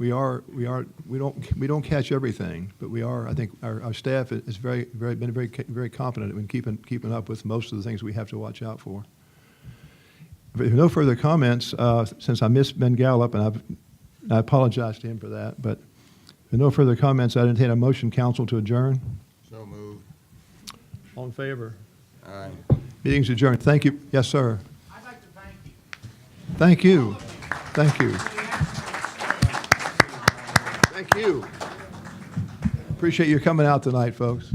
we don't catch everything, but we are, I think our staff is been very competent in keeping up with most of the things we have to watch out for. If there are no further comments, since I missed Ben Gallup, and I apologize to him for that, but if there are no further comments, I entertain a motion, council, to adjourn. So moved. All in favor? Aye. Meeting's adjourned. Thank you. Yes, sir. I'd like to thank you. Thank you. Thank you. Thank you. Appreciate you coming out tonight, folks.